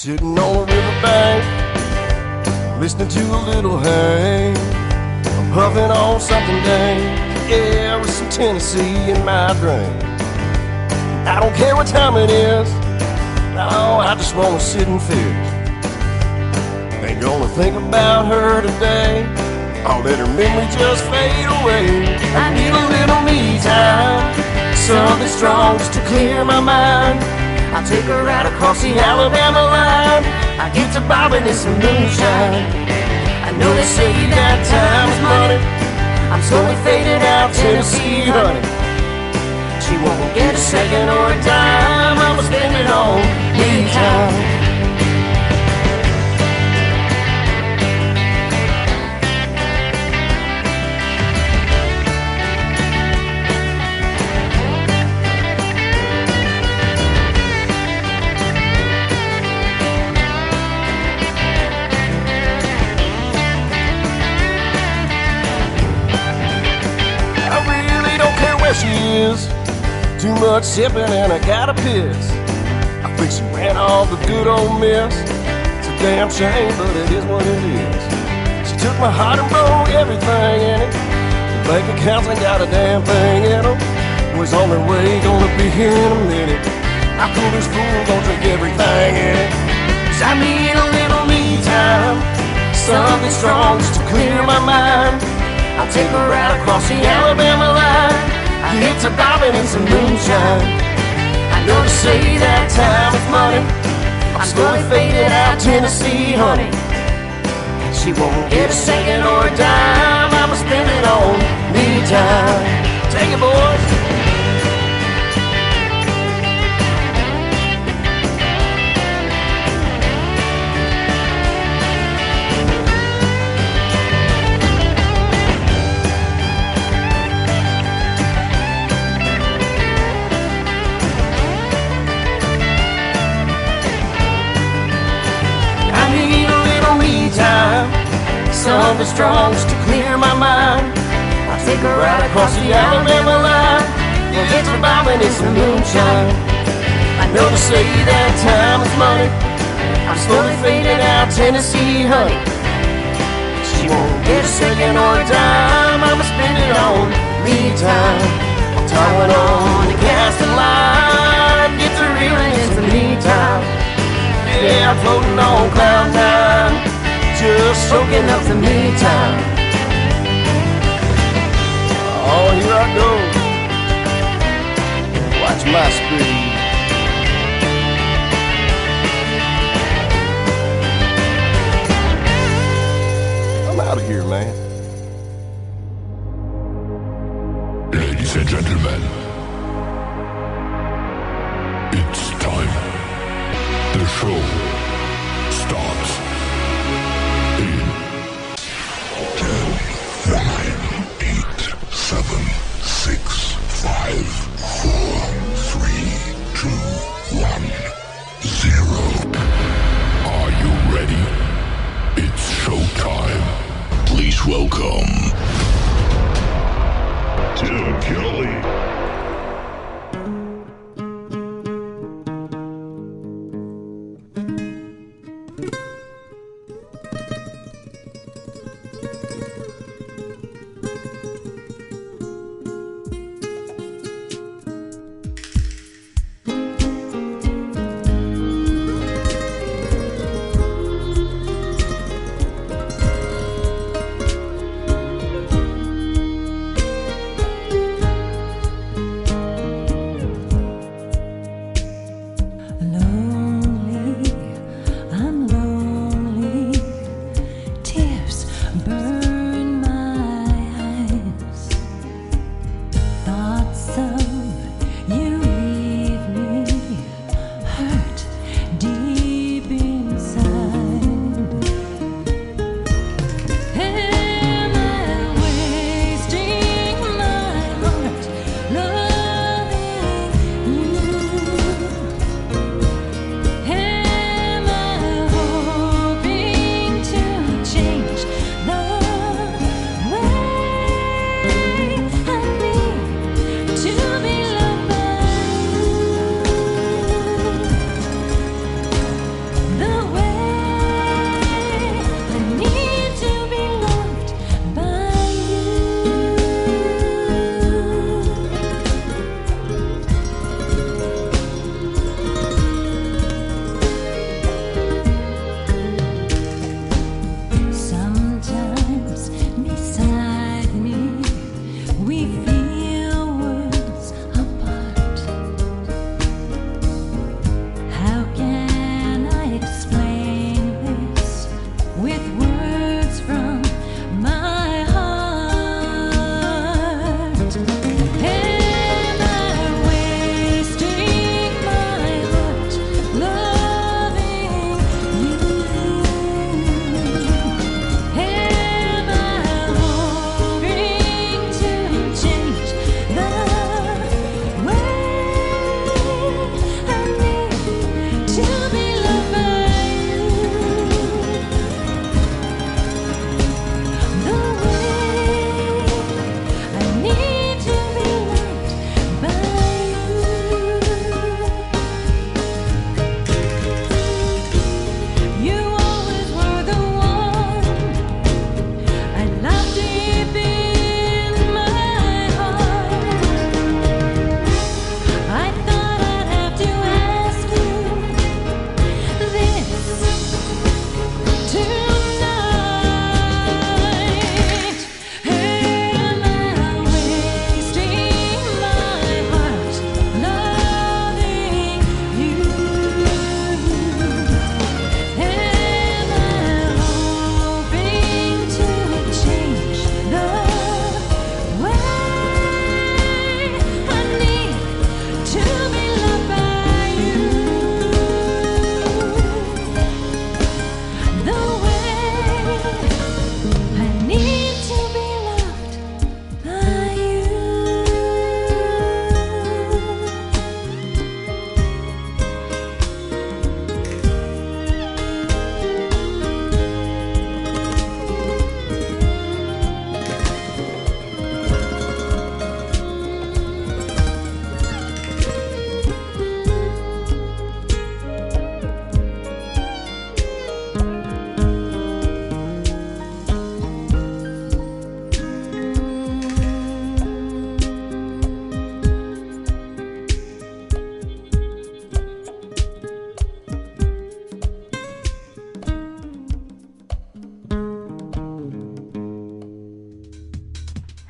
Sitting on the riverbank, listening to a little Hank. I'm puffing on something dank, yeah, with some Tennessee in my drink. I don't care what time it is, no, I just wanna sit and fish. Ain't gonna think about her today, I'll let her memory just fade away. I need a little me time, something strong just to clear my mind. I'll take her right across the Alabama line. I get to bobbing in some moonshine. I know they say that time is money, I'm slowly fading out Tennessee honey. She won't get a second or a dime, I'ma spend it on me time. She is too much sipping and I gotta piss. I think she ran all the good old mess. It's a damn shame, but it is what it is. She took my heart and broke everything in it. The bank accounts ain't got a damn thing in them. Boys on their way, gonna be here in a minute. I cool this fool, gonna drink everything in it. 'Cause I need a little me time, something strong just to clear my mind. I'll take her right across the Alabama line. I get to bobbing in some moonshine. I know they say that time is money, I'm slowly fading out Tennessee honey. She won't get a second or a dime, I'ma spend it on me time. Take it, boys. Time, something strong just to clear my mind. I'll take her right across the Alabama line. We'll get to bobbing in some moonshine. I know they say that time is money, I'm slowly fading out Tennessee honey. She won't get a second or a dime, I'ma spend it on me time. I'm towing on the casting line, get to reeling in some me time. Yeah, I'm floating on cloud nine, just soaking up the me time. Oh, here I go. Watch my speed. I'm out of here, man. Ladies and gentlemen, it's time. The show starts. 10, 9, 8, 7, 6, 5, 4, 3, 2, 1, 0. Are you ready? It's showtime. Please welcome Tim Kelly.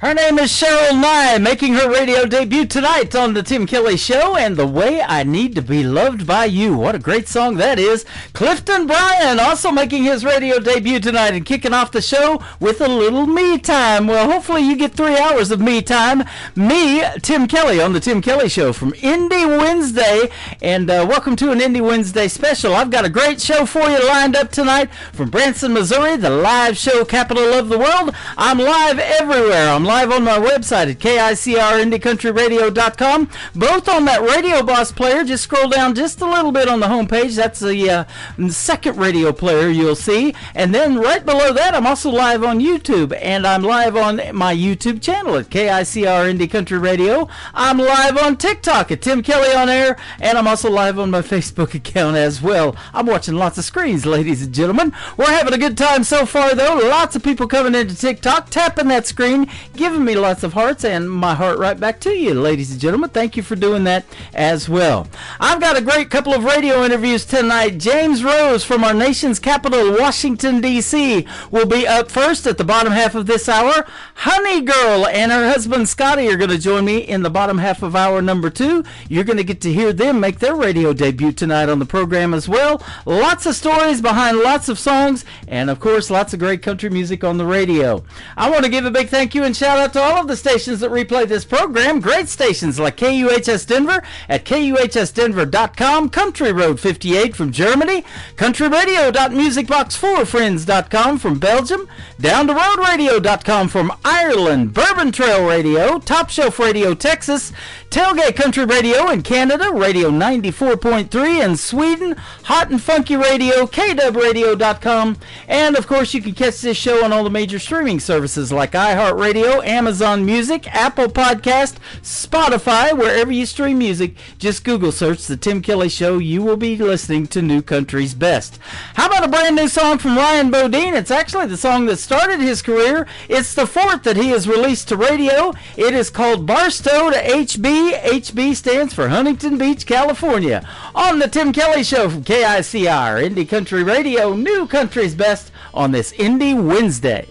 Her name is Cheryl Nye, making her radio debut tonight on the Tim Kelly Show, and The Way I Need to Be Loved by You. What a great song that is. Clifton Bryan also making his radio debut tonight and kicking off the show with a little me time. Well, hopefully you get 3 hours of me time. Me, Tim Kelly, on the Tim Kelly Show from Indie Wednesday, and welcome to an Indie Wednesday special. I've got a great show for you lined up tonight from Branson, Missouri, the live show capital of the world. I'm live everywhere. I'm live on my website at KICRIndieCountryRadio.com. Both on that Radio Boss player. Just scroll down just a little bit on the homepage. That's the second radio player you'll see. And then right below that, I'm also live on YouTube. And I'm live on my YouTube channel at KICR Indie Country Radio. I'm live on TikTok at Tim Kelly on Air. And I'm also live on my Facebook account as well. I'm watching lots of screens, ladies and gentlemen. We're having a good time so far, though. Lots of people coming into TikTok, tapping that screen, giving me lots of hearts, and my heart right back to you, ladies and gentlemen. Thank you for doing that as well. I've got a great couple of radio interviews tonight. James Rose from our nation's capital, Washington, D.C., will be up first at the bottom half of this hour. Honey Girl and her husband Scotty are going to join me in the bottom half of hour number 2. You're going to get to hear them make their radio debut tonight on the program as well. Lots of stories behind lots of songs, and of course lots of great country music on the radio. I want to give a big thank you and shout out to all of the stations that replay this program. Great stations like KUHS Denver at KUHSdenver.com, Country Road 58 from Germany, countryradio.musicbox4friends.com from Belgium, downtheroadradio.com from Ireland, Bourbon Trail Radio, Top Shelf Radio Texas, Tailgate Country Radio in Canada, Radio 94.3 in Sweden, Hot and Funky Radio, KWradio.com, and of course you can catch this show on all the major streaming services like iHeartRadio, Amazon Music, Apple Podcast, Spotify, wherever you stream music. Just Google search The Tim Kelly Show. You will be listening to New Country's Best. How about a brand new song from Ryan Bodine? It's actually the song that started his career. It's the fourth that he has released to radio. It is called Barstow to HB. HB stands for Huntington Beach, California. On The Tim Kelly Show from KICR, Indie Country Radio, New Country's Best on this Indie Wednesday.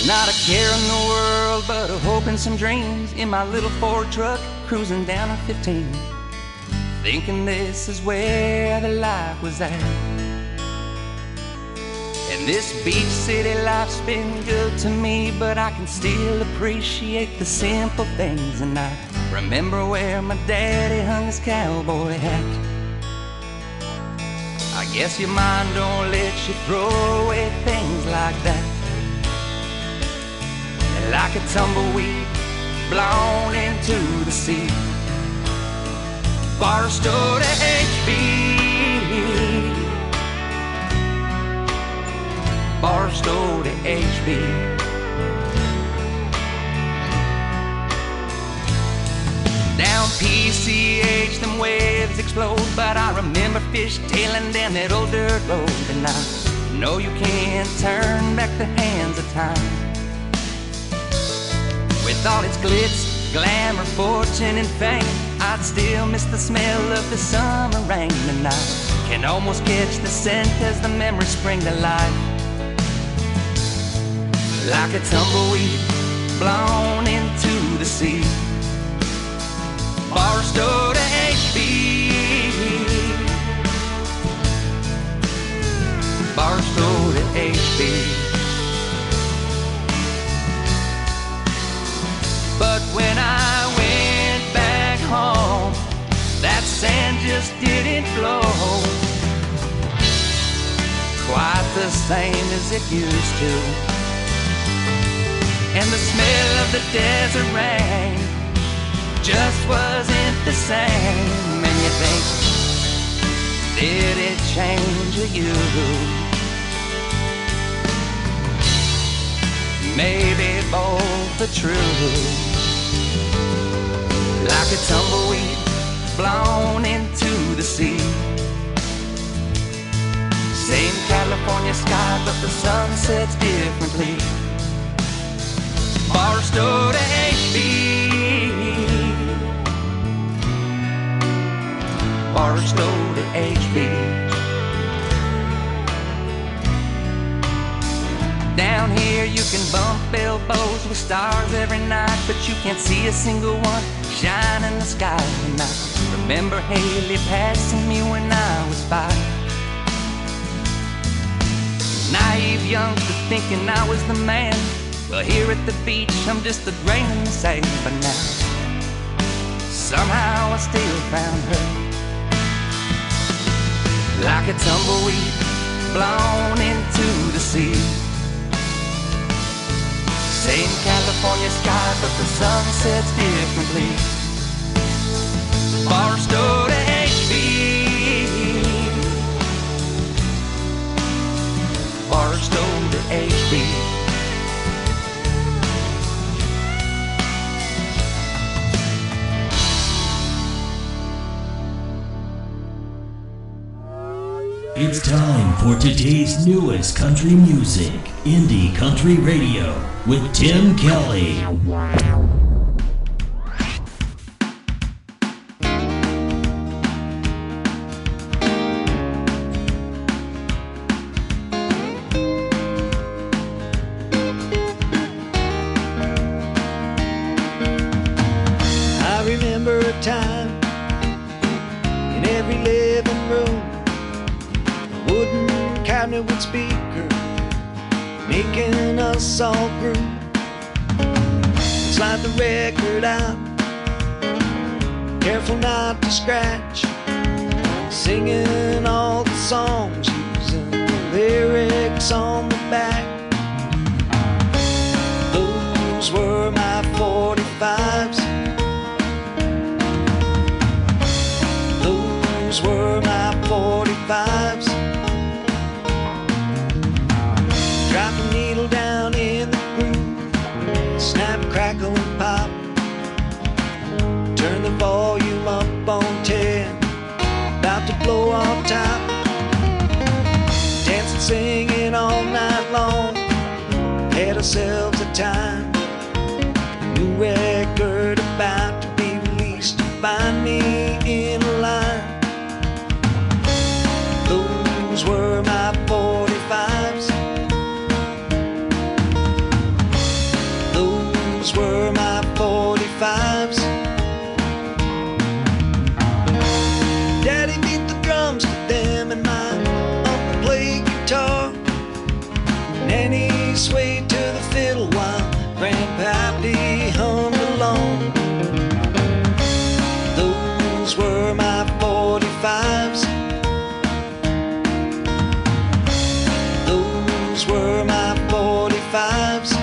Not a care in the world, but a hope and some dreams in my little Ford truck, cruising down on 15, thinking this is where the life was at. And this beach city life's been good to me, but I can still appreciate the simple things. And I remember where my daddy hung his cowboy hat. I guess your mind don't let you throw away things like that. Like a tumbleweed blown into the sea. Barstow to HB, Barstow to HB. Down PCH, them waves explode, but I remember fishtailing down that old dirt road. And I know you can't turn back the hands of time. With all its glitz, glamour, fortune, and fame, I'd still miss the smell of the summer rain. And I can almost catch the scent as the memories spring to life. Like a tumbleweed blown into the sea. Barstow to HB, Barstow to HB. But when I went back home, that sand just didn't flow quite the same as it used to. And the smell of the desert rain just wasn't the same. And you think, did it change you? Maybe both are true. Like a tumbleweed blown into the sea. Same California sky, but the sun sets differently. Barstow to HB, Barstow to HB. Down here you can bump elbows with stars every night, but you can't see a single one shine in the sky. And I remember Haley passing me when I was 5. Naive youngster thinking I was the man. Well, here at the beach I'm just a grain in the sand. But now somehow I still found her, like a tumbleweed blown into the sea. Same California sky, but the sun sets differently. Barstow to HB, Barstow to HB. It's time for today's newest country music, Indie Country Radio, with Tim Kelly. I remember a time in every living room, wooden cabinet with speaker, making us all groove. Slide the record out, careful not to scratch, singing all the songs, using the lyrics on the back. Those were my 45s. Those were my 45s. Drop a needle down in the groove, snap, crackle, and pop. Turn the volume up on 10, about to blow off top. Dancing, singing all night long, had ourselves a time. New record about to be released, to find me in a line. Those were my 45s. Those were my 45s. Daddy beat the drums to them and my uncle played guitar. Nanny swayed to the fiddle while Grandpappy hummed along. Those were my 45s. Those were my 45s.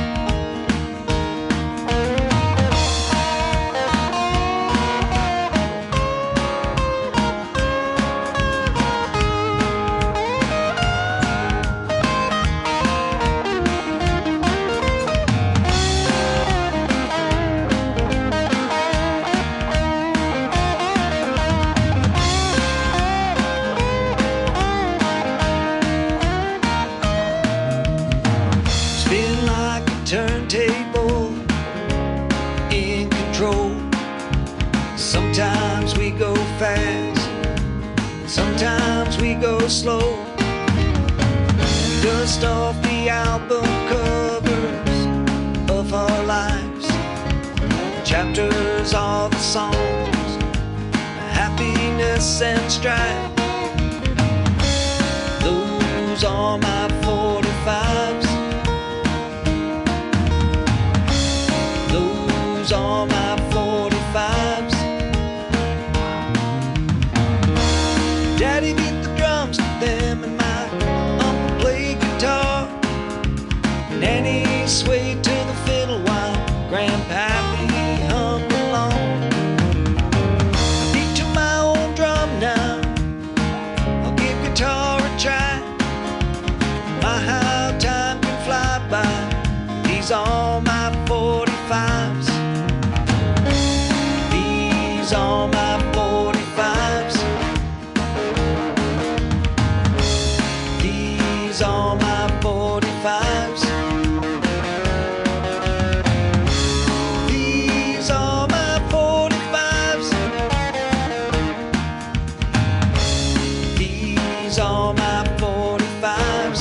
Spin like a turntable, in control. Sometimes we go fast, sometimes we go slow. Dust off the album covers of our lives. Chapters are the songs, happiness and strife. Those are my 45s. Those are my 45s. Daddy beat the drums to them and my uncle played guitar. Nanny swayed to the fiddle while Grandpappy hummed along. I beat to my old drum now, I'll give guitar a try. My how time can fly by, these are my 45s. These are my 45s. These are my 45s. These are my 45s. These are my 45s.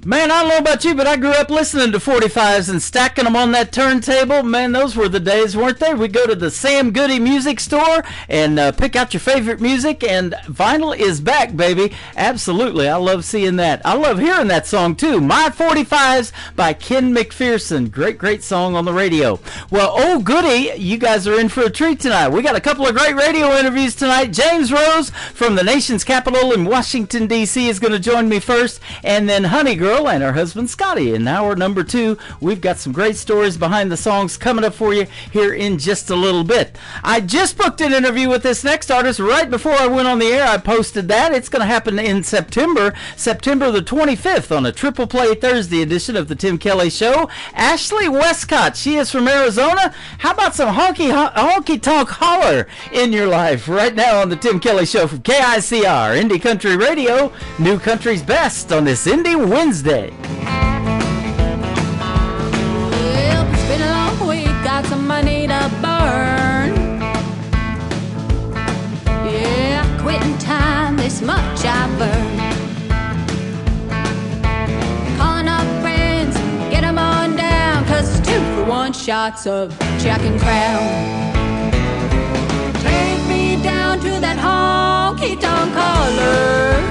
Man, I don't know about you, but I grew up listening to 45s and stacking them on that turntable. Man, those were the days, weren't they? We'd go to the Sam Goody music store and pick out your favorite music, and vinyl is back, baby. Absolutely. I love seeing that. I love hearing that song, too. My 45s by Ken McPherson. Great, great song on the radio. Well, oh, goody, you guys are in for a treat tonight. We got a couple of great radio interviews tonight. James Rose from the nation's capital in Washington, D.C. is going to join me first, and then Honey Girl and her husband Scotty. In hour number 2, we've got some great stories behind the songs coming up for you here in just a little bit. I just booked an interview with this next artist right before I went on the air. I posted that. It's going to happen in September the 25th on a Triple Play Thursday edition of the Tim Kelly Show. Ashley Westcott, she is from Arizona. How about some honky tonk holler in your life right now on the Tim Kelly Show from KICR, Indie Country Radio, New Country's Best on this Indie Wednesday. Well, it's been a long week, got some money to burn. Yeah, quitting time, this much I've earned. Calling up friends, get them on down, 'cause it's 2-for-1 shots of Jack and Crown. Take me down to that honky-tonk holler,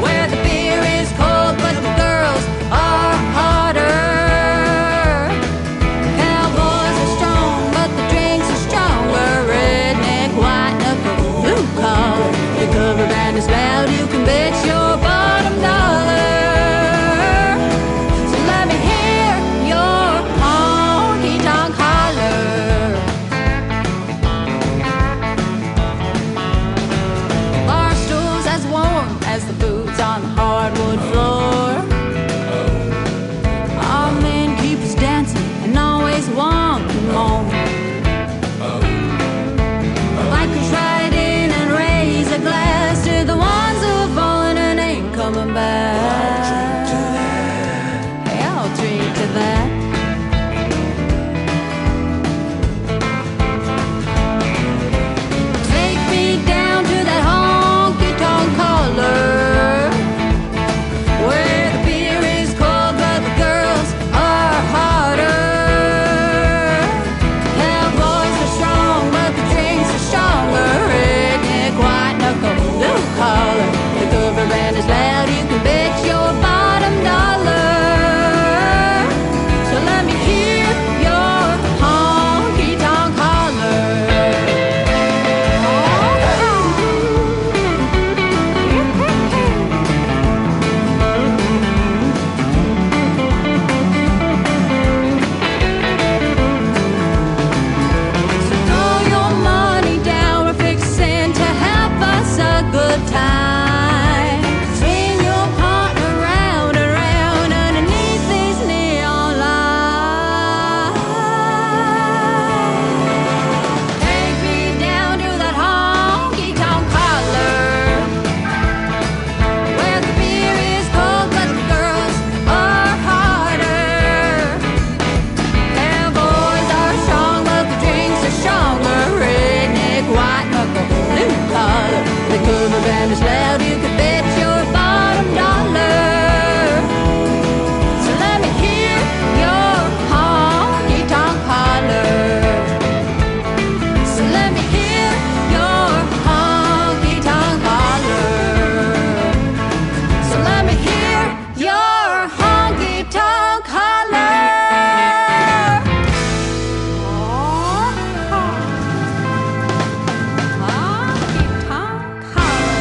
where the beer is cold but the girls are hotter. Cowboys are strong but the drinks are stronger. Redneck, white knuckle, blue collar. The cover band is loud, you can bet your bottom dollar. So let me hear your honky-tonk holler. Bar stools as warm as the boots on the hardwood floor. Our men keep us dancing and always wanting more. Bikers ride in and raise a glass to the ones who have fallen and ain't coming back. Hey, I'll drink to that. Take me down to that honky-tonk holler, where the beer is cold but the girls are hotter. Cowboys are strong but the drinks are stronger. Redneck, white knuckle, blue collar. The cover band is loud, you can bet your bottom dollar. So let me hear your honky-tonk holler. So throw your money down, we're fixing to have us a good time. Swing your partner round and round underneath these neon lights. Take me down to that honky-tonk holler, where the beer is cold but the girls are harder. Cowboys are strong but the drinks are stronger. Redneck, white knuckle, blue collar. The cover band is loud, you can bet your bottom dollar. So let me hear your honky-tonk holler. So let me hear your honky-tonk holler. So let me hear your honky-tonk holler. Honky-tonk holler.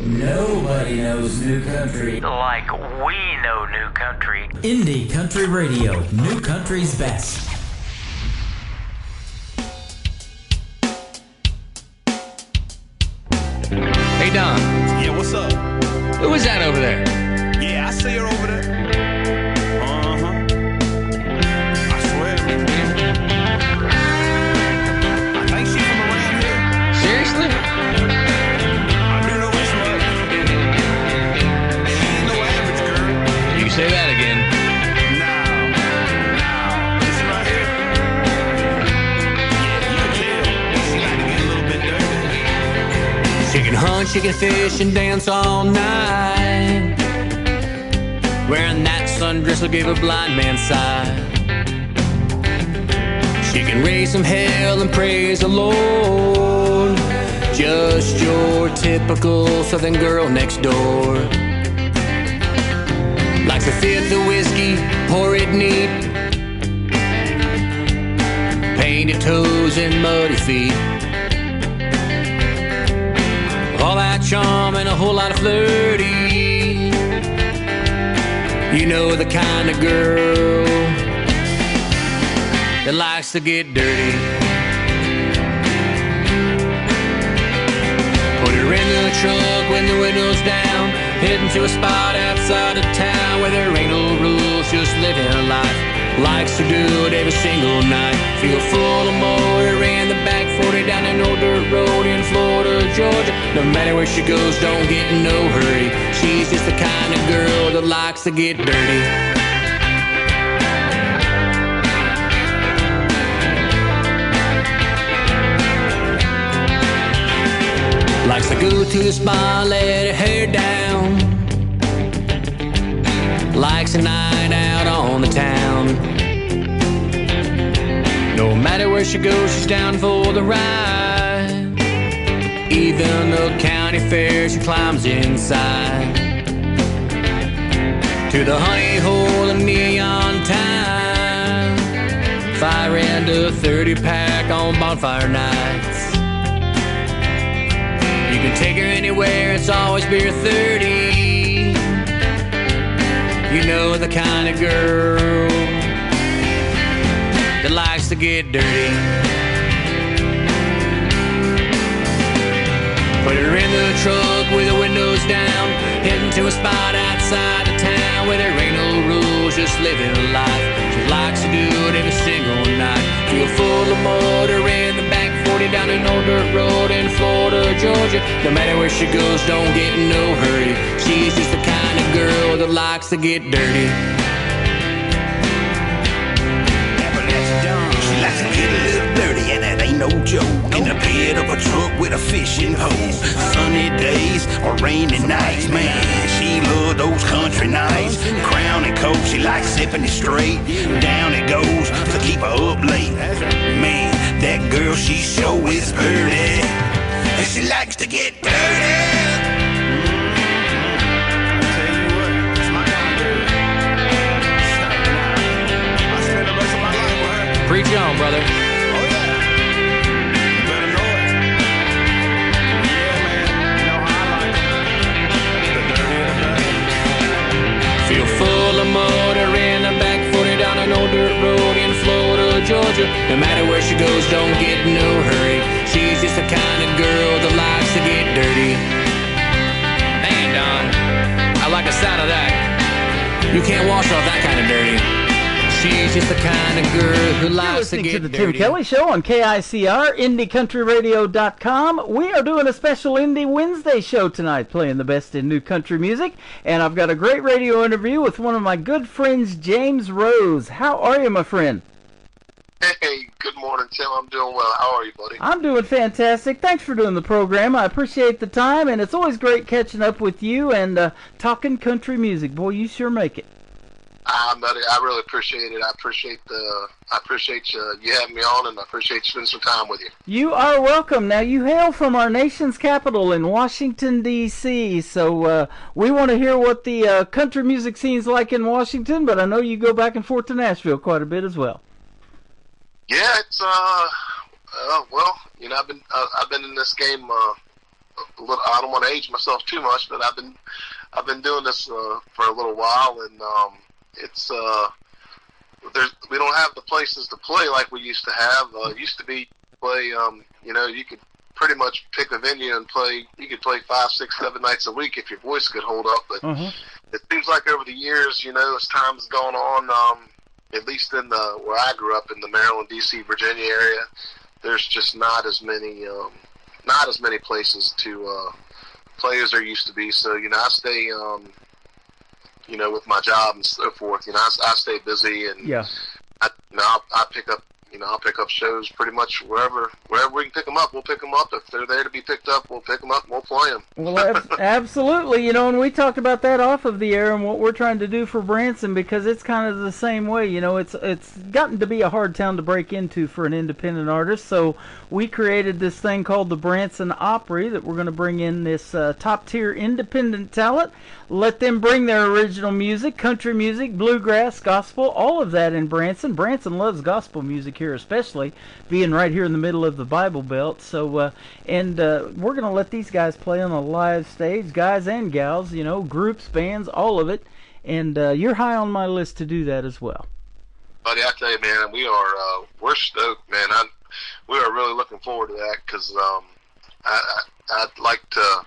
Nobody knows new country Like we know new country. Indie Country Radio, New Country's Best. Hey, Don, Yeah, what's up? who is that over there? Yeah, I see her over there. Uh-huh. I swear. I think she's from around here. Seriously? I do know which way. She ain't no average girl. You say that again. No. This right here. Yeah, you can tell. She like to get a little bit dirty. She can hunt, she can fish and dance all night. Wearing that sundress will give a blind man sight. She can raise some hell and praise the Lord. Just your typical southern girl next door. Likes to fit the whiskey, pour it neat. Painted toes and muddy feet. All that charm and a whole lot of flirty. You know the kind of girl that likes to get dirty. Put her in the truck when the window's down, heading to a spot outside of town where there ain't no rules, just living life. Likes to do it every single night. Feel full of motor in the back 40 down an old dirt road in Florida, Georgia. No matter where she goes, don't get in no hurry. She's just the kind of girl that likes to get dirty. Likes to go to the spa, let her hair down. Likes a night out on the town. No matter where she goes, she's down for the ride. Even the county fair, she climbs inside. To the honey hole in neon time. Fire into 30-pack on bonfire nights. You can take her anywhere, it's always beer 30. You know the kind of girl that likes to get dirty. Put her in the truck with the windows down, heading to a spot outside of town where there ain't no rules, just living life. She likes to do it every single night. Feel full of motor in the back 40 down an old dirt road in Florida, Georgia. No matter where she goes, don't get in no hurry. She's just the kind of girl that likes to get dirty. She likes to get a little dirty, and that ain't no joke. In the bed of a truck with a fishing pole. Sunny days or rainy nights, man. She loves those country nights. Crown and Coke, she likes sipping it straight. Down it goes to keep her up late. Man, that girl, she sure is pretty, and she likes to get dirty. Preach on, brother. Oh, yeah. You better know it. Yeah, man. You know how I like it. The dirtier the better. Feel full of motor in the back 40 down an old dirt road in Florida, Georgia. No matter where she goes, don't get in no hurry. She's just the kind of girl that likes to get dirty. Man, Don, I like the sound of that. You can't wash off that kind of dirty. She's just the kind of girl who likes to get to the dirty. Tim Kelly Show on KICR, IndieCountryRadio.com. We are doing a special Indie Wednesday show tonight, playing the best in new country music. And I've got a great radio interview with one of my good friends, James Rose. How are you, my friend? Hey, good morning, Tim. I'm doing well. How are you, buddy? I'm doing fantastic. Thanks for doing the program. I appreciate the time, and it's always great catching up with you and talking country music. Boy, you sure make it. Buddy, I really appreciate it. I appreciate you having me on, and I appreciate you spending some time with you. You are welcome. Now, you hail from our nation's capital in Washington, D.C., so we want to hear what the country music scene's like in Washington, but I know you go back and forth to Nashville quite a bit as well. Yeah, it's well, you know, I've been in this game a little. I don't want to age myself too much, but I've been doing this for a little while, and it's we don't have the places to play like we used to have. It used to be play, you know, you could pretty much pick a venue and play. You could play 5, 6, 7 nights a week if your voice could hold up. But it seems like over the years, you know, as time's gone on, at least in where I grew up in the Maryland, D.C., Virginia area, there's just not as many places to play as there used to be. So, you know, I stay, you know, with my job and so forth, you know, I stay busy, and I pick up, I'll pick up shows pretty much wherever we can pick them up. We'll pick them up. If they're there to be picked up, we'll pick them up and we'll play them. Well, absolutely. And we talked about that off of the air and what we're trying to do for Branson, because it's kind of the same way. It's gotten to be a hard town to break into for an independent artist. So we created this thing called the Branson Opry that we're going to bring in this top-tier independent talent, let them bring their original music, country music, bluegrass, gospel, all of that in Branson. Branson loves gospel music here, especially being right here in the middle of the Bible Belt. So, we're going to let these guys play on a live stage, guys and gals, groups, bands, all of it. And you're high on my list to do that as well. Buddy, I tell you, man, we're stoked, man. We are really looking forward to that, because I'd like to,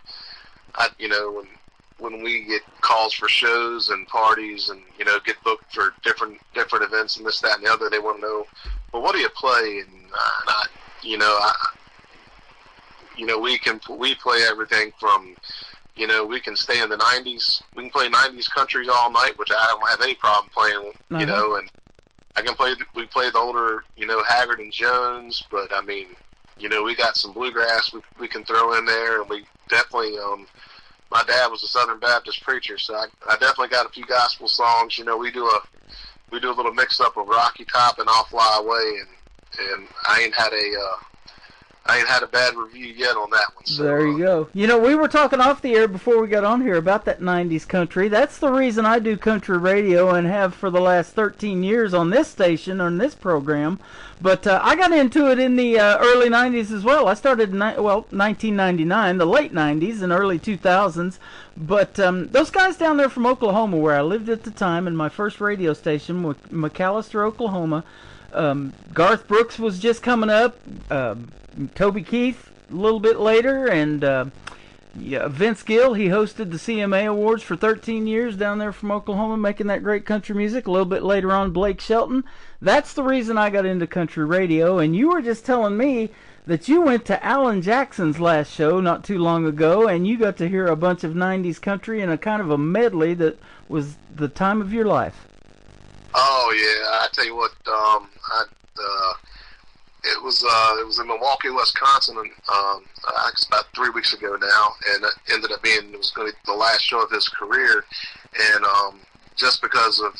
when we get calls for shows and parties and get booked for different events and this, that, and the other, they want to know, well, what do you play? And we play everything from, we can stay in the 90s. We can play 90s country all night, which I don't have any problem playing. And I can play. We play the older, Haggard and Jones, but I mean, we got some bluegrass we can throw in there, and we definitely. My dad was a Southern Baptist preacher, so I definitely got a few gospel songs. We do a little mix up of Rocky Top and I'll Fly Away, and I ain't had a bad review yet on that one. So, there you go. We were talking off the air before we got on here about that 90s country. That's the reason I do country radio and have for the last 13 years on this station, on this program. But I got into it in the early 90s as well. I started in 1999, the late 90s and early 2000s. But those guys down there from Oklahoma, where I lived at the time, in my first radio station, McAllister, Oklahoma, Garth Brooks was just coming up, Toby Keith a little bit later, and Vince Gill, he hosted the CMA Awards for 13 years down there from Oklahoma, making that great country music. A little bit later on, Blake Shelton. That's the reason I got into country radio. And you were just telling me that you went to Alan Jackson's last show not too long ago, and you got to hear a bunch of 90s country and a kind of a medley that was the time of your life. Oh yeah, I tell you what, it was in Milwaukee, Wisconsin, and it's about 3 weeks ago now, and it ended up being it was going to be the last show of his career, and just because of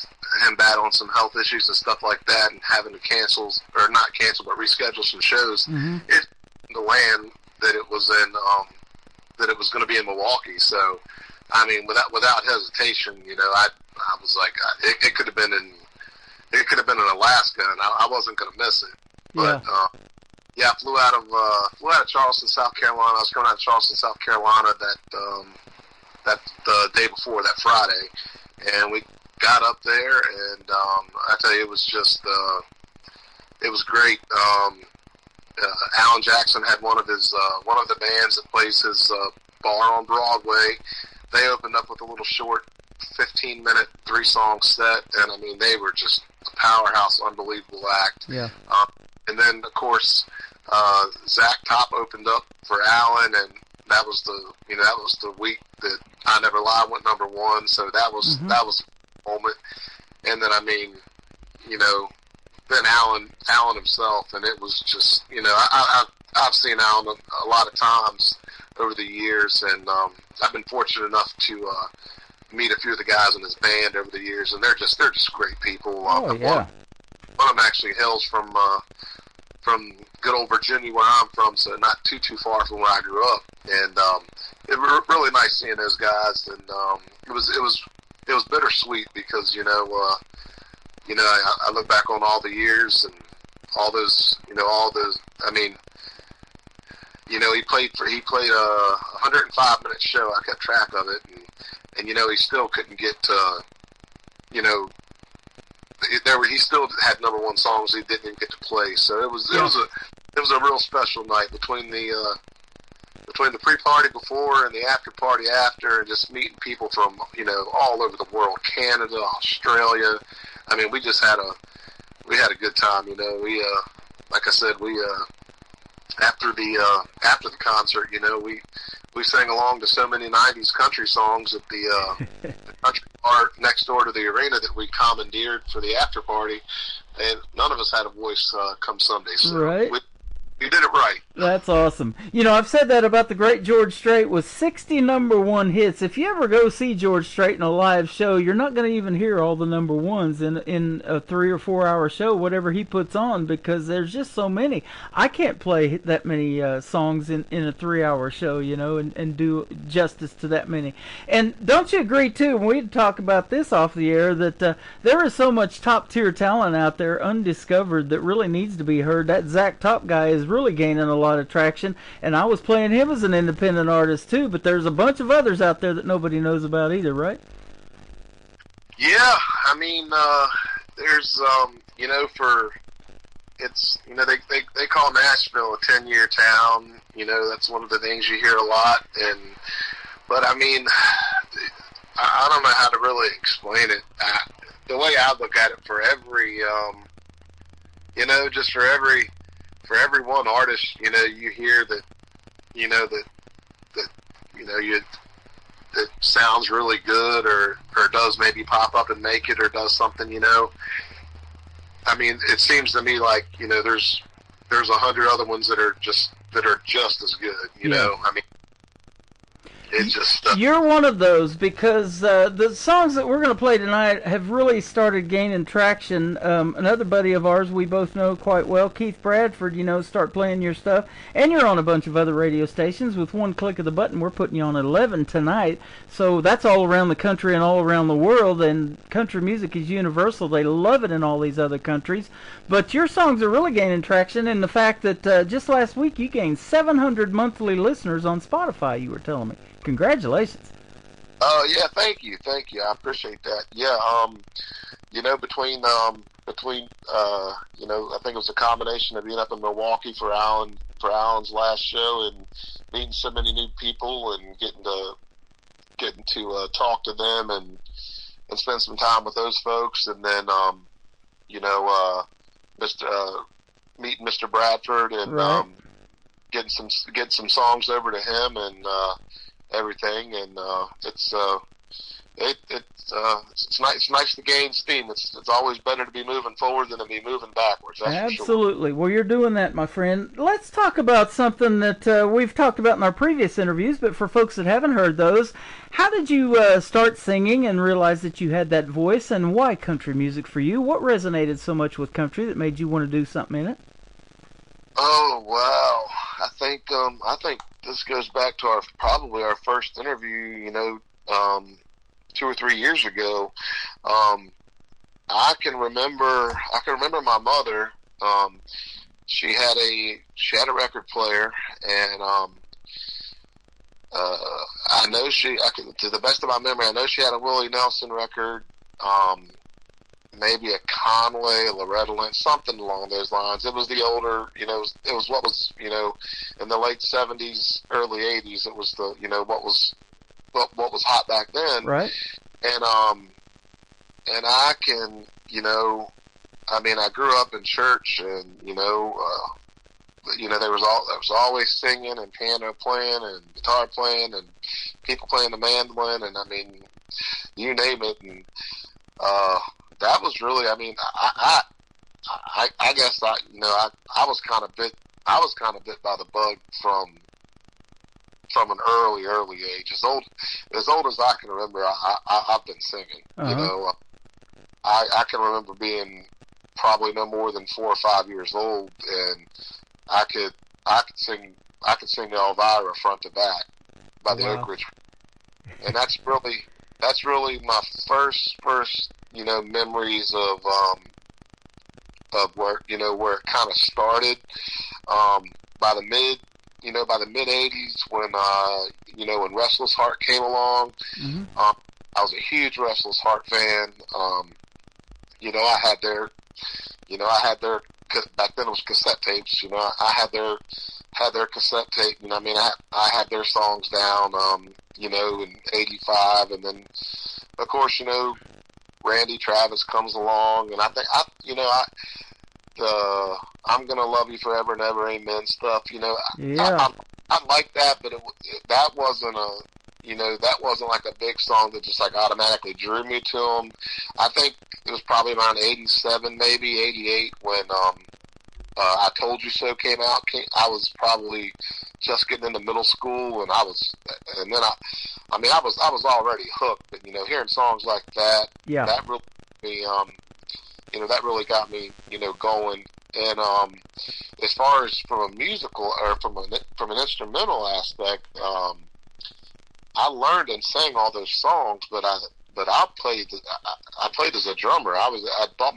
him battling some health issues and stuff like that, and having to reschedule some shows, it the land that it was in, that it was going to be in Milwaukee. So, I mean, without hesitation, I was like, it could have been in Alaska, and I wasn't going to miss it. But I flew out of Charleston, South Carolina. I was coming out of Charleston, South Carolina that the day before, that Friday, and we got up there, and I tell you, it was just it was great. Alan Jackson had one of the bands that plays his bar on Broadway. They opened up with a little short 15-minute 3-song set, and I mean, they were just a powerhouse, unbelievable act. Yeah. And then, of course, Zach Top opened up for Alan, and that was the week that I Never Lie went #1. So that was a moment. And then, I mean, then Alan himself, and it was just, I've seen Alan a lot of times over the years, and I've been fortunate enough to meet a few of the guys in his band over the years, and they're just great people. Oh yeah. One of them actually hails from good old Virginia, where I'm from, so not too far from where I grew up. And it was really nice seeing those guys. And it was bittersweet because I look back on all the years and all those. I mean, he played a 105-minute show. I kept track of it, and he still couldn't get to he still had #1 songs he didn't even get to play. So it was a real special night between the pre-party before and the after party after, and just meeting people from all over the world, Canada, Australia. I mean, we had a good time. We like I said, we after the concert, we sang along to so many 90s country songs at the country bar next door to the arena that we commandeered for the after party, and none of us had a voice come Sunday. So right. We did it right. That's awesome. You know, I've said that about the great George Strait with 60 number one hits. If you ever go see George Strait in a live show, you're not going to even hear all the number ones in a 3 or 4 hour show, whatever he puts on, because there's just so many. I can't play that many songs in a 3 hour show, you know, and do justice to that many. And don't you agree, too, when we talk about this off the air, that there is so much top tier talent out there undiscovered that really needs to be heard? That Zach Top guy is really gaining a lot of traction, and I was playing him as an independent artist too, but there's a bunch of others out there that nobody knows about either, right? Yeah, I mean, there's you know, it's, you know, they call Nashville a 10-year town. You know, that's one of the things you hear a lot, but I mean, I don't know how to really explain it. The way I look at it, for every you know, just for every one artist, you know, you hear that, you know, that you know, that sounds really good, or does maybe pop up and make it, or does something, you know. I mean, it seems to me like, you know, there's 100 other ones that are just as good, you know. I mean, it's just you're one of those, because the songs that we're going to play tonight have really started gaining traction. Another buddy of ours we both know quite well, Keith Bradford, you know, start playing your stuff, and you're on a bunch of other radio stations. With one click of the button, we're putting you on at 11 tonight, so that's all around the country and all around the world. And country music is universal. They love it in all these other countries, but your songs are really gaining traction, and the fact that just last week you gained 700 monthly listeners on Spotify, you were telling me. Congratulations. Yeah, thank you. I appreciate that. Yeah, you know, between you know, I think it was a combination of being up in Milwaukee for Alan's last show, and meeting so many new people, and getting to talk to them and spend some time with those folks, and then you know, meeting Mr. Bradford, and right. getting some songs over to him, and everything, and it's nice to gain steam. It's always better to be moving forward than to be moving backwards. That's absolutely. For sure. Well, you're doing that, my friend. Let's talk about something that we've talked about in our previous interviews, but for folks that haven't heard those, how did you start singing and realize that you had that voice, and why country music for you? What resonated so much with country that made you want to do something in it? Oh, wow. I think this goes back to probably our first interview, you know, 2 or 3 years ago. I can remember my mother. She had a record player, and I know to the best of my memory, I know she had a Willie Nelson record. Maybe a Conway, a Loretta Lynn, something along those lines. It was the older, you know, it was what was, you know, in the late 70s, early 80s. It was the, you know, what was hot back then. Right. And I can, you know, I mean, I grew up in church, and you know, there was always singing and piano playing and guitar playing and people playing the mandolin, and I mean, you name it, and that was really, I mean, I guess I was kind of bit by the bug from an early age. As old as I can remember, I've been singing. Uh-huh. You know, I can remember being probably no more than 4 or 5 years old, and I could sing Elvira front to back by the Oak Ridge, and that's really my first you know, memories of where, you know, where it kind of started. By the mid 80s, when you know, when Restless Heart came along, mm-hmm. I was a huge Restless Heart fan. You know, I had their back then it was cassette tapes. You know, I had their cassette tape. You know, I mean, I had their songs down. You know, in '85, and then of course, you know, Randy Travis comes along, and I think I'm Gonna Love You Forever and Ever, Amen stuff. You know, yeah. I like that, but that wasn't you know, that wasn't like a big song that just like automatically drew me to them. I think it was probably around 87, maybe 88 when I Told You So came out. I was probably just getting into middle school, and I was already hooked. But you know, hearing songs like that, that really that really got me, you know, going. And as far as from a musical or from an instrumental aspect, I learned and sang all those songs, but I played as a drummer. I bought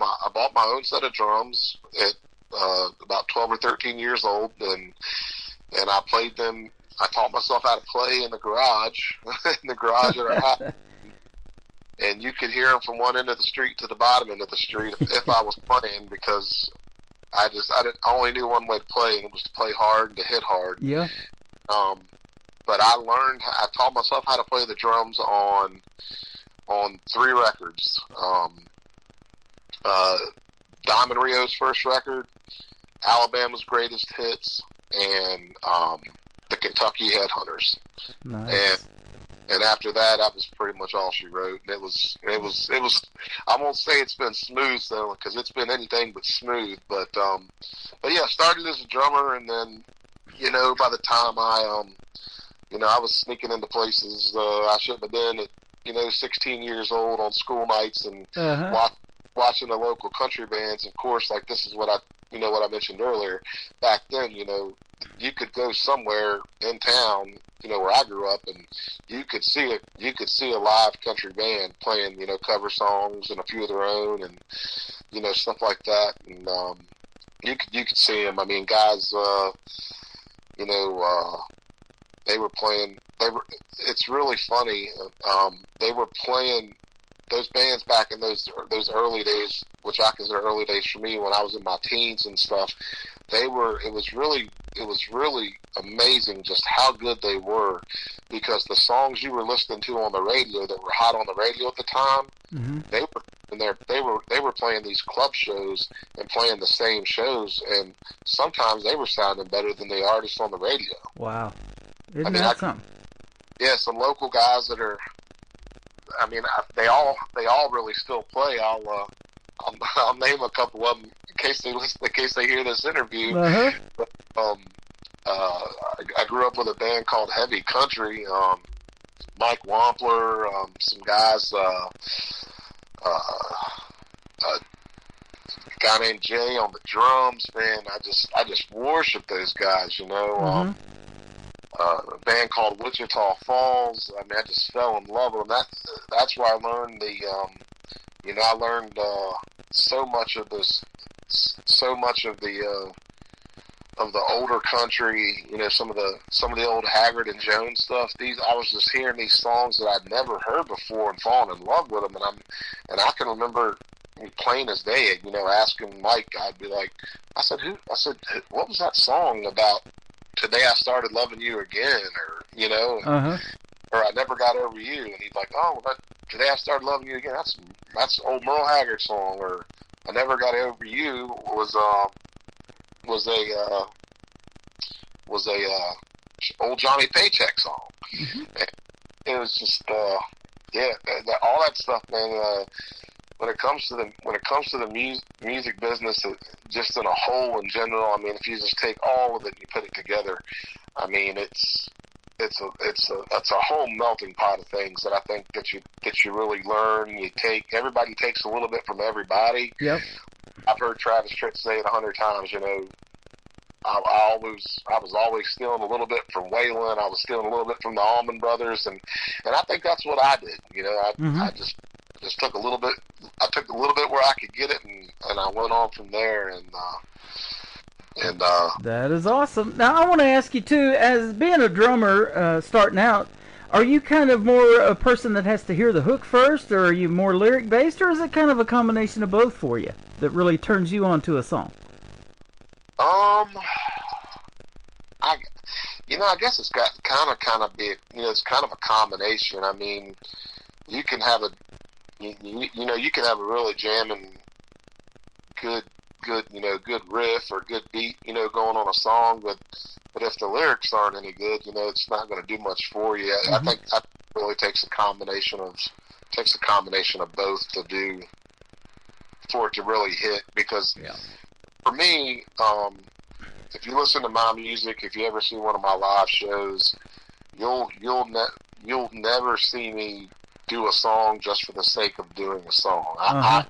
my own set of drums at about 12 or 13 years old, and I played them. I taught myself how to play in the garage, at our house. And you could hear them from one end of the street to the bottom end of the street if I was playing, because I only knew one way to play, and it was to play hard and to hit hard. Yeah. But I taught myself how to play the drums on 3 records. Diamond Rio's first record, Alabama's Greatest Hits, and the Kentucky Headhunters. Nice. And after that, that was pretty much all she wrote. And it was. I won't say it's been smooth though, because it's been anything but smooth. But yeah, started as a drummer, and then, you know, by the time I was sneaking into places I shouldn't have been at, you know, 16 years old on school nights and watching the local country bands. Of course, like this is what I mentioned earlier. Back then, you know, you could go somewhere in town, you know, where I grew up, and you could see a live country band playing, you know, cover songs and a few of their own, and, you know, stuff like that. And you could see them. I mean, guys, you know, they were playing. It's really funny. They were playing those bands back in those early days, which I consider early days for me when I was in my teens and stuff. It was really amazing just how good they were, because the songs you were listening to on the radio that were hot on the radio at the time, they were playing these club shows and playing the same shows, and sometimes they were sounding better than the artists on the radio. Wow. Isn't that something? Yeah, some local guys that are, I mean, they all really still play. I'll name a couple of them in case they hear this interview. But, I grew up with a band called Heavy Country. Mike Wampler, some guys, a guy named Jay on the drums. Man, I just worship those guys. You know. A band called Wichita Falls. I mean, I just fell in love with them. That's where I learned I learned so much of the older country. You know, some of the old Haggard and Jones stuff. I was just hearing these songs that I'd never heard before and falling in love with them. And I can remember plain as day, you know, asking Mike. I'd be like, I said, what was that song about? Today I started loving you again, or, you know, or I never got over you. And he's like, oh, well, today I started loving you again. That's old Merle Haggard song. Or I never got over you was a old Johnny Paycheck song. It was just all that stuff, man. When it comes to the music business, just in a whole in general, I mean, if you just take all of it and you put it together, I mean, it's a whole melting pot of things that I think that you really learn. Everybody takes a little bit from everybody. Yep. I've heard Travis Tritt say it 100 times. You know, I was always stealing a little bit from Waylon. I was stealing a little bit from the Allman Brothers, and I think that's what I did. You know, I just took a little bit. I took a little bit where I could get it, and I went on from there. And that is awesome. Now I want to ask you too, as being a drummer starting out, are you kind of more a person that has to hear the hook first, or are you more lyric based, or is it kind of a combination of both for you that really turns you on to a song? I guess it's got kind of big. You know, it's kind of a combination. I mean, you can have you can have a really jamming good good, good riff or good beat, going on a song, but if the lyrics aren't any good, it's not going to do much for you. I think that really takes a combination of both for it to really hit. Because for me, if you listen to my music, if you ever see one of my live shows, you'll never see me do a song just for the sake of doing a song. I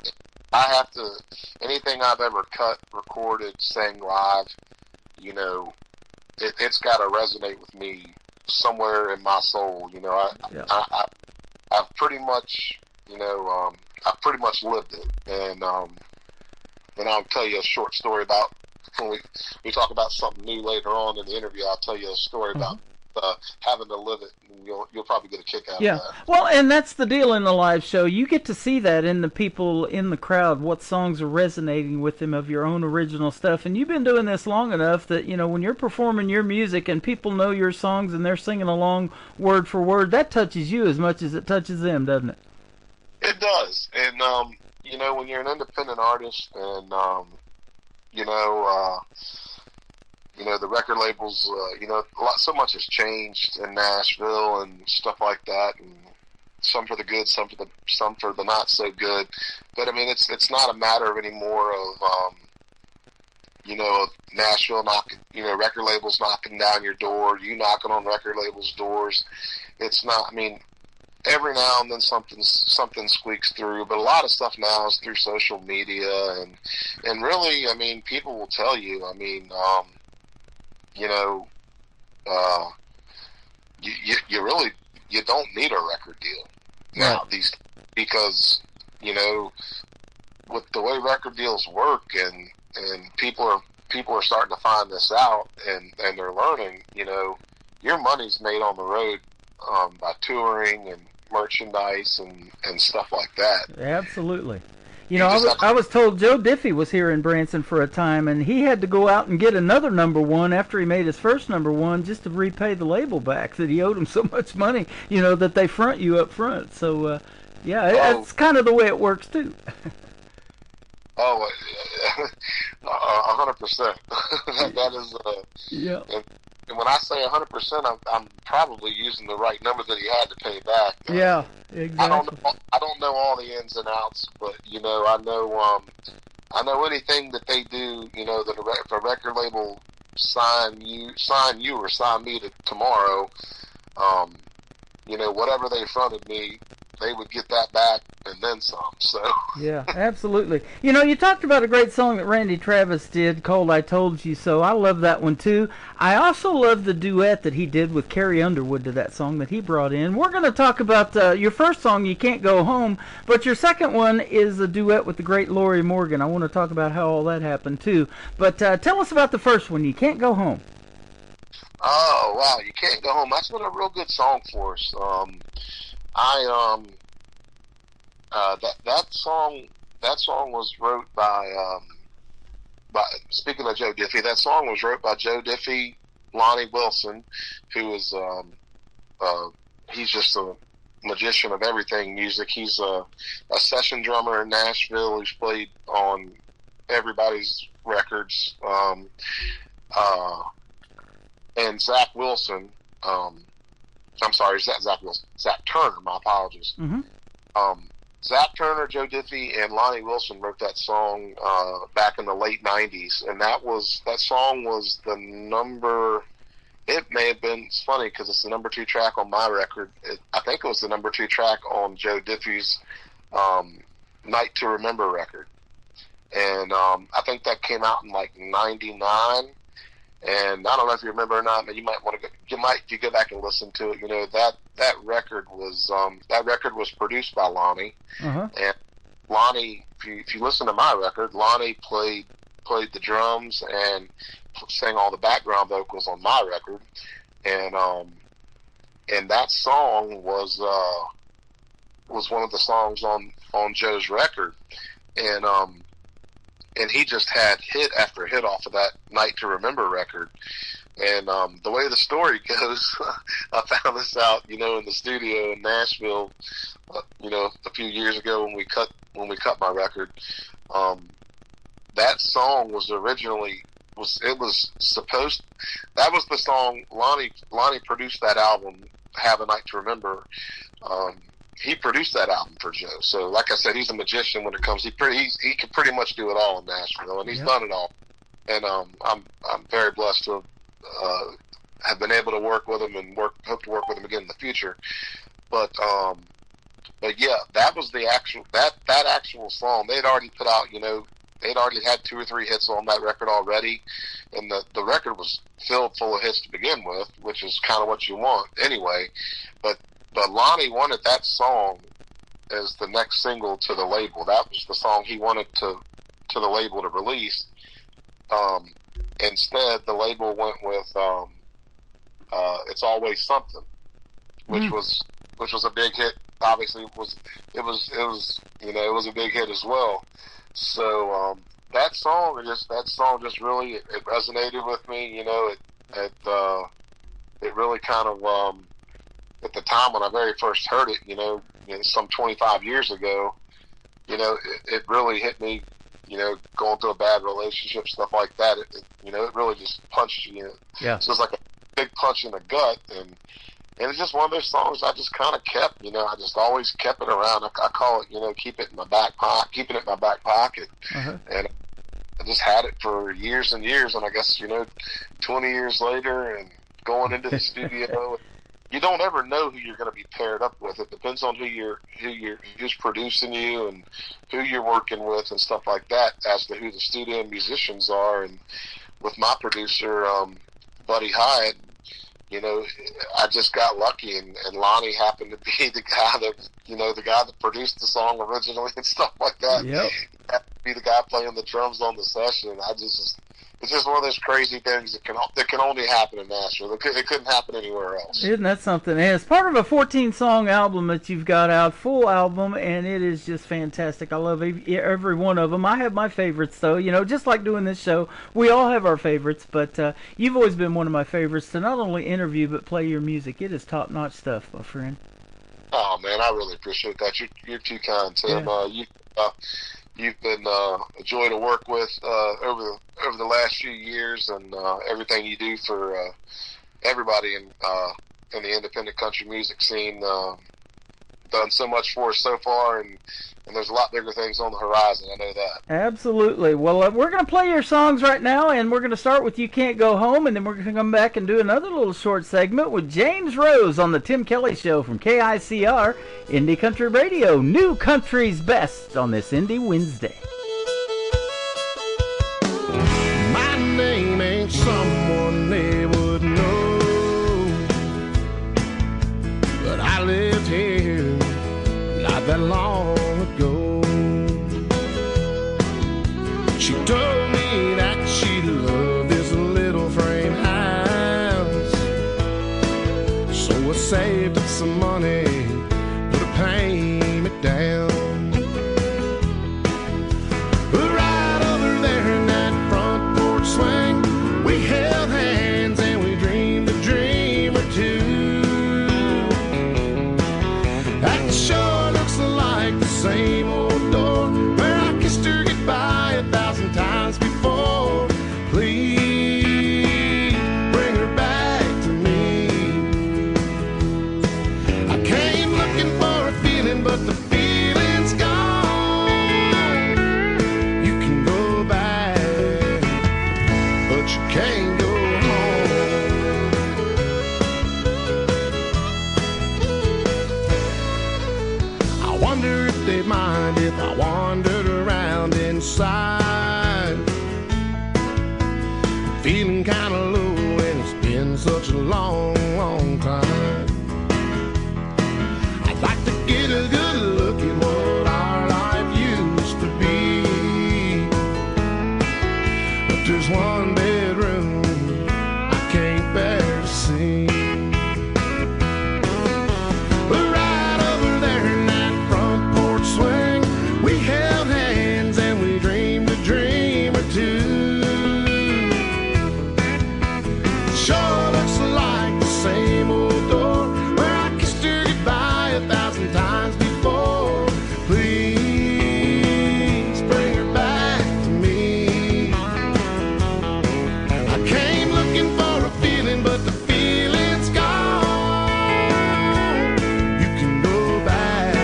have to, anything I've ever cut, recorded, sang live, it's got to resonate with me somewhere in my soul. I've pretty much, I've pretty much lived it. And I'll tell you a short story about when we talk about something new later on in the interview. I'll tell you a story about having to live it, and you'll probably get a kick out of that. Well, and that's the deal in the live show. You get to see that in the people in the crowd, what songs are resonating with them of your own original stuff. And you've been doing this long enough that, when you're performing your music and people know your songs and they're singing along word for word, that touches you as much as it touches them, doesn't it? It does. And, when you're an independent artist and, the record labels, so much has changed in Nashville and stuff like that, and some for the good, some for the not so good. But I mean, it's not a matter anymore of of Nashville record labels knocking down your door, you knocking on record labels' doors. It's not. I mean, every now and then something squeaks through, but a lot of stuff now is through social media, and really, I mean, people will tell you. I mean, you don't need a record deal now because with the way record deals work, and people are starting to find this out, and they're learning. Your money's made on the road by touring and merchandise and stuff like that. Absolutely. I was told Joe Diffie was here in Branson for a time, and he had to go out and get another #1 after he made his first #1 just to repay the label back, that he owed him so much money, that they front you up front. So, that's kind of the way it works, too. 100%. That is, and when I say 100%, I'm probably using the right number that he had to pay back. Yeah, exactly. I don't know all the ins and outs, but I know anything that they do. That if a record label sign you or sign me tomorrow, whatever they fronted me, they would get that back and then some. So yeah, absolutely. You talked about a great song that Randy Travis did called "I Told You So." I love that one too. I also love the duet that he did with Carrie Underwood to that song that he brought in. We're going to talk about your first song, "You Can't Go Home," but your second one is a duet with the great Lorrie Morgan. I want to talk about how all that happened too. But tell us about the first one, "You Can't Go Home." Oh wow, "You Can't Go Home." That's been a real good song for us. That song was wrote by speaking of Joe Diffie, that song was wrote by Joe Diffie, Lonnie Wilson, who is he's just a magician of everything music. He's a session drummer in Nashville who's played on everybody's records. And Zach Wilson, I'm sorry, Zach Wilson. Zach Turner, my apologies. Mm-hmm. Zach Turner, Joe Diffie, and Lonnie Wilson wrote that song back in the late 90s, and that song was the number, it may have been, it's funny because it's the #2 track on my record. I think it was the #2 track on Joe Diffie's Night to Remember record. And I think that came out in like 99. And I don't know if you remember or not, but you might want to if you go back and listen to it, that record was produced by Lonnie. Uh-huh. And Lonnie, if you listen to my record, Lonnie played the drums and sang all the background vocals on my record. And that song was one of the songs on Joe's record. And he just had hit after hit off of that Night to Remember record. And the way the story goes, I found this out, in the studio in Nashville, a few years ago when we cut my record. that song was originally that was the song Lonnie produced that album, Have a Night to Remember. He produced that album for Joe. So like I said, he's a magician when it comes. He can pretty much do it all in Nashville, and he's done it all. And I'm very blessed to have been able to work with him and hope to work with him again in the future. But yeah, that was the actual song. They'd already put out, they'd already had 2 or 3 hits on that record already, and the record was filled full of hits to begin with, which is kind of what you want anyway. But Lonnie wanted that song as the next single to the label. That was the song he wanted to the label to release. Instead, the label went with "It's Always Something," which was a big hit. Obviously, it was a big hit as well. So that song just really it resonated with me. It really kind of at the time when I very first heard it, some 25 years ago, it really hit me. Going through a bad relationship, stuff like that. It really just punched you. Yeah. So it's like a big punch in the gut, and it's just one of those songs I just kind of kept. I just always kept it around. I call it, keeping it in my back pocket. Uh-huh. And I just had it for years and years. And I guess 20 years later, and going into the studio. You don't ever know who you're going to be paired up with. It depends on who's producing you and who you're working with and stuff like that, as to who the studio musicians are. And with my producer, Buddy Hyatt, I just got lucky, and Lonnie happened to be the guy that produced the song originally and stuff like that. Yep. He happened to be the guy playing the drums on the session. It's just one of those crazy things that can only happen in Nashville. It couldn't happen anywhere else. Isn't that something? And it's part of a 14-song album that you've got out, full album, and it is just fantastic. I love every one of them. I have my favorites, though. Just like doing this show, we all have our favorites, but you've always been one of my favorites to not only interview but play your music. It is top-notch stuff, my friend. Oh, man, I really appreciate that. You're too kind, Tim. Yeah. You've been a joy to work with over the last few years, and everything you do for everybody in the independent country music scene. Done so much for us so far, and there's a lot bigger things on the horizon. I know that. Absolutely. Well, we're going to play your songs right now, and we're going to start with "You Can't Go Home," and then we're going to come back and do another little short segment with James Rose on the Tim Kelly Show from KICR, Indie Country Radio, New Country's Best on this Indie Wednesday. My name ain't someone they would know, but I lived here not that long ago. She told me that she loved this little frame house, so I saved up some money, put a payment down. But right over there in that front porch swing, we held hands and we dreamed a dream or two. That sure looks like the same old door where I kissed her goodbye 1,000 times before. Please bring her back to me. I came looking for a feeling, but the feeling's gone. You can go back, but you can't go home. I wonder if they'd mind if I wandered around inside, feeling kinda low, and it's been such a long, long time. I'd like to get a good look at what our life used to be, but there's one bedroom I can't bear to see. But right over there in that front porch swing, we held hands and we dreamed a dream or two. Sure looks like the same old door where I kissed her goodbye 1,000 times before. Please bring her back to me. I came looking for a feeling, but the feeling's gone. You can go back,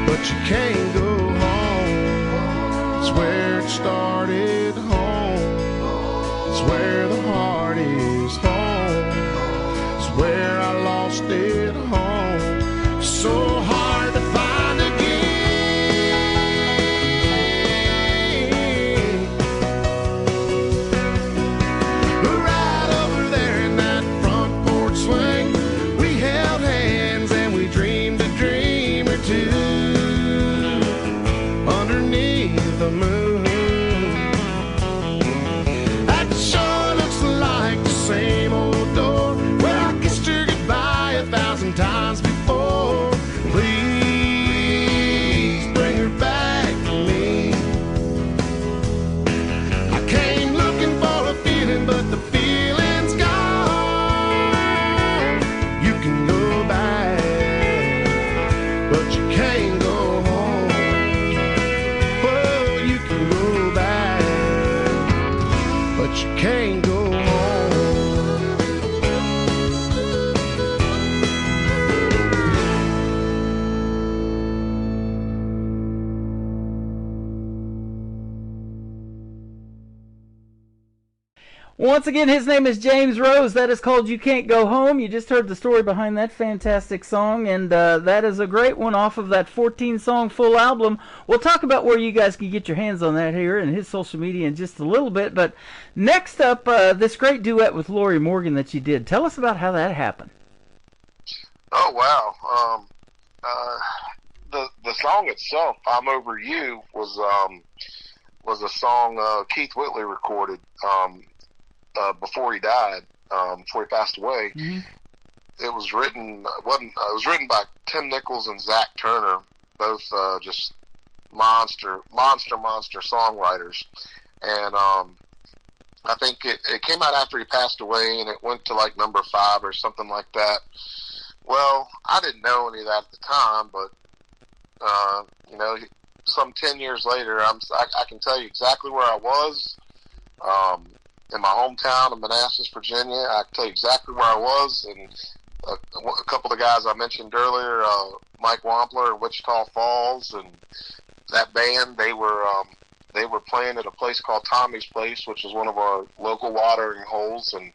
but you can't go home. It's where it started, home. It's where the heart is, home. It's where I lost it, home. So hard to find again. Right over there in that front porch swing, we held hands and we dreamed a dream or two underneath the moon. That sure looks like the same old door where I kissed her goodbye 1,000 times before. Please bring her back to me. I came looking for a feeling, but the feeling's gone. You can go back, but you can't go home. Oh, you can go back, but you can't go home. Once again, his name is James Rose. That is called You Can't Go Home. You just heard the story behind that fantastic song, and that is a great one off of that 14-song full album. We'll talk about where you guys can get your hands on that here and his social media in just a little bit. But next up, this great duet with Lori Morgan that you did. Tell us about how that happened. Oh, wow. The song itself, I'm Over You, was a song Keith Whitley recorded before he died, before he passed away. Mm-hmm. It was written by Tim Nichols and Zach Turner, both just monster songwriters. And I think it came out after he passed away, and it went to like number 5 or something like that. Well, I didn't know any of that at the time, but some 10 years later, I can tell you exactly where I was. In my hometown of Manassas, Virginia. I can tell you exactly where I was, and a couple of the guys I mentioned earlier, Mike Wampler in Wichita Falls, and that band, they were playing at a place called Tommy's Place, which is one of our local watering holes, and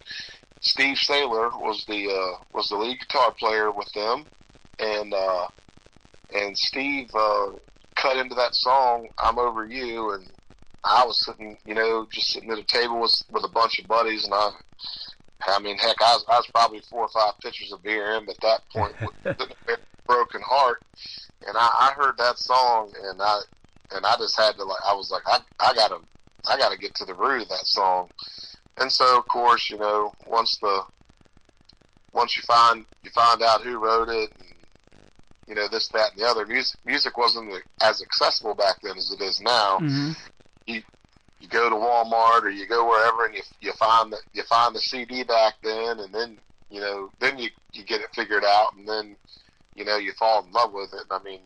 Steve Saylor was the lead guitar player with them, and Steve cut into that song, I'm Over You, and I was sitting, just sitting at a table with a bunch of buddies, and I mean, heck, I was probably 4 or 5 pitchers of beer in at that point with a broken heart, and I heard that song, and I just had to, I was like, I gotta get to the root of that song, and so of course, once you find out who wrote it, and this, that, and the other, music wasn't as accessible back then as it is now. Mm-hmm. You go to Walmart or you go wherever, and you find the CD back then, and then you get it figured out, and then you fall in love with it. I mean,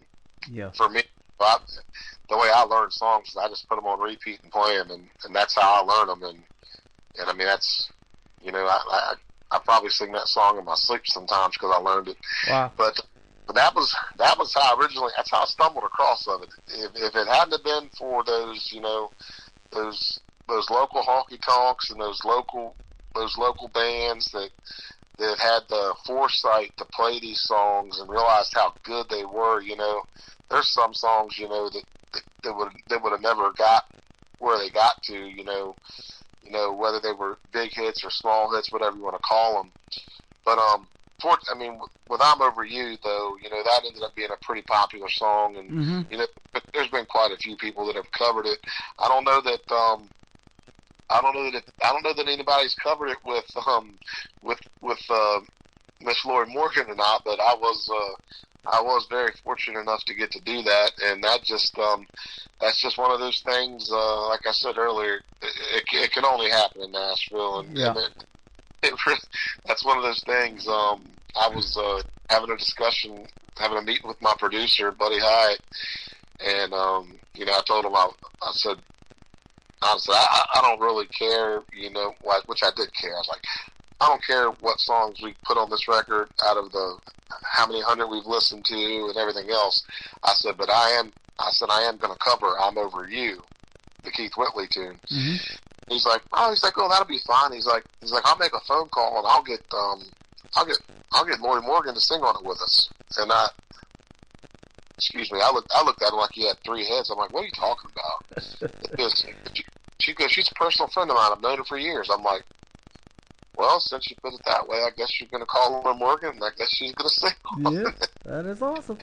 yeah. For me, the way I learn songs is I just put them on repeat and play them, and that's how I learn them. And I mean, that's I probably sing that song in my sleep sometimes because I learned it. Wow. But that was how that's how I stumbled across of it. If it hadn't have been for those those local honky tonks and those local bands that had the foresight to play these songs and realized how good they were, there's some songs that would have never got where they got to, whether they were big hits or small hits, whatever you want to call them. But with I'm Over You, though, that ended up being a pretty popular song, and mm-hmm. There's been quite a few people that have covered it. I don't know that anybody's covered it with Miss Lori Morgan or not, but I was very fortunate enough to get to do that, and that's just one of those things. Like I said earlier, it can only happen in Nashville, and, yeah. That's one of those things. I was having a meeting with my producer, Buddy Hyatt, and I told him I honestly, I don't really care, which I did care. I was like, I don't care what songs we put on this record out of the how many hundred we've listened to and everything else. I said, but I am going to cover "I'm Over You," the Keith Whitley tune. Mm-hmm. He's like, oh, that'll be fine. He's like, I'll make a phone call and I'll get Lori Morgan to sing on it with us. And excuse me, I looked at him like he had three heads. I'm like, what are you talking about? She goes, she's a personal friend of mine. I've known her for years. I'm like, well, since you put it that way, I guess you're going to call Lori Morgan, and I guess she's going to sing on Yeah, it. that is awesome.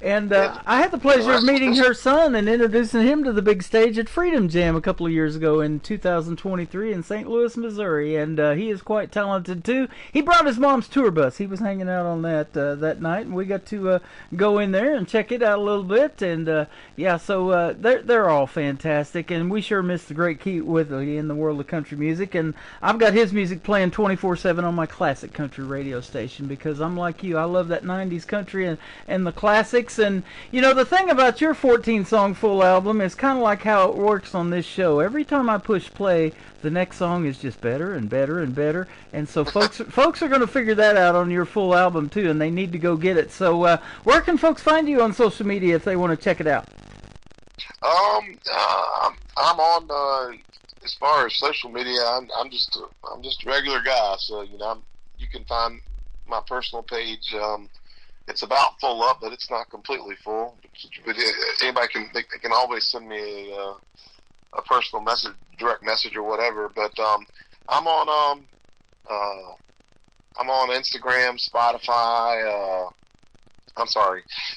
And I had the pleasure of meeting her son and introducing him to the big stage at Freedom Jam a couple of years ago in 2023 in St. Louis, Missouri. And he is quite talented, too. He brought his mom's tour bus. He was hanging out on that night, and we got to go in there and check it out a little bit. And, yeah, so they're all fantastic. And we sure miss the great Keith Whitley in the world of country music. And I've got his music playing 24/7 on my classic country radio station because I'm like you. I love that 90s country and the classics. And, the thing about your 14-song full album is kind of like how it works on this show. Every time I push play, the next song is just better and better and better. And so folks are going to figure that out on your full album, too, and they need to go get it. So where can folks find you on social media if they want to check it out? I'm on, as far as social media, I'm just a regular guy. So, you can find my personal page. It's about full up, but it's not completely full. But anybody can always send me a personal message, direct message or whatever. But I'm on Instagram, Spotify.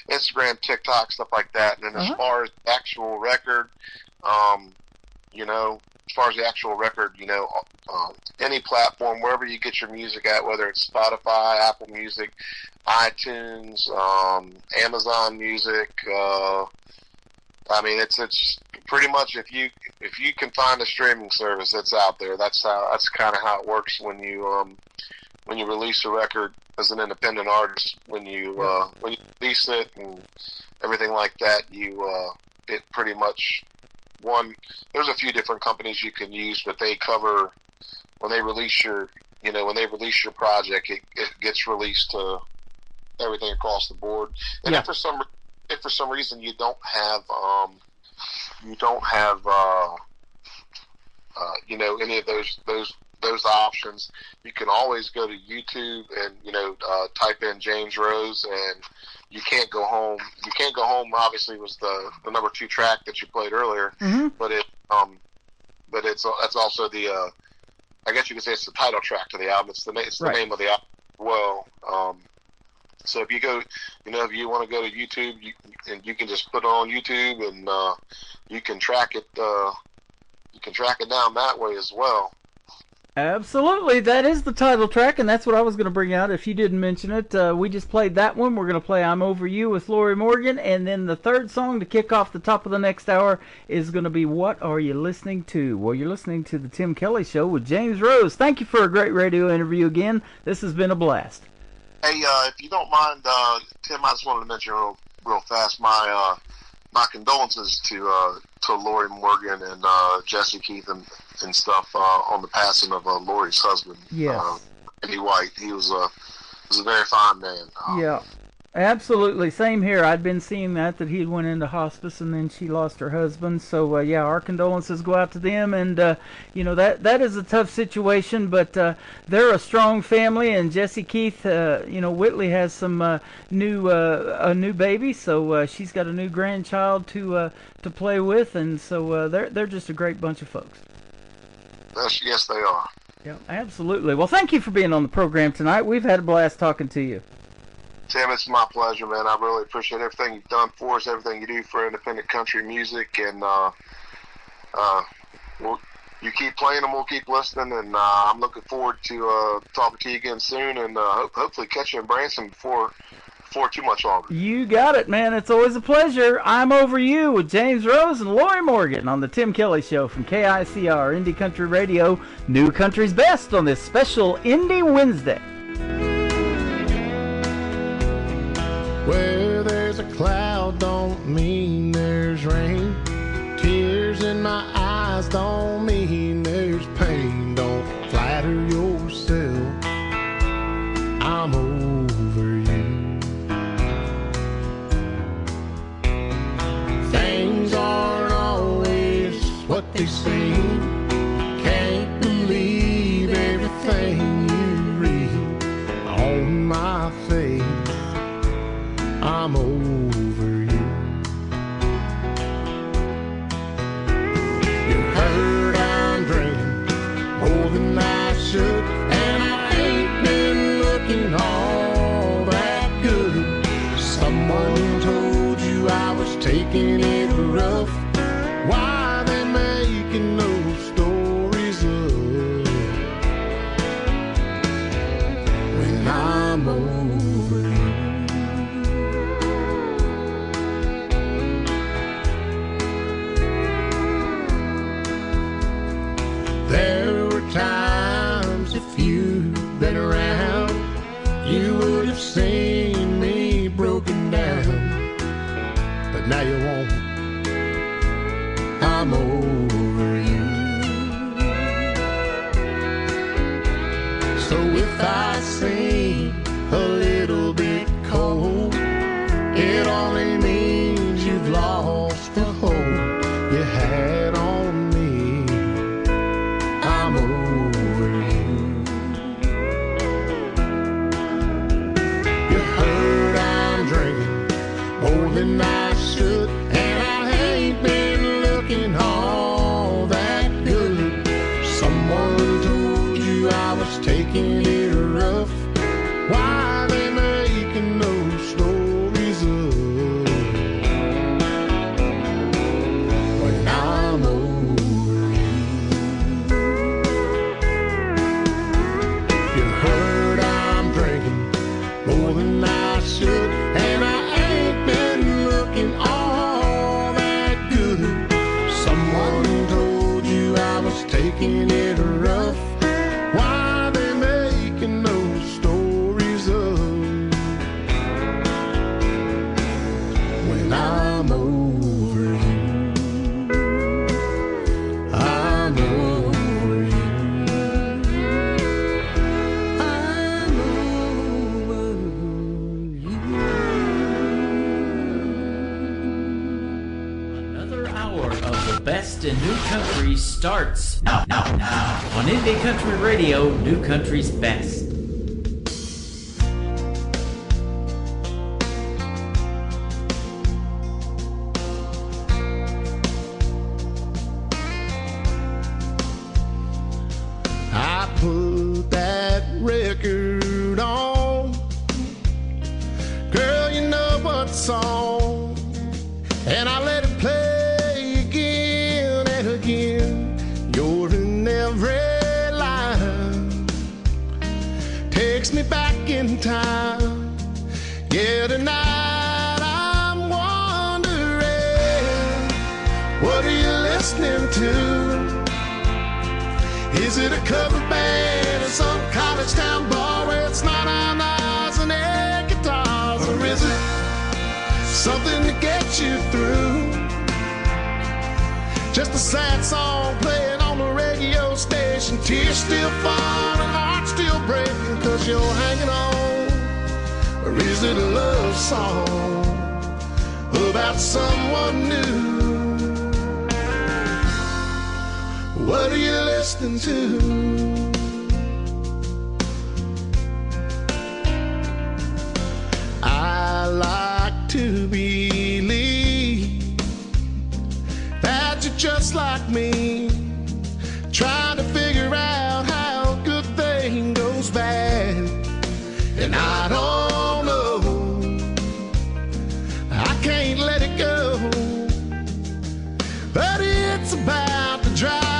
Instagram, TikTok, stuff like that. And then as far as the actual record, any platform, wherever you get your music at, whether it's Spotify, Apple Music, iTunes, Amazon Music, it's pretty much if you can find a streaming service that's out there, that's kind of how it works when you release a record as an independent artist. When you release it and everything like that, it pretty much there's a few different companies you can use, but they cover when they release your project, it gets released to everything across the board. And if for some reason you don't have any of those options, you can always go to YouTube and type in James Rose, and You Can't Go Home. You Can't Go Home obviously was the number 2 track that you played earlier, but that's also the I guess you could say it's the title track to the album. It's the name of the album. Well, so if you go, if you want to go to YouTube, you can just put it on YouTube, and you can track it. You can track it down that way as well. Absolutely, that is the title track, and that's what I was going to bring out if you didn't mention it. We just played that one. We're going to play I'm Over You with Lori Morgan, and then the third song to kick off the top of the next hour is going to be What Are You Listening To? Well, you're listening to The Tim Kelly Show with James Rose. Thank you for a great radio interview again. This has been a blast. Hey, if you don't mind, Tim, I just wanted to mention real fast my condolences to Lori Morgan and Jesse Keith and stuff on the passing of Lori's husband. Yes. Eddie White. He was a very fine man. Yeah, absolutely. Same here. I'd been seeing that he went into hospice and then she lost her husband. So yeah, our condolences go out to them. And that is a tough situation, but they're a strong family. And Jesse Keith, Whitley has some new baby, so she's got a new grandchild to play with, and so they're just a great bunch of folks. Yes, they are. Yeah, absolutely. Well, thank you for being on the program tonight. We've had a blast talking to you. Tim, it's my pleasure, man. I really appreciate everything you've done for us, everything you do for independent country music, and you keep playing and we'll keep listening, and I'm looking forward to talking to you again soon, and hopefully catch you in Branson before too much longer. You got it, man. It's always a pleasure. I'm Over You with James Rose and Lori Morgan on the Tim Kelly Show from KICR Indie Country Radio, New Country's Best on this special Indie Wednesday. Where there's a cloud don't mean there's rain. Tears in my eyes don't they say. Can't believe everything you read on my face. I'm over you. You heard I'm drinking more than I should, and I ain't been looking all that good. Someone told you I was taking it rough. Why they making those stories up when I'm over you? There were times, if you'd been around, you would have seen me broken down. But now you won't. I'm over you. So if I seem a little bit cold, it only means you've lost the hope you had on me. I'm over you. You heard I'm drinking more than I should, and I ain't been looking all that good. Someone told you I was taking it rough. Why they making those stories up when I'm over you? You heard I'm drinking more than I should, and I ain't been looking all that good. Someone told you I was taking it rough. Why they making those stories up when I'm over you? I'm over you. I'm over you. Another hour of the best in new country starts now on Indie Country Radio, New Country's Best. I put that record on, girl, you know what song, and I let it play again and again. You're in every line, takes me back in time. Yeah, tonight I'm wondering, what are you listening to? Is it a cover band in some college town bar where it's not on eyes and air guitars? Or is it something to get you through? Just a sad song playing on the radio station, tears still falling, heart still breaking, cause you're hanging on. Or is it a love song about someone new? What are you listening to? I like to believe that you're just like me, trying to figure out how a good thing goes bad. And I don't know, I can't let it go, but it's about to drive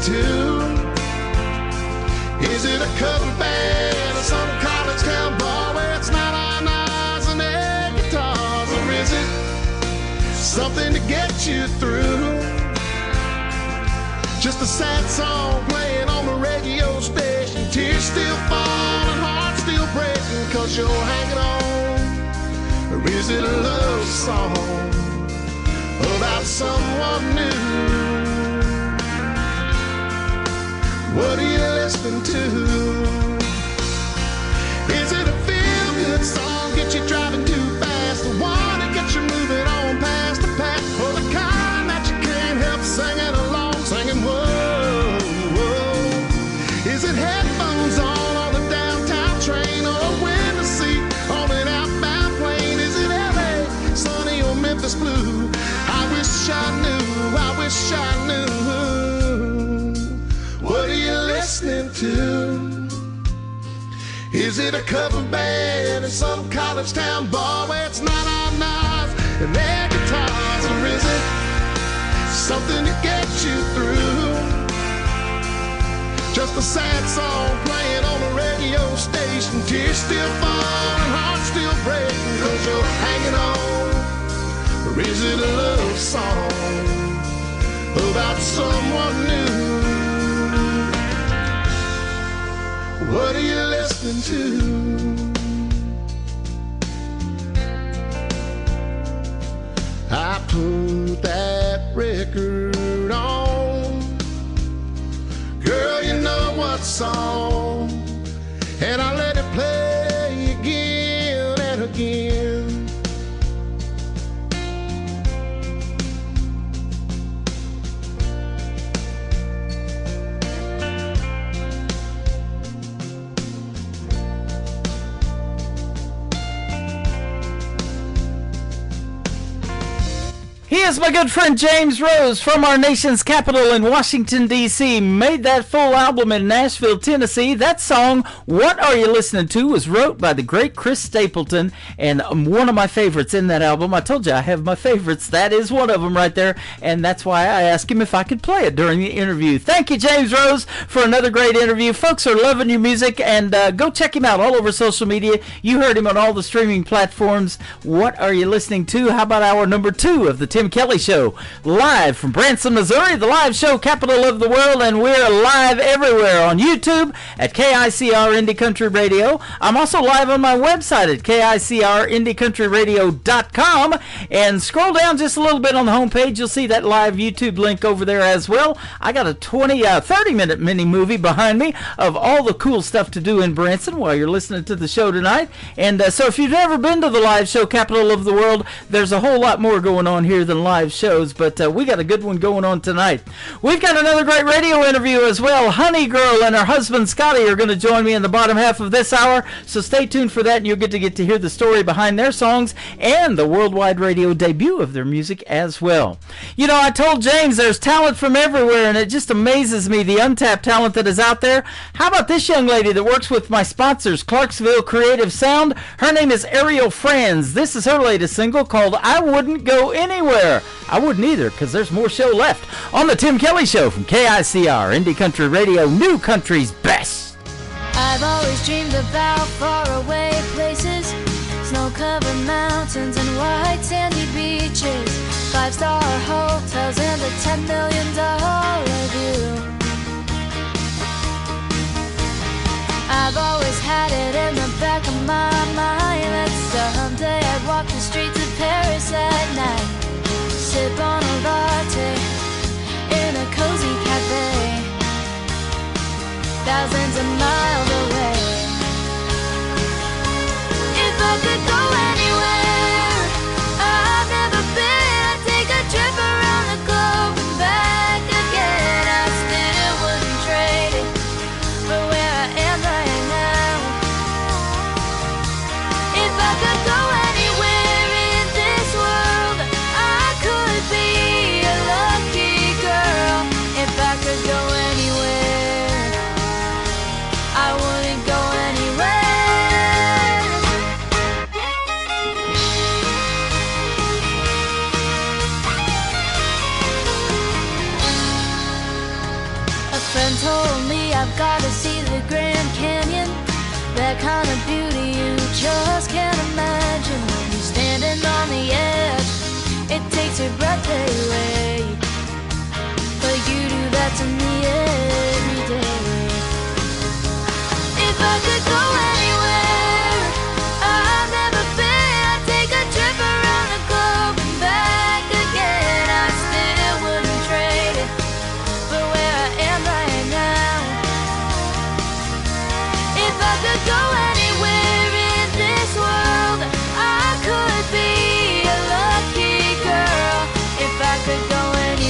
to. Is it a cover band or some college town bar where it's not on eyes and air guitars? Or is it something to get you through? Just a sad song playing on the radio station, tears still falling, heart still breaking, cause you're hanging on. Or is it a love song about someone new? What are you listening to? Is it a feel-good song, get you driving too fast, the one that gets you moving on past the past? Is it a cover band in some college town bar where it's not on knives and their guitars? Or is it something to get you through? Just a sad song playing on a radio station. Tears still falling, hearts still breaking, 'cause you're hanging on. Or is it a love song about someone new? What are you listening to? I put that record on, girl, you know what song, and I let it play again and again. He is my good friend James Rose from our nation's capital in Washington, D.C. Made that full album in Nashville, Tennessee. That song, What Are You Listening To, was wrote by the great Chris Stapleton, and one of my favorites in that album. I told you I have my favorites. That is one of them right there, and that's why I asked him if I could play it during the interview. Thank you, James Rose, for another great interview. Folks are loving your music, and go check him out all over social media. You heard him on all the streaming platforms. What Are You Listening To? How about hour number 2 of the Tim Kelly Show, live from Branson, Missouri, the live show capital of the world, and we're live everywhere on YouTube at KICR Indie Country Radio. I'm also live on my website at KICRIndieCountryRadio.com, and scroll down just a little bit on the homepage, you'll see that live YouTube link over there as well. I got a 30-minute mini movie behind me of all the cool stuff to do in Branson while you're listening to the show tonight, and so if you've never been to the live show capital of the world, there's a whole lot more going on here than live shows, but we got a good one going on tonight. We've got another great radio interview as well. Honey Girl and her husband Scotty are going to join me in the bottom half of this hour, so stay tuned for that, and you'll get to hear the story behind their songs and the worldwide radio debut of their music as well. You know, I told James there's talent from everywhere, and it just amazes me the untapped talent that is out there. How about this young lady that works with my sponsors, Clarksville Creative Sound? Her name is Ariel Franz. This is her latest single called I Wouldn't Go Anywhere. I wouldn't either, because there's more show left on the Tim Kelly Show from KICR Indie Country Radio, New Country's best. I've always dreamed about faraway places, snow-covered mountains and white sandy beaches, 5-star hotels and a $10 million view. I've always had it in the back of my mind that someday I'd walk the streets of Paris at night, sip on a latte in a cozy cafe, thousands of miles away. If I could go anywhere I've never been, I'd take a trip around the globe and back again. I still wouldn't trade it for where I am right now. If I could go anywhere in this world, I could be a lucky girl. If I could go anywhere, I wouldn't go anywhere. A friend told me I've got to see the Grand Canyon, that kind of beauty you just can't imagine. When you're standing on the edge, it takes your breath away, but you do that to me every day. If I could go anywhere I've never been, I'd take a trip around the globe and back again. I still wouldn't trade it for where I am right now. If I could go anywhere in this world, I could be a lucky girl. If I could go anywhere.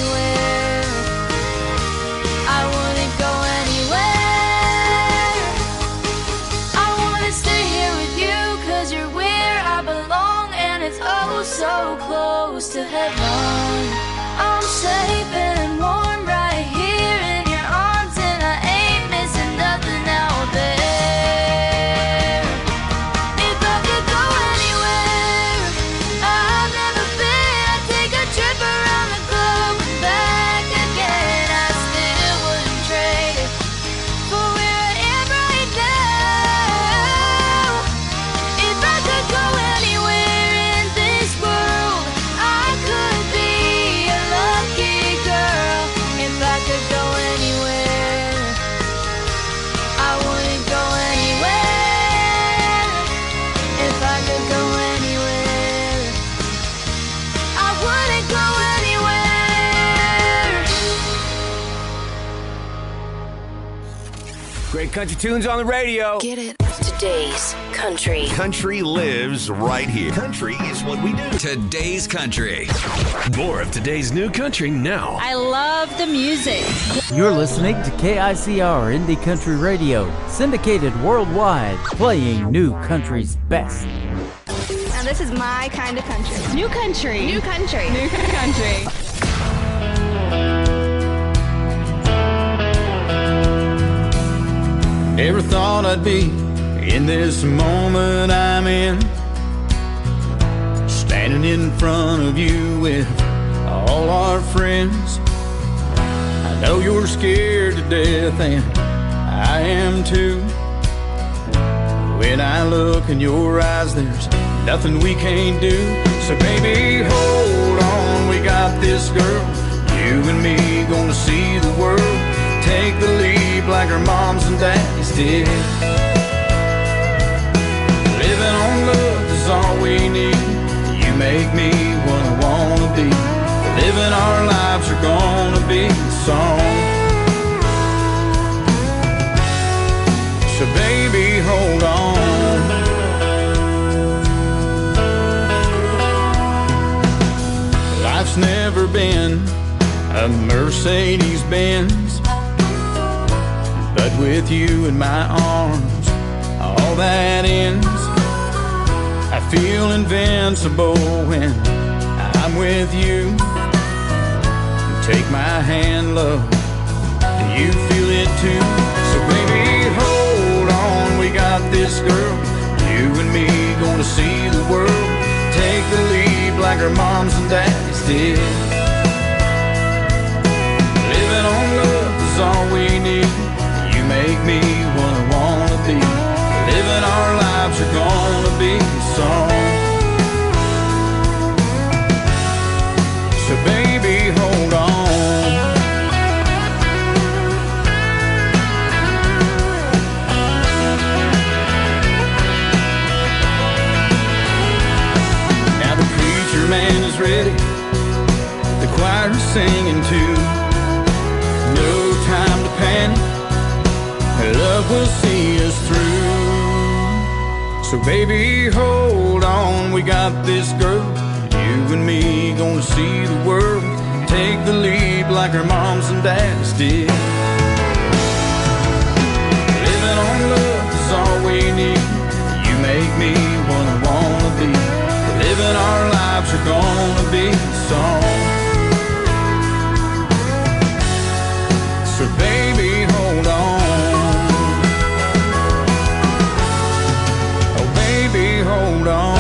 Great country tunes on the radio. Get it? Today's country. Country lives right here. Country is what we do. Today's country. More of today's new country now. I love the music. You're listening to KICR Indie Country Radio, syndicated worldwide, playing new country's best. Now this is my kind of country. New country. New country. New country. Never thought I'd be in this moment I'm in, standing in front of you with all our friends. I know you're scared to death and I am too. When I look in your eyes, there's nothing we can't do. So baby, hold on, we got this girl. You and me gonna see the world. Take the lead like our moms and daddies did. Living on love is all we need. You make me what I wanna be. Living our lives are gonna be a song. So baby, hold on. Life's never been a Mercedes-Benz, but with you in my arms, all that ends. I feel invincible when I'm with you. Take my hand, love, do you feel it too? So baby, hold on, we got this girl. You and me gonna see the world. Take the lead like our moms and daddies did. Living on love is all we need. You make me what I wanna be. Living our lives are gonna be a song. So baby, hold on. Now the preacher man is ready, the choir's singing too. No time to panic, love will see us through. So baby, hold on, we got this girl. You and me gonna see the world. Take the lead like our moms and dads did. Living on love is all we need. You make me what I wanna be. Living our lives are gonna be a song. So baby, hold on. Oh baby, hold on.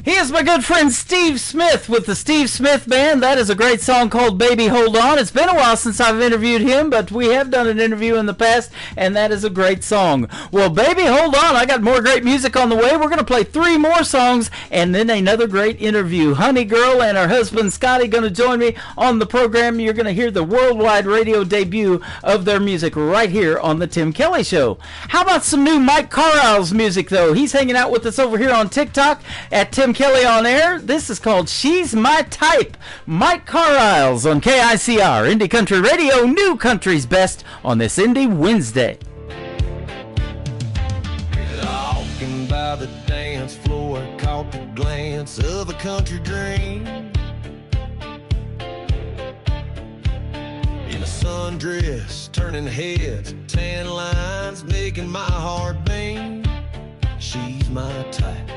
Here's my good friend Steve Smith with the Steve Smith Band. That is a great song called Baby Hold On. It's been a while since I've interviewed him, but we have done an interview in the past, and that is a great song. Well, Baby Hold On, I got more great music on the way. We're going to play 3 more songs, and then another great interview. Honey Girl and her husband Scotty going to join me on the program. You're going to hear the worldwide radio debut of their music right here on the Tim Kelly Show. How about some new Mike Carlisle's music, though? He's hanging out with us over here on TikTok at Tim Kelly on Air. This is called She's My Type. Mike Carlisle's on KICR Indie Country Radio, new country's best on this Indie Wednesday. Walking by the dance floor, caught the glance of a country dream. In a sundress, turning heads, tan lines, making my heart beat. She's my type.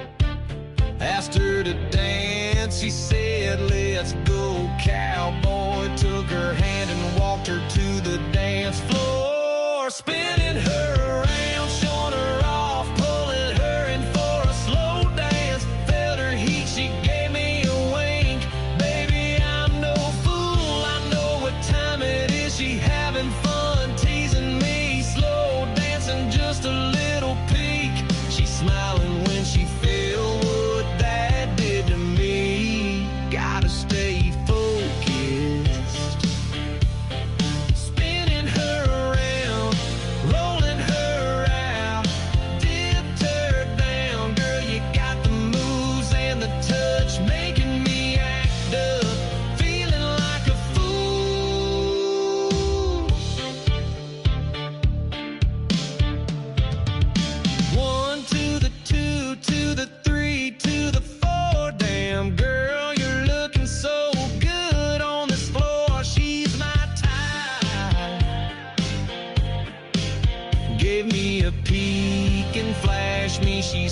Asked her to dance, she said, let's go, cowboy. Took her hand and walked her to the dance floor, spinning her around, showing her off, pulling her in for a slow dance. Felt her heat, she gave me a wink. Baby, I'm no fool, I know what time it is. She having fun, teasing me, slow dancing, just a little peek. She's smiling when she feels what that did to me. Gotta stay focused. Spinning her around, rolling her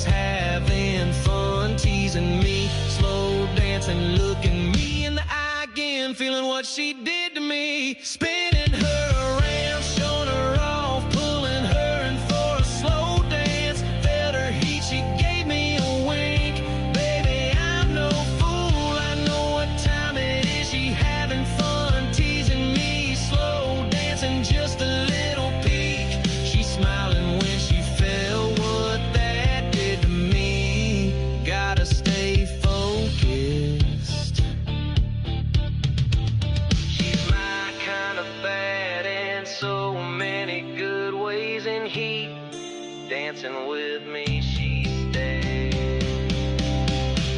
she's having fun teasing me, slow dancing, looking me in the eye again, feeling what she did to me, spinning her around, showing her off, pulling her in for a slow dance, felt her heat, she gave me a wink, baby I'm no fool, I know what time it is, she having fun teasing me, slow dancing, just a little peek, she smiling when she felt what that did to me, gotta stay focused, she's my kind of bad in so many good ways and heat, dancing with me she stays,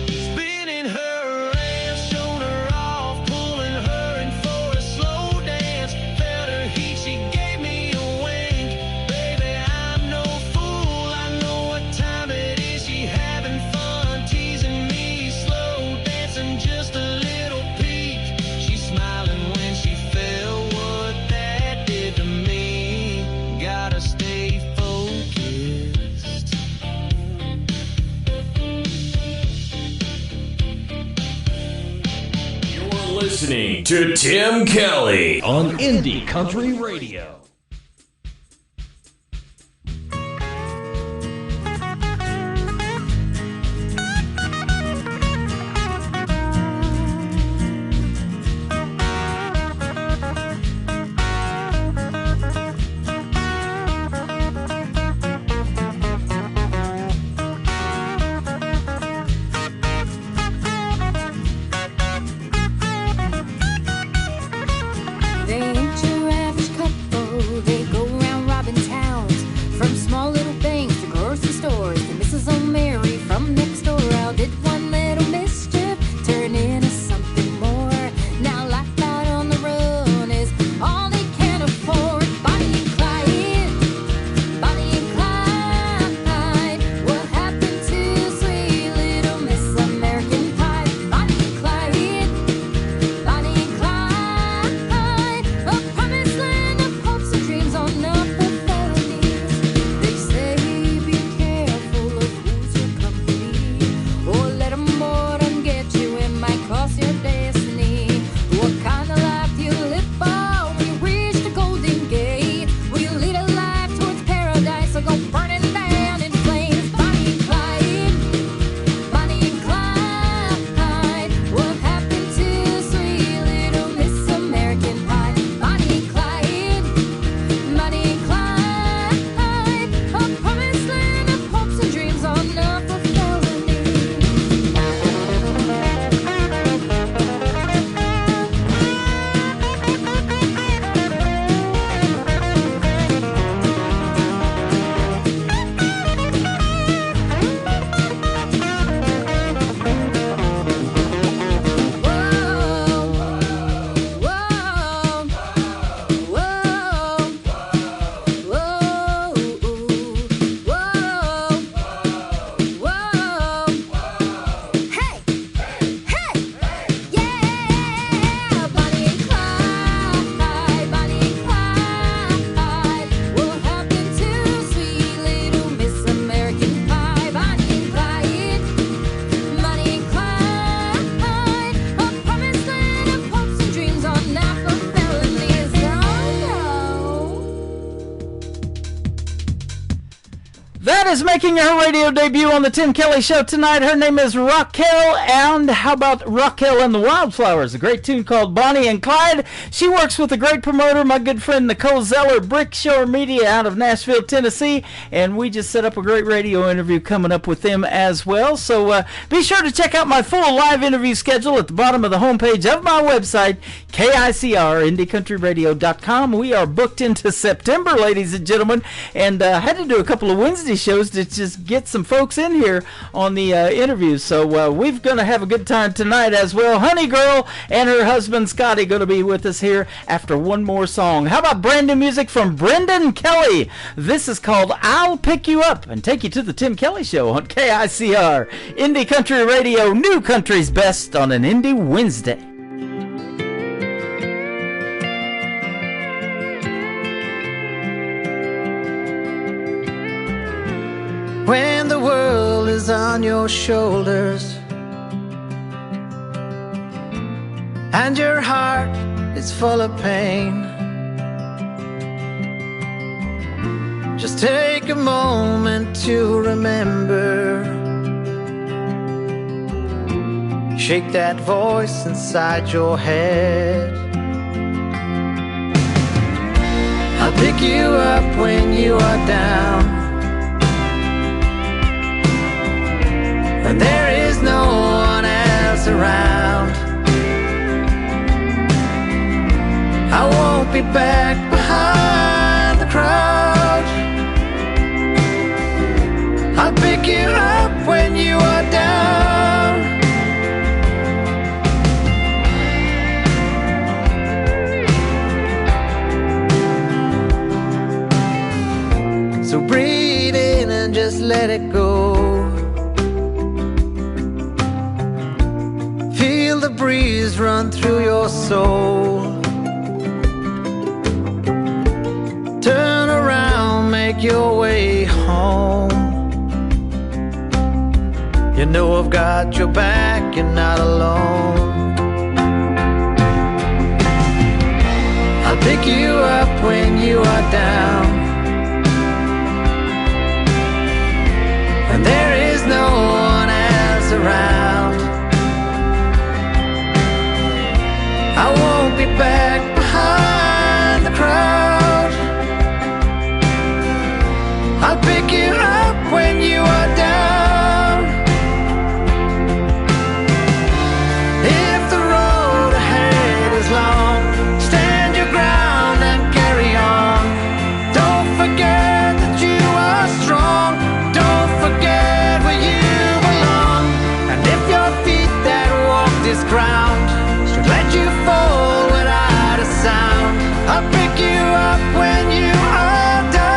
spinning her around, showing her off, pulling her in for a slow dance, felt her heat, she gave me a wink, baby I'm no fool, I know what time it is, she having fun teasing me, slow dancing, just a little peek, she smiling when she felt what that did to me, gotta stay focused. You're listening to Tim Kelly on Indie Country Radio. They ain't your average couple. They go around robbing towns, from small little banks to grocery stores. And Mrs. O'Mary from next door out did one little mischief, turn into something more. Now life out on the run is all they can afford. Bonnie and Clyde, Bonnie and Clyde. What happened to sweet little Miss American Pie? Bonnie and Clyde, Bonnie and Clyde. A promised land of hopes and dreams on upper felonies. They say be careful of who's your company, or let 'em more than get you, it might cost your destiny. What kind of life do you live for when you reach the Golden Gate? Will you lead a life towards paradise or go burning down in flames? Bonnie and Clyde, Bonnie and Clyde. What happened to sweet little Miss American Pie? Bonnie and Clyde, Bonnie and Clyde. A promised land of hopes and dreams on upper felonies. That is making her radio debut on the Tim Kelly Show tonight. Her name is Raquel, and how about Raquel and the Wildflowers, a great tune called Bonnie and Clyde. She works with a great promoter, my good friend Nicole Zeller, Brickshore Media out of Nashville, Tennessee, and we just set up a great radio interview coming up with them as well. So be sure to check out my full live interview schedule at the bottom of the homepage of my website, KICR, IndieCountryRadio.com. We are booked into September, ladies and gentlemen, and had to do a couple of Wednesday shows to just get some folks in here on the interviews. So we're going to have a good time tonight as well. Honey Girl and her husband Scotty going to be with us here after one more song. How about brand new music from Brendan Kelly? This is called I'll Pick You Up and take you to the Tim Kelly Show on KICR, Indie Country Radio, New Country's Best on an Indie Wednesday. When the world on your shoulders, and your heart is full of pain. Just take a moment to remember. Shake that voice inside your head. I'll pick you up when you are down, when there is no one else around. I won't be back behind the crowd. I'll pick you up when you are down. So breathe in and just let it go. Feel the breeze run through your soul. Turn around, make your way home. You know I've got your back, you're not alone. I'll pick you up when you are down, and there is no one else around. I won't be back behind the crowd. I'll pick you up when you are down. If the road ahead is long, stand your ground and carry on. Don't forget that you are strong. Don't forget where you belong. And if your feet that walk this ground should let you fall without a sound, I'll pick you up when you are down.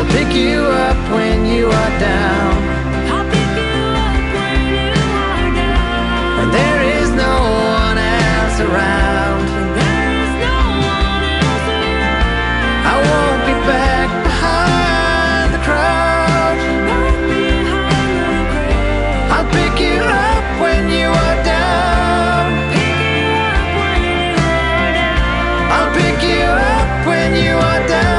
Pick you up when you are down. I'll pick you up when you are down. When there is no one else around. When there is no one else around. I won't be back behind the crowd. Not behind the crowd. I'll pick you up when you are down. Pick you up when you are down. I'll pick you up when you are down.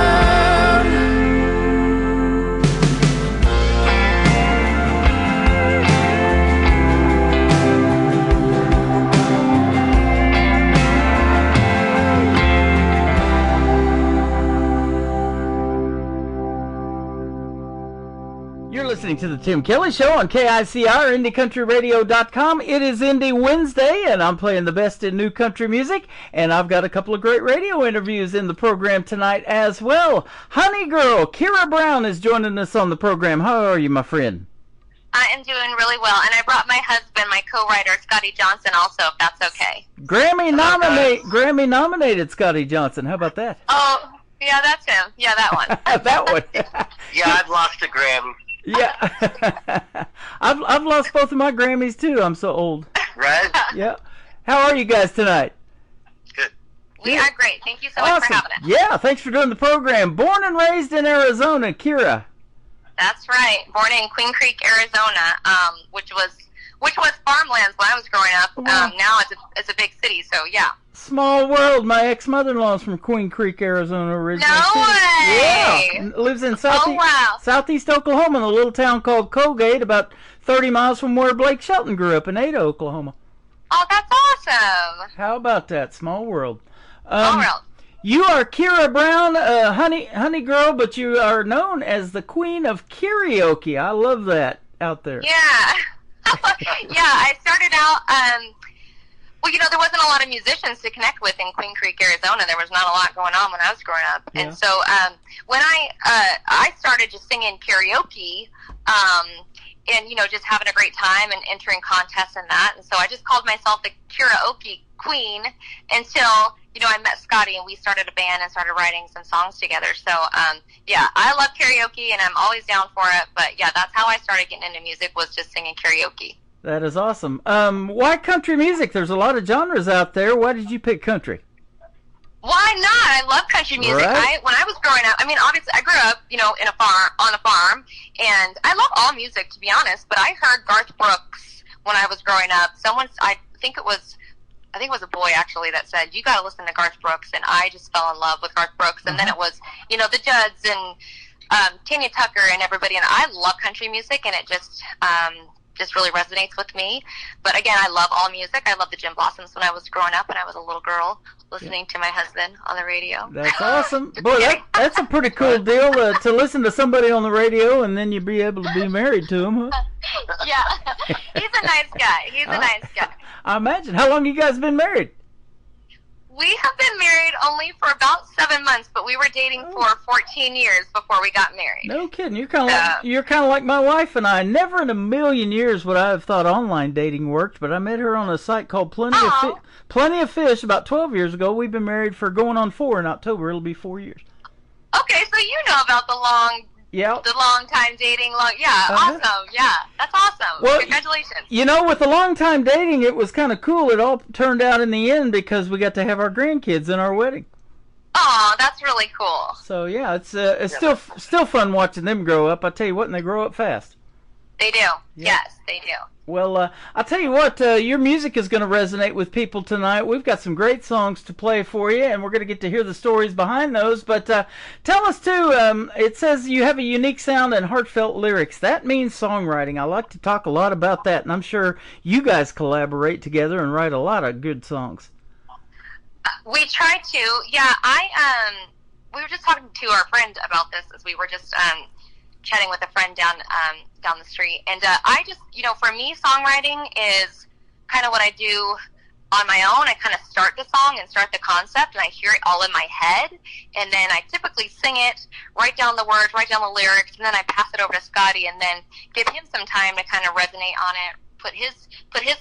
You're listening to the Tim Kelly Show on KICR, IndieCountryRadio.com. It is Indie Wednesday, and I'm playing the best in new country music, and I've got a couple of great radio interviews in the program tonight as well. Honey Girl, Kira Brown is joining us on the program. How are you, my friend? I am doing really well, and I brought my husband, my co-writer, Scotty Johnson, also, if that's okay. Grammy nominated Scotty Johnson. How about that? Oh, yeah, that's him. Yeah, that one. That one. Yeah, I've lost a Grammy. Yeah. I've lost both of my Grammys too. I'm so old. Right? Yeah. How are you guys tonight? Good. We are great. Thank you so much for having us. Yeah, thanks for doing the program. Born and raised in Arizona, Kira. That's right. Born in Queen Creek, Arizona, which was farmlands when I was growing up. Wow. Now it's a big city, so yeah. Small world. My ex-mother-in-law is from Queen Creek, Arizona originally. No way! Yeah. Lives in southeast Oklahoma in a little town called Colgate, about 30 miles from where Blake Shelton grew up in Ada, Oklahoma. Oh, that's awesome. How about that? Small world. Small world. You are Kira Brown, honey girl, but you are known as the Queen of Karaoke. I love that out there. Yeah. Yeah, I started out, well, you know, there wasn't a lot of musicians to connect with in Queen Creek, Arizona. There was not a lot going on when I was growing up. Yeah. And so when I started just singing karaoke, and just having a great time and entering contests and that. And so I just called myself the karaoke queen until I met Scotty and we started a band and started writing some songs together. So yeah, I love karaoke and I'm always down for it. But yeah, that's how I started getting into music, was just singing karaoke. That is awesome. Why country music? There's a lot of genres out there. Why did you pick country? Why not? I love country music. Right. When I was growing up, I mean, obviously, I grew up, on a farm, and I love all music, to be honest. But I heard Garth Brooks when I was growing up. I think it was a boy actually that said, "You got to listen to Garth Brooks," and I just fell in love with Garth Brooks. And then it was, the Judds and Tanya Tucker and everybody. And I love country music, and it just really resonates with me. But again, I love all music. I love the Jim Blossoms when I was growing up and I was a little girl listening to my husband on the radio. That's awesome. Boy, that's a pretty cool deal to listen to somebody on the radio and then you be able to be married to him, huh? Yeah. He's a nice guy. I imagine. How long you guys been married? We have been married only for about 7 months, but we were dating for 14 years before we got married. No kidding. You're kind of like my wife and I. Never in a million years would I have thought online dating worked, but I met her on a site called Plenty of Fish about 12 years ago. We've been married for going on 4 in October. It'll be 4 years. Okay, so you know about the long time dating. Awesome. Yeah, that's awesome. Well, congratulations. With the long time dating, it was kind of cool. It all turned out in the end because we got to have our grandkids in our wedding. Oh, that's really cool. So yeah, it's still fun watching them grow up. I tell you what, and they grow up fast. They do. Yes, they do. Well, I'll tell you what, your music is going to resonate with people tonight. We've got some great songs to play for you, and we're going to get to hear the stories behind those. But tell us, too, it says you have a unique sound and heartfelt lyrics. That means songwriting. I like to talk a lot about that, and I'm sure you guys collaborate together and write a lot of good songs. We try to. Yeah, we were just talking to our friend about this as we were just chatting with a friend down the street, and I just, for me, songwriting is kind of what I do on my own. I kind of start the song and start the concept, and I hear it all in my head, and then I typically sing it, write down the words, write down the lyrics, and then I pass it over to Scotty, and then give him some time to kind of resonate on it, put his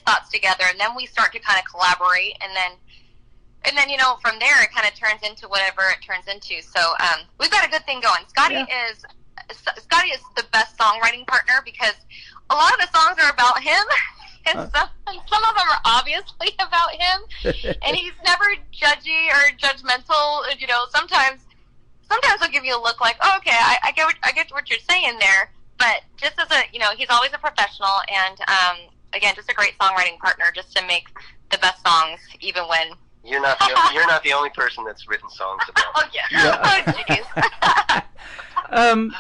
thoughts together, and then we start to kind of collaborate, and then from there it kind of turns into whatever it turns into. So we've got a good thing going. Scotty is the best songwriting partner because a lot of the songs are about him, and some of them are obviously about him, and he's never judgy or judgmental. Sometimes he'll give you a look like, oh, okay, I get what you're saying there, but just as he's always a professional, and again, just a great songwriting partner, just to make the best songs, even when you're not the only person that's written songs about. Oh yeah. Oh jeez.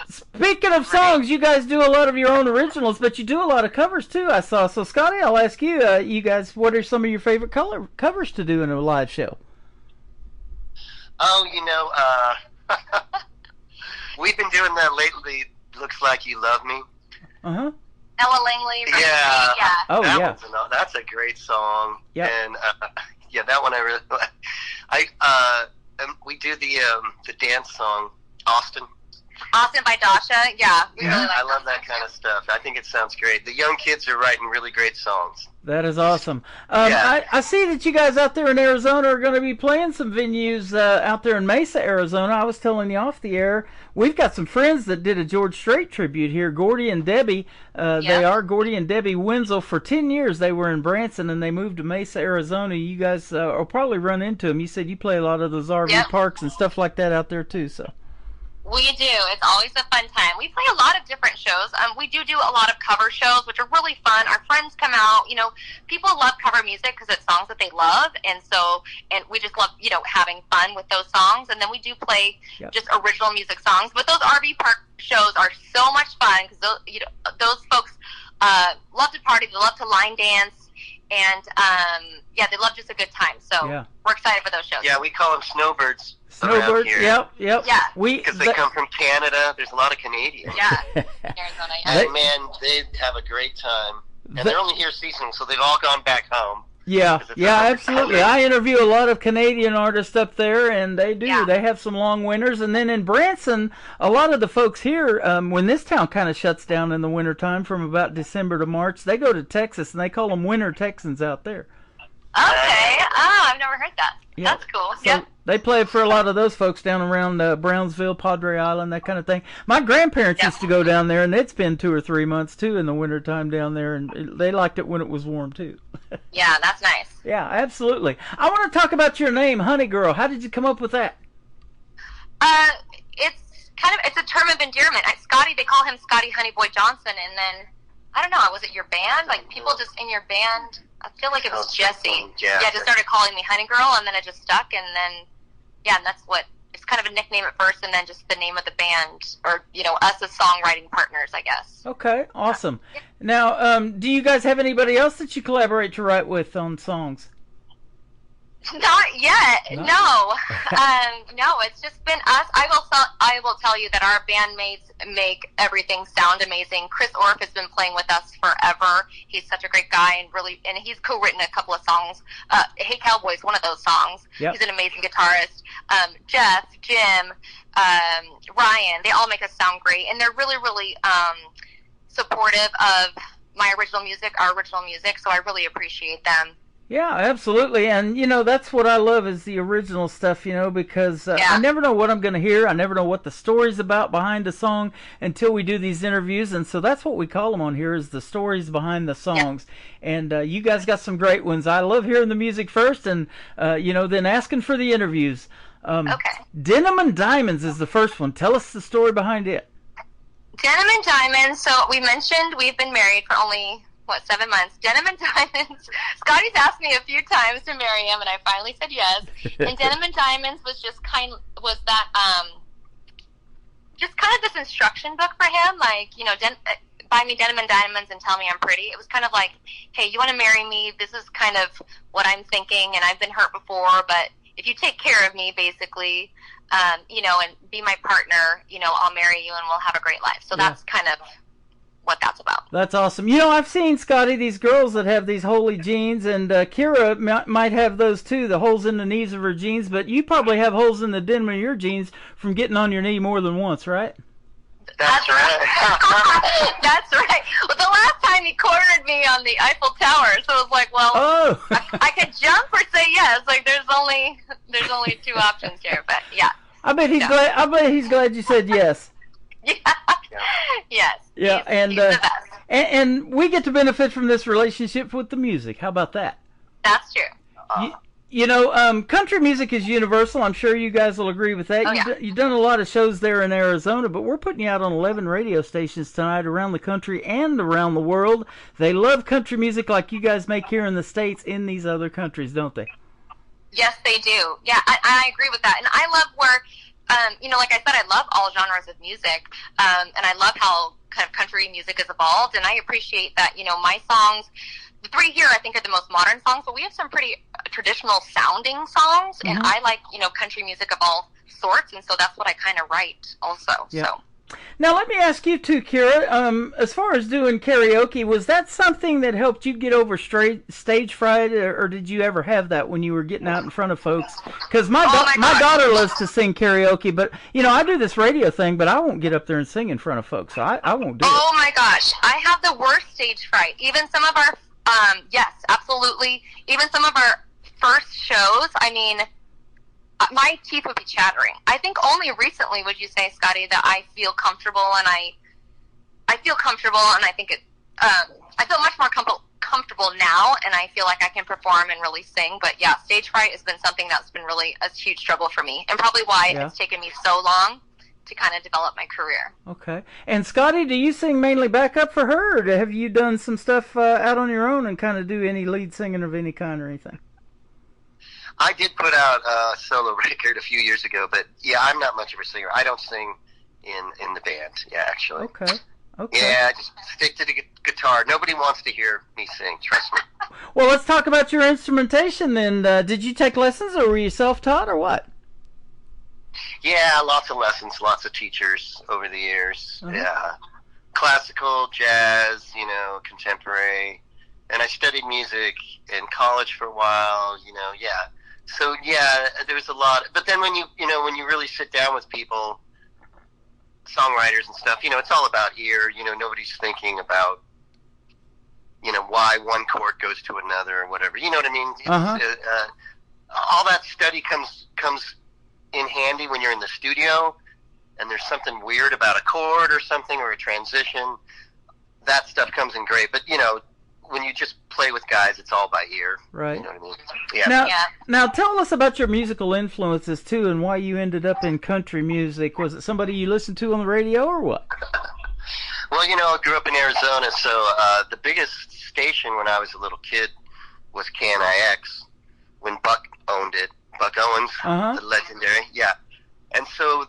Speaking of songs, you guys do a lot of your own originals, but you do a lot of covers too, I saw. So, Scotty, I'll ask you, you guys, what are some of your favorite covers to do in a live show? Oh, we've been doing that lately. Looks Like You Love Me. Uh-huh. Ella Langley. Yeah. Oh, yeah. That's a great song. Yeah. And, that one I really like. We do the dance song, Austin by Dasha. Yeah, we really like I love that kind of stuff. I think it sounds great. The young kids are writing really great songs. That is awesome. I see that you guys out there in Arizona are going to be playing some venues out there in Mesa, Arizona. I was telling you off the air, we've got some friends that did a George Strait tribute here, Gordy and Debbie. They are Gordy and Debbie Wenzel. For 10 years they were in Branson and they moved to Mesa, Arizona. You guys will probably run into them. You said you play a lot of those RV parks and stuff like that out there too, so. We do. It's always a fun time. We play a lot of different shows. We do a lot of cover shows, which are really fun. Our friends come out. People love cover music because it's songs that they love, and we just love, having fun with those songs. And then we do play just original music songs. But those RV park shows are so much fun because those folks love to party. They love to line dance, and they love just a good time. So we're excited for those shows. Yeah, we call them snowbirds. Snowbirds, yep. Yeah. Because they come from Canada. There's a lot of Canadians. Yeah. Arizona, And man, they have a great time. And they're only here seasonal, so they've all gone back home. Yeah, absolutely. I interview a lot of Canadian artists up there, and they do. Yeah. They have some long winters. And then in Branson, a lot of the folks here, when this town kind of shuts down in the wintertime from about December to March, they go to Texas, and they call them Winter Texans out there. Okay. Oh, I've never heard that. Yep. That's cool. So yep. They play for a lot of those folks down around Brownsville, Padre Island, that kind of thing. My grandparents used to go down there, and it's been 2 or 3 months, too, in the wintertime down there, and they liked it when it was warm, too. Yeah, that's nice. Yeah, absolutely. I want to talk about your name, Honey Girl. How did you come up with that? It's a term of endearment. Scotty, they call him Scotty Honey Boy Johnson, and then, I don't know, was it your band? Like, people just in your band, I feel like it was Jesse. Yeah, just started calling me Honey Girl, and then it just stuck, and then, yeah, and that's what, it's kind of a nickname at first, and then just the name of the band, or, us as songwriting partners, I guess. Okay, awesome. Yeah. Now, do you guys have anybody else that you collaborate to write with on songs? Not yet. No. No, it's just been us. I will tell you that our bandmates make everything sound amazing. Chris Orff has been playing with us forever. He's such a great guy, and he's co-written a couple of songs. Hey Cowboy is one of those songs. Yep. He's an amazing guitarist. Jeff, Jim, Ryan, they all make us sound great, and they're really, really supportive of my original music, our original music, so I really appreciate them. Yeah, absolutely. And, that's what I love is the original stuff, because I never know what I'm going to hear. I never know what the story's about behind a song until we do these interviews. And so that's what we call them on here is the stories behind the songs. Yeah. And you guys got some great ones. I love hearing the music first and, then asking for the interviews. Okay. Denim and Diamonds is the first one. Tell us the story behind it. Denim and Diamonds. So we mentioned we've been married for only... 7 months. Denim and Diamonds. Scotty's asked me a few times to marry him, and I finally said yes. And Denim and Diamonds was just kind of this instruction book for him. Like, buy me denim and diamonds and tell me I'm pretty. It was kind of like, hey, you want to marry me? This is kind of what I'm thinking, and I've been hurt before, but if you take care of me, basically, and be my partner, I'll marry you and we'll have a great life. So that's kind of what that's about. That's awesome. I've seen, Scotty, these girls that have these holy jeans, and Kira might have those too, the holes in the knees of her jeans, but you probably have holes in the denim of your jeans from getting on your knee more than once, right? That's right. That's right. Well, the last time he cornered me on the Eiffel Tower, so it was like, well, I could jump or say yes. Like, there's only 2 options here, but yeah. I bet he's glad you said yes. Yeah. Yes. Yeah, he's the best. And we get to benefit from this relationship with the music. How about that? That's true. Country music is universal. I'm sure you guys will agree with that. You've done a lot of shows there in Arizona, but we're putting you out on 11 radio stations tonight around the country and around the world. They love country music like you guys make here in the States in these other countries, don't they? Yes, they do. Yeah, I agree with that. And I love where... like I said, I love all genres of music, and I love how kind of country music has evolved, and I appreciate that, my songs, the 3 here I think are the most modern songs, but we have some pretty traditional sounding songs, and I like, country music of all sorts, and so that's what I kind of write also, so. Now, let me ask you too, Kira, as far as doing karaoke, was that something that helped you get over stage fright, or did you ever have that when you were getting out in front of folks? Because my daughter loves to sing karaoke, but, I do this radio thing, but I won't get up there and sing in front of folks, so I won't do it. Oh, my gosh. I have the worst stage fright. Even some of our, yes, absolutely, even some of our first shows, I mean... my teeth would be chattering. I think only recently would you say, Scotty, that I feel comfortable, and I feel comfortable, and I think I feel much more comfortable now, and I feel like I can perform and really sing. But yeah, stage fright has been something that's been really a huge struggle for me, and probably why it's taken me so long to kind of develop my career. Okay. And Scotty, do you sing mainly backup for her, or have you done some stuff out on your own and kind of do any lead singing of any kind or anything? I did put out a solo record a few years ago, but yeah, I'm not much of a singer. I don't sing in the band, actually. Okay. Yeah, just stick to the guitar. Nobody wants to hear me sing, trust me. Well, let's talk about your instrumentation then. Did you take lessons, or were you self-taught, or what? Yeah, lots of lessons, lots of teachers over the years. Yeah. Classical, jazz, contemporary. and I studied music in college for a while, So there was a lot, but then when you really sit down with people, songwriters and stuff, it's all about ear. Nobody's thinking about, why one chord goes to another or whatever. You know what I mean? All that study comes in handy when you're in the studio and there's something weird about a chord or something or a transition. That stuff comes in great, but when you just play with guys, it's all by ear. Right. You know what I mean? Yeah. Now tell us about your musical influences too, and why you ended up in country music. Was it somebody you listened to on the radio, or what? Well, I grew up in Arizona, so the biggest station when I was a little kid was KNIX, when Buck owned it. Buck Owens, the legendary, And so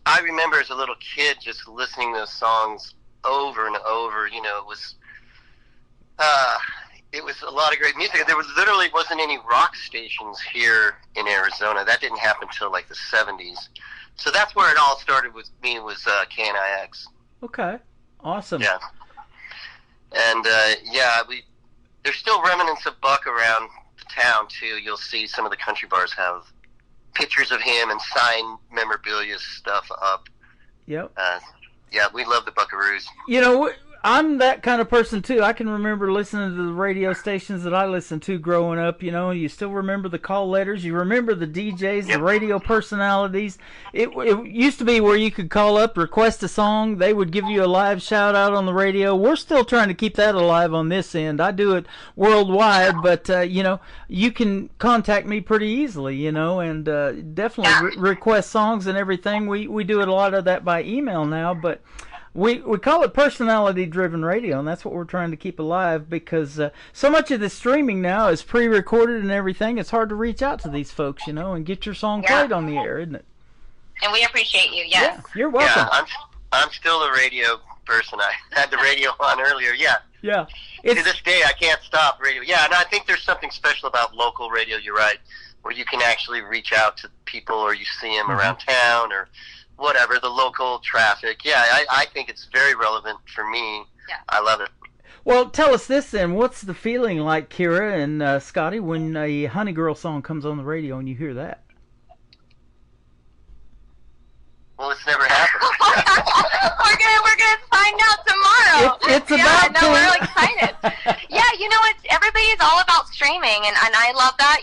I remember as a little kid just listening to those songs over and over. It was a lot of great music. There literally wasn't any rock stations here in Arizona. That didn't happen until like the 70s. So that's where it all started with me, was KNIX. Okay. Awesome. Yeah. And, there's still remnants of Buck around the town, too. You'll see some of the country bars have pictures of him and signed memorabilia stuff up. Yep. We love the Buckaroos. I'm that kind of person too. I can remember listening to the radio stations that I listened to growing up. You still remember the call letters. You remember the DJs, the radio personalities. It used to be where you could call up, request a song. They would give you a live shout out on the radio. We're still trying to keep that alive on this end. I do it worldwide, but you can contact me pretty easily, and definitely request songs and everything. We do a lot of that by email now, but we call it personality-driven radio, and that's what we're trying to keep alive, because so much of the streaming now is pre-recorded and everything. It's hard to reach out to these folks, and get your song played on the air, isn't it? And we appreciate you, yes. Yeah, you're welcome. Yeah, I'm still a radio person. I had the radio on earlier, Yeah. To this day, I can't stop radio. Yeah, and I think there's something special about local radio, you're right, where you can actually reach out to people, or you see them around town, or whatever, the local traffic. I think it's very relevant for me. Yeah. I love it. Well, tell us this then. What's the feeling like, Kira and Scotty, when a Honey Girl song comes on the radio and you hear that? Well, it's never happened. we're gonna find out tomorrow. It's about to. We're excited. Everybody's all about streaming, and I love that.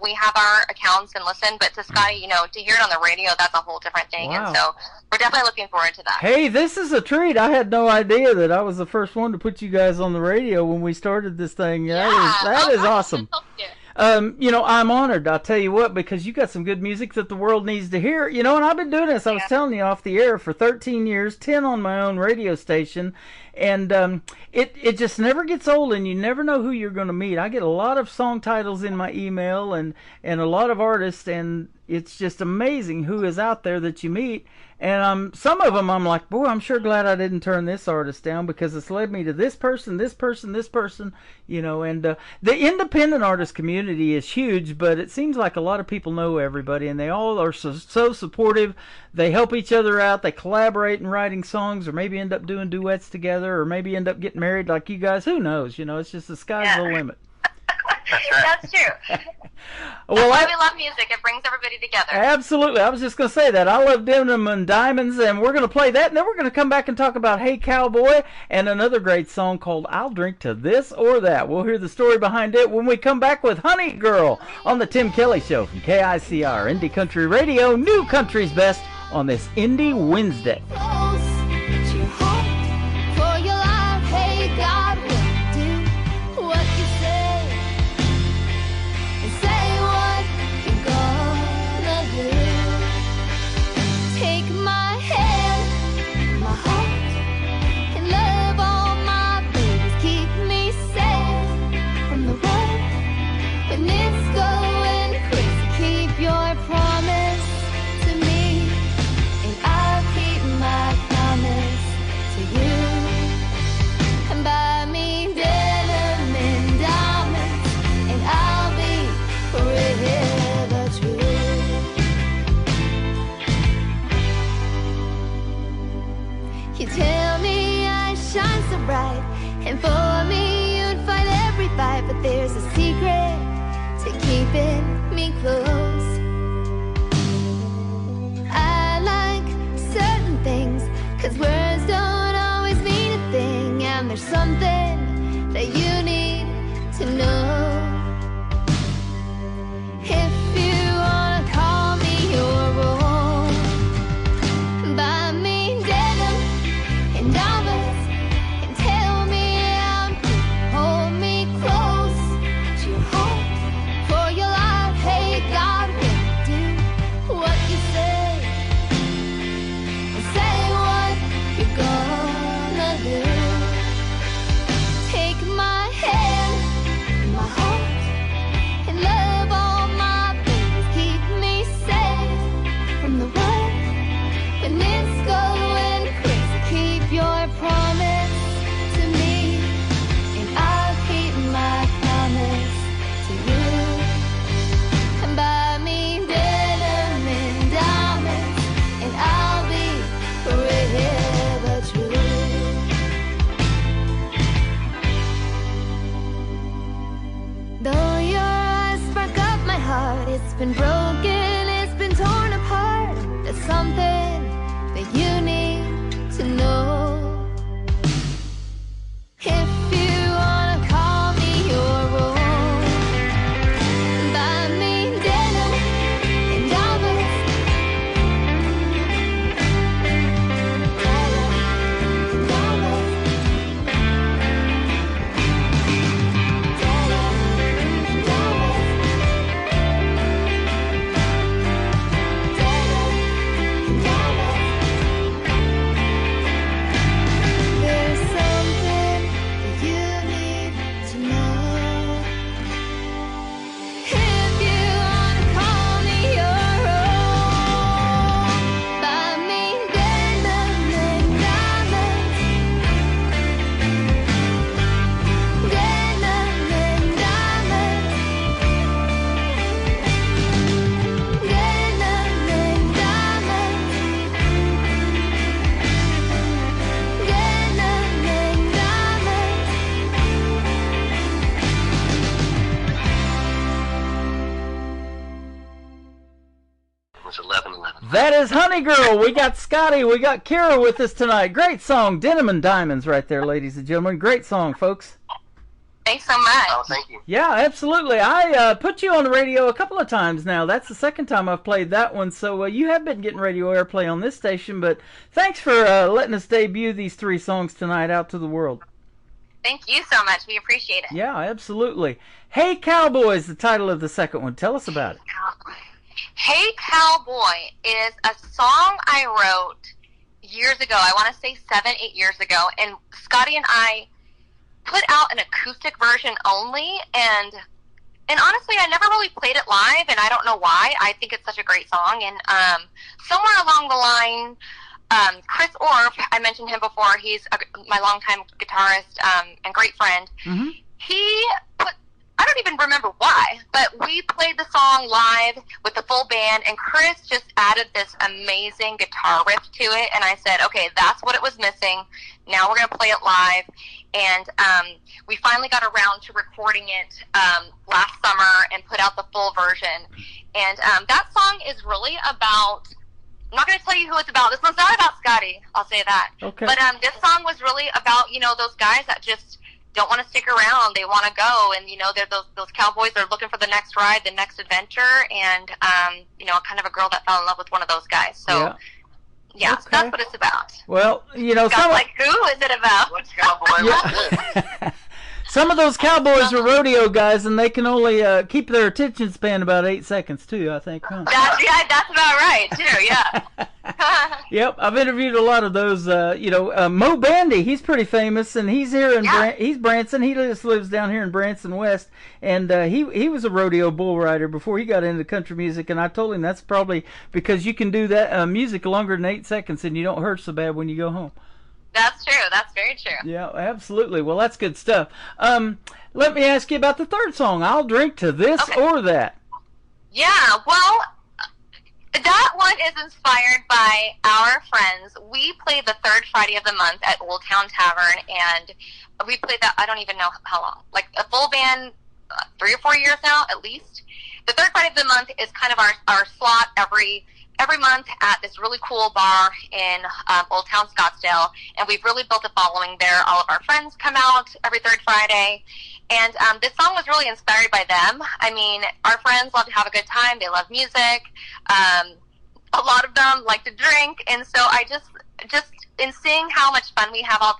We have our accounts and listen, but to Scotty, to hear it on the radio, that's a whole different thing. Wow. And so we're definitely looking forward to that. Hey, this is a treat. I had no idea that I was the first one to put you guys on the radio when we started this thing. That is awesome. I'm honored, I'll tell you what, because you got some good music that the world needs to hear. And I've been doing this, I was telling you off the air, for 13 years, 10 on my own radio station, and it just never gets old, and you never know who you're going to meet. I get a lot of song titles in my email and a lot of artists, and it's just amazing who is out there that you meet. And some of them I'm like, boy, I'm sure glad I didn't turn this artist down, because it's led me to this person, and the independent artist community is huge, but it seems like a lot of people know everybody, and they all are so supportive. They help each other out. They collaborate in writing songs, or maybe end up doing duets together, or maybe end up getting married like you guys. Who knows? It's just the sky's the limit. That's true. Well, That's why we love music. It brings everybody together. Absolutely. I was just going to say that. I love Denim and Diamonds, and we're going to play that, and then we're going to come back and talk about Hey Cowboy and another great song called I'll Drink to This or That. We'll hear the story behind it when we come back with Honey Girl on the Tim Kelly Show from KICR, Indie Country Radio, New Country's Best, on this Indie Wednesday. Your promise to me, and I'll keep my there's a secret to keeping me close. I like certain things, 'cause words don't always mean a thing, and there's something that you need to know. If you wanna call me your own, buy me denim and diamonds and tell me I'm hold me close to your heart for your life. Hey God, will do what you say and say what you're gonna do. Take my hand, my heart, and love all my babies. Keep me safe from the world when it's going crazy. Keep your promise to me, and I'll keep my promise to you. And buy me denim and diamonds, and I'll be forever true. Though your eyes spark up my heart, it's been broken, it's been torn apart. There's something that you need to know. If you wanna call me your own, buy me denim and diamonds, there's something that you need to know. If you wanna call me your own, buy me denim and diamonds, denim and diamonds, denim and diamonds, denim and diamonds. It was 11:11. That is Honey Girl. We got Scotty, we got Kira with us tonight. Great song, Denim and Diamonds right there, ladies and gentlemen. Great song, folks. Thanks so much. Oh, thank you. Yeah, absolutely. I put you on the radio a couple of times now. That's the second time I've played that one, so you have been getting radio airplay on this station, but thanks for letting us debut these three songs tonight out to the world. Thank you so much. We appreciate it. Yeah, absolutely. Hey Cowboy is the title of the second one. Tell us about it. Hey Cowboy is a song I wrote years ago. I want to say 7-8 years ago. And Scotty and I put out an acoustic version only. And honestly, I never really played it live. And I don't know why. I think it's such a great song. And somewhere along the line, Chris Orff, I mentioned him before. He's my longtime guitarist and great friend. Mm-hmm. He put, I don't even remember why, but we played the song live with the full band, and Chris just added this amazing guitar riff to it, and I said, okay, that's what it was missing. Now we're going to play it live. And we finally got around to recording it last summer and put out the full version. And that song is really about, I'm not going to tell you who it's about. This one's not about Scotty, I'll say that. Okay. But this song was really about, you know, those guys that just don't want to stick around. They want to go, and, you know, they're those cowboys. They're looking for the next ride, the next adventure, and, you know, kind of a girl that fell in love with one of those guys. So, yeah, so that's what it's about. Well, you know, Scott's like, who is it about? What's cowboy? Yeah. Some of those cowboys are rodeo guys, and they can only keep their attention span about 8 seconds, too, I think. Huh? That's about right, too, yeah. Yep, I've interviewed a lot of those. Mo Bandy, he's pretty famous, and he's here in he's Branson. He just lives down here in Branson West, and he was a rodeo bull rider before he got into country music. And I told him that's probably because you can do that music longer than 8 seconds, and you don't hurt so bad when you go home. That's true. That's very true. Yeah, absolutely. Well, that's good stuff. Let me ask you about the third song. I'll drink to this or that. Yeah, well, that one is inspired by our friends. We play the third Friday of the month at Old Town Tavern, and we played that, I don't even know how long, like a full band 3 or 4 years now, at least. The third Friday of the month is kind of our slot every month at this really cool bar in Old Town Scottsdale, and we've really built a following there. All of our friends come out every third Friday, and this song was really inspired by them. I mean, our friends love to have a good time. They love music. A lot of them like to drink, and so I just in seeing how much fun we have all,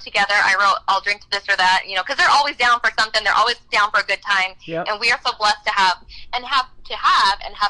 together, I wrote, I'll drink to this or that, because they're always down for something. They're always down for a good time. Yep. And we are so blessed to have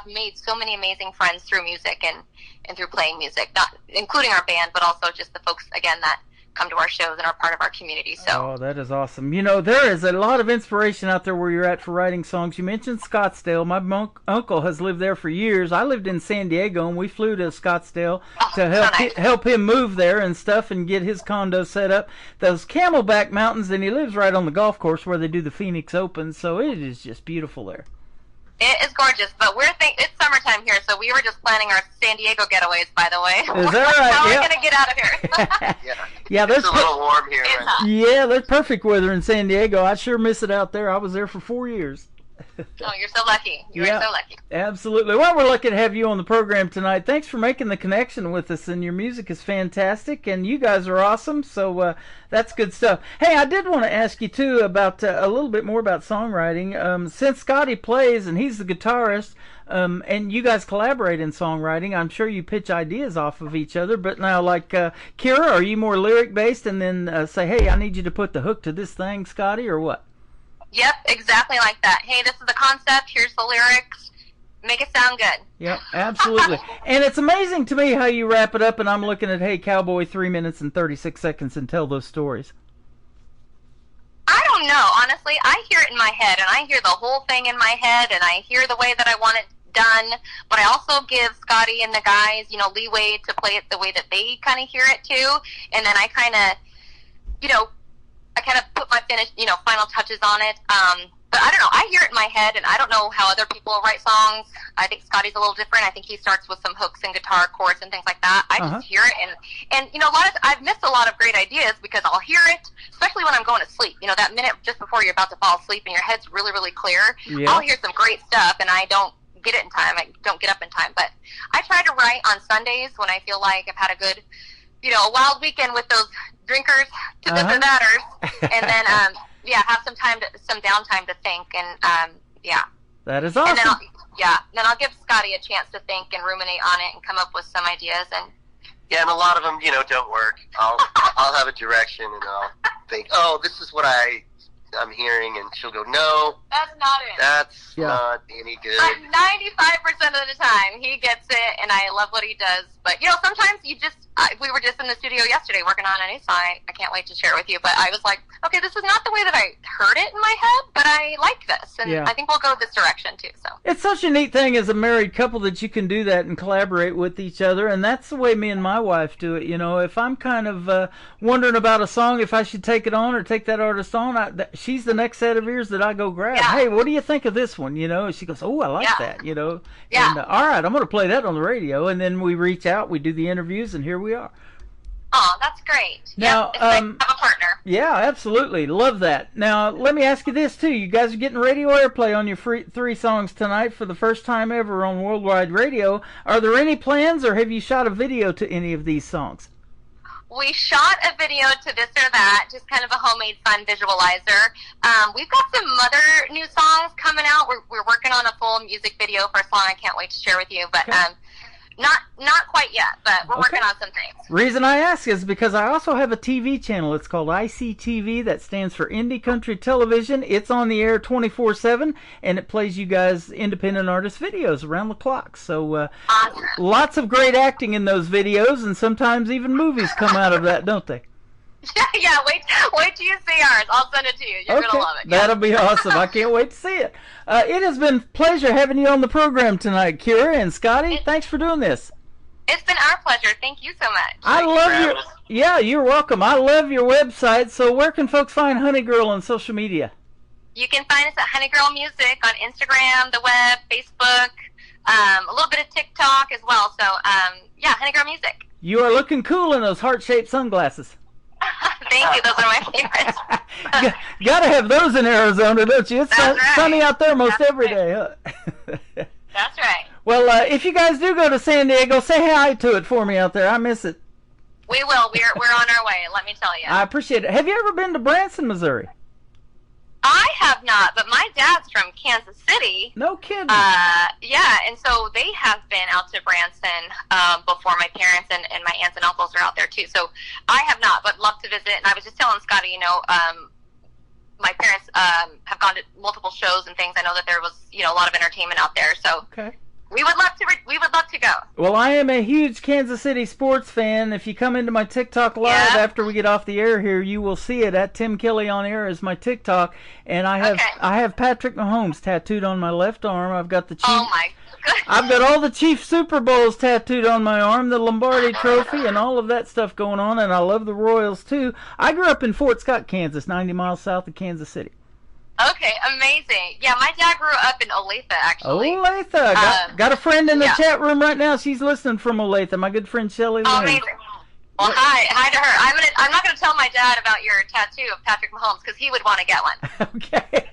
made so many amazing friends through music and through playing music, not including our band, but also just the folks, again, that come to our shows and are part of our community. So. Oh, that is awesome. There is a lot of inspiration out there where you're at for writing songs. You mentioned Scottsdale. My uncle has lived there for years. I lived in San Diego, and we flew to Scottsdale to help him move there and stuff and get his condo set up. Those Camelback Mountains, and he lives right on the golf course where they do the Phoenix Open, so it is just beautiful there. It is gorgeous, but it's summertime here, so we were just planning our San Diego getaways, by the way. Is that right? How are we going to get out of here? Yeah, it's a little warm here. Yeah, there's perfect weather in San Diego. I sure miss it out there. I was there for 4 years. Oh, you're so lucky. You're so lucky. Absolutely. Well, we're lucky to have you on the program tonight. Thanks for making the connection with us, and your music is fantastic, and you guys are awesome, so that's good stuff. Hey, I did want to ask you, too, about a little bit more about songwriting. Since Scotty plays, and he's the guitarist, and you guys collaborate in songwriting, I'm sure you pitch ideas off of each other, but now, like, Kira, are you more lyric-based and then say, hey, I need you to put the hook to this thing, Scotty, or what? Yep, exactly like that. Hey, this is the concept. Here's the lyrics. Make it sound good. Yep, absolutely. And it's amazing to me how you wrap it up, and I'm looking at, hey, Cowboy, 3 minutes and 36 seconds, and tell those stories. I don't know, honestly. I hear it in my head, and I hear the whole thing in my head, and I hear the way that I want it done, but I also give Scotty and the guys, leeway to play it the way that they kind of hear it, too. And then I kind of, put my final touches on it. But I don't know. I hear it in my head, and I don't know how other people write songs. I think Scotty's a little different. I think he starts with some hooks and guitar chords and things like that. I just hear it, and I've missed a lot of great ideas because I'll hear it, especially when I'm going to sleep. That minute just before you're about to fall asleep and your head's really, really clear. Yeah. I'll hear some great stuff, and I don't get it in time. I don't get up in time. But I try to write on Sundays when I feel like I've had a good, a wild weekend with those drinkers to this or thaters, and then have some downtime to think, and that is awesome. And then I'll give Scotty a chance to think and ruminate on it and come up with some ideas. And and a lot of them don't work. I'll have a direction and I'll think, oh, this is what I'm hearing, and she'll go, no, that's not it. That's not any good. 95% of the time, he gets it, and I love what he does. But sometimes we were just in the studio yesterday working on a new song. I can't wait to share it with you. But I was like, okay, this is not the way that I heard it in my head, but I like this, and I think we'll go this direction too. So it's such a neat thing as a married couple that you can do that and collaborate with each other, and that's the way me and my wife do it. If I'm kind of wondering about a song, if I should take it on or take that artist on, she's the next set of ears that I go grab. Yeah. Hey, what do you think of this one? And she goes, oh, I like that. Yeah. And all right, I'm going to play that on the radio, and then we reach out, we do the interviews, and here we are. Oh, that's great. Now, it's nice to have a partner. Yeah, absolutely. Love that. Now, let me ask you this, too. You guys are getting radio airplay on your 3 songs tonight for the first time ever on Worldwide Radio. Are there any plans, or have you shot a video to any of these songs? We shot a video to this or that, just kind of a homemade fun visualizer. We've got some other new songs coming out. We're working on a full music video for a song I can't wait to share with you, but not quite yet, but we're working on some things. Reason I ask is because I also have a TV channel. It's called ICTV. That stands for Indie Country Television. It's on the air 24/7, and it plays you guys independent artist videos around the clock. So lots of great acting in those videos, and sometimes even movies come out of that, don't they? Yeah, wait till you see ours. I'll send it to you. You're going to love it. That'll be awesome. I can't wait to see it. It has been a pleasure having you on the program tonight, Kira and Scotty. Thanks for doing this. It's been our pleasure. Thank you so much. I love your... Yeah, you're welcome. I love your website. So where can folks find Honey Girl on social media? You can find us at Honey Girl Music on Instagram, the web, Facebook, a little bit of TikTok as well. So, Honey Girl Music. You are looking cool in those heart-shaped sunglasses. Thank you. Those are my favorites. Gotta have those in Arizona, don't you? It's sunny out there most every day. Huh? That's right. Well, if you guys do go to San Diego, say hi to it for me out there. I miss it. We will. We're on our way, let me tell you. I appreciate it. Have you ever been to Branson, Missouri? I have not, but my dad's from Kansas City. No kidding. Yeah, and so they have been out to Branson before. My parents and my aunts and uncles are out there too. So I have not, but love to visit. And I was just telling Scotty, my parents have gone to multiple shows and things. I know that there was, a lot of entertainment out there. So okay. We would love to go. Well, I am a huge Kansas City sports fan. If you come into my TikTok live after we get off the air here, you will see it at Tim Kelly on Air is my TikTok, and I have Patrick Mahomes tattooed on my left arm. I've got the Chief. Oh my goodness. I've got all the Chief Super Bowls tattooed on my arm, the Lombardi Trophy, and all of that stuff going on. And I love the Royals too. I grew up in Fort Scott, Kansas, 90 miles south of Kansas City. Okay, amazing. Yeah, my dad grew up in Olathe, actually. Olathe. Got a friend in the chat room right now. She's listening from Olathe. My good friend Shelly Lynn. Amazing. Well, hi to her. I'm not going to tell my dad about your tattoo of Patrick Mahomes because he would want to get one. Okay.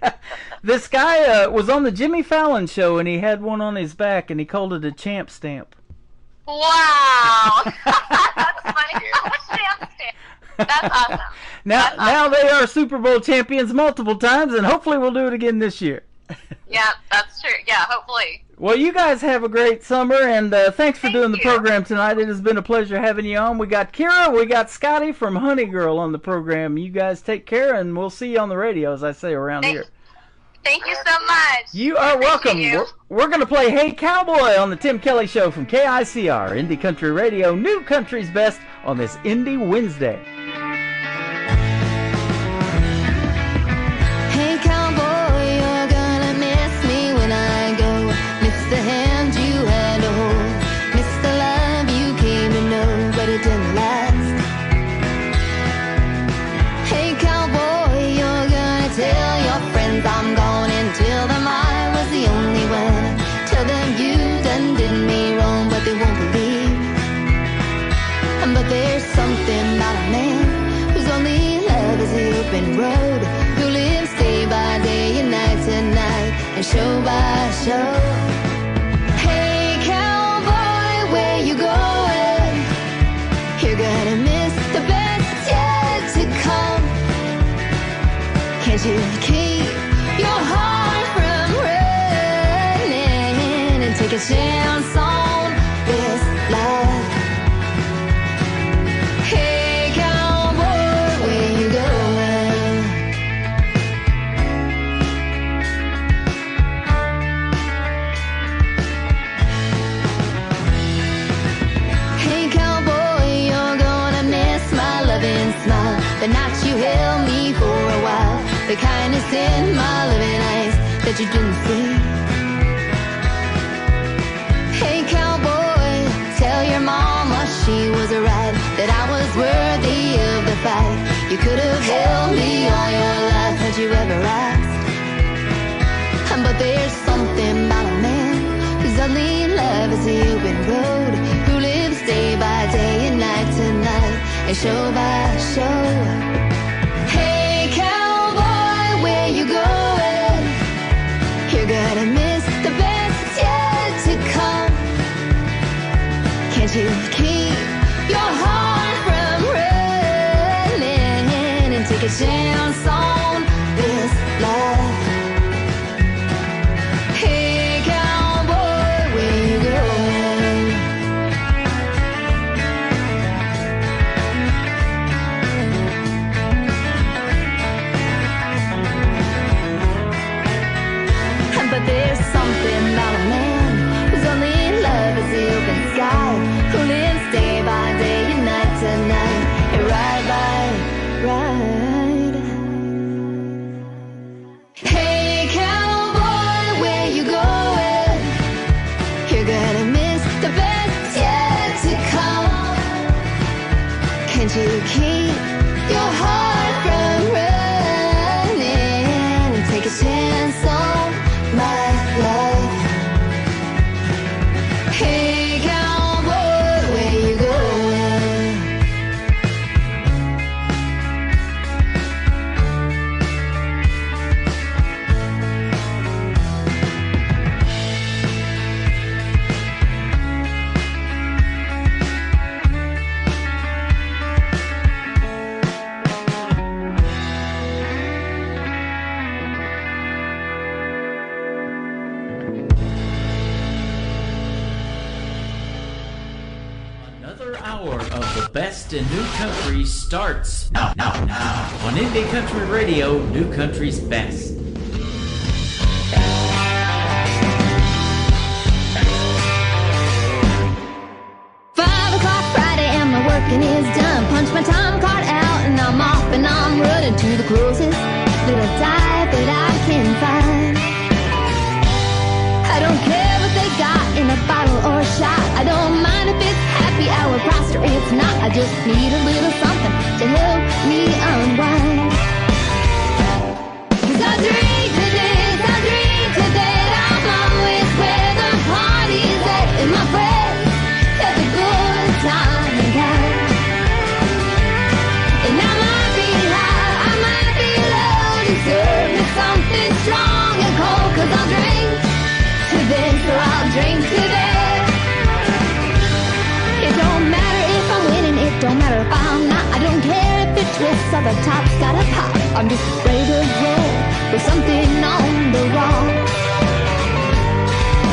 This guy was on the Jimmy Fallon show, and he had one on his back, and he called it a champ stamp. Wow. That's funny. Champ stamp. That's awesome. Now they are Super Bowl champions multiple times, and hopefully we'll do it again this year. Yeah, that's true. Yeah, hopefully. Well, you guys have a great summer, and thanks for doing the program tonight. It has been a pleasure having you on. We got Kira, we got Scotty from Honey Girl on the program. You guys take care, and we'll see you on the radio, as I say, around here. Thank you so much. You are welcome. We're going to play Hey Cowboy on the Tim Kelly Show from KICR, Indie Country Radio, New Country's Best on this Indie Wednesday. Hey cowboy, you're gonna miss me when I go. Miss the hand you had to hold. Miss the love you came to know, but it didn't last. Hey cowboy, you're gonna tell your friends I'm gone and tell them I was the only one. Tell them you did me wrong, but they won't believe. But there's something about a man whose only love is the open road, who lives day by day and night to night and show by show. Hey cowboy, where you going? You're gonna miss the best yet to come. Can't you keep your heart from running and take a chance on this love? Hey cowboy, where you going? Hey cowboy, you're gonna miss my loving smile, the night you held me for a while, the kindness in my loving eyes that you didn't see. Hey cowboy, tell your mama she was right, that I was worthy of the fight. You could have held me all your life had you ever asked. But there's something about a man whose only love is the open road, who lives day by day and night to night and show by show. Hey cowboy, where you going? You're gonna miss the best yet to come. Can't you keep your heart from running and take a chance on this love? Hey cowboy, where you going? But there's something about a man whose only love is the open sky, who lives day by day and night to night and ride by ride. Hey cowboy, where you going? You're gonna miss the best yet to come. Can't you keep your heart from running and take a chance on my life? Hey cowboy, where you going? Another hour of the best in new country starts now on Indie Country Radio, New Country's Best. 5 o'clock Friday and my working is done. Punch my time card out and I'm off and I'm running to the closest little dive that I can find. I don't care what they got in a bottle or a shot. I don't mind if it's happy hour price or it's not. I just need a little something to help me unwind. 'Cause I drink to this, I drink to that. I'm always where the party's at. And my friends have a good time and kind. And I might be high, I might be low. You serve me something strong and cold. 'Cause I'll drink to this, so I'll drink to that. It don't matter if I'm winning, it don't matter if I'm not. I don't care if it twists or the top's got a pop. I'm just ready to roll with something on the wall.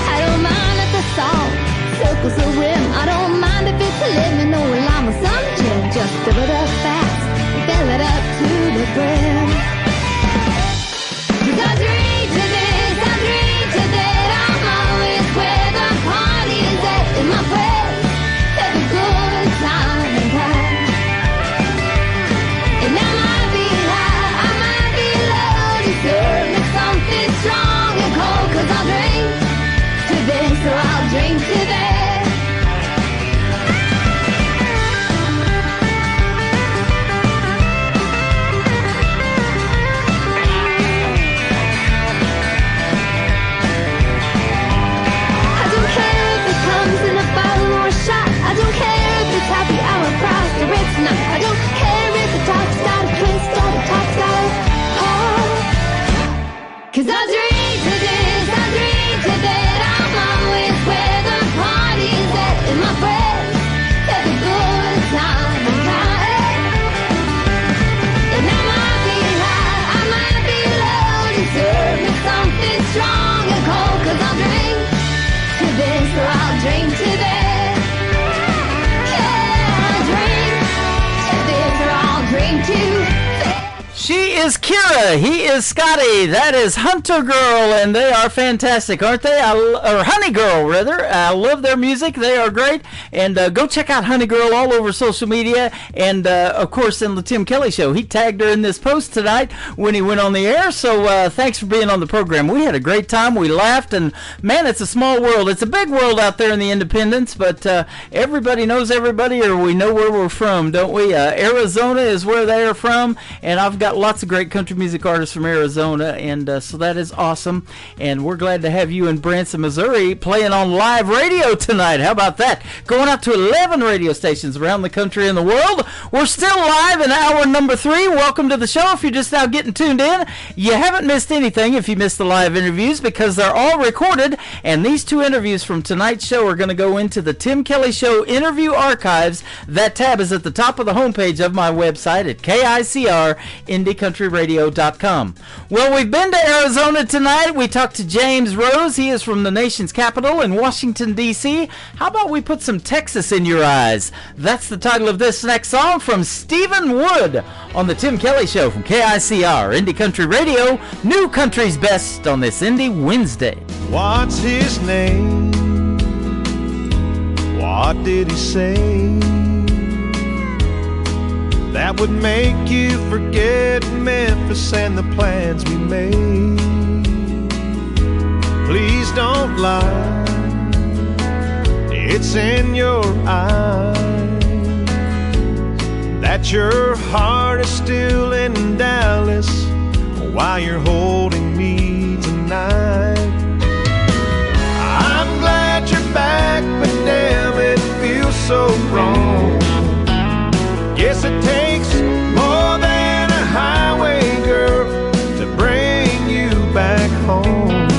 I don't mind if the salt circles the rim. I don't mind if it's lemon or lime or some gin. Just fill it up fast, fill it up to the brim. 'Cause I drink to this, I drink to that. I'm always where the party is at. And my friends have a good time and kind. And I might be high, I might be low. You serve me something strong and cold. 'Cause I'll drink to this, so I'll drink to that. I don't care if it comes in a bottle or a shot. I don't care if it's happy hour price or it's not. I don't care if the top's got a twist or the top's got a pop. 'Cause I drink to this, I drink to that. I'm always where the party's at. And my friends have a good time and kind. And I might be high, I might be low. You serve me something strong and cold. 'Cause I'll drink to this, or I'll drink to that. Yeah, I'll drink to this, or I'll drink to that. She is Kira. He is Scotty. That is Hunter Girl, and they are fantastic, aren't they? Or Honey Girl, rather. I love their music. They are great. And go check out Honey Girl all over social media. And, of course, in the Tim Kelly Show. He tagged her in this post tonight when he went on the air. So thanks for being on the program. We had a great time. We laughed. And, man, it's a small world. It's a big world out there in the independents. But everybody knows everybody, or we know where we're from, don't we? Arizona is where they are from. And I've got lots of great country music artists from Arizona, and so that is awesome. And we're glad to have you in Branson, Missouri, playing on live radio tonight. How about that? Going out to 11 radio stations around the country and the world. We're still live in hour number 3. Welcome to the show. If you're just now getting tuned in, you haven't missed anything if you missed the live interviews, because they're all recorded. And these 2 interviews from tonight's show are going to go into the Tim Kelly Show interview archives. That tab is at the top of the homepage of my website at KICR-IndieCountryRadio.com. Well, we've been to Arizona tonight. We talked to James Rose. He is from the nation's capital in Washington, D.C. How about we put some Texas in your eyes? That's the title of this next song from Stephen Wood on the Tim Kelly Show from KICR, Indie Country Radio, New Country's Best on this Indie Wednesday. What's his name? What did he say that would make you forget Memphis and the plans we made? Please don't lie, it's in your eyes that your heart is still in Dallas while you're holding me tonight. I'm glad you're back, but damn, it feels so wrong. Guess it takes more than a highway girl to bring you back home.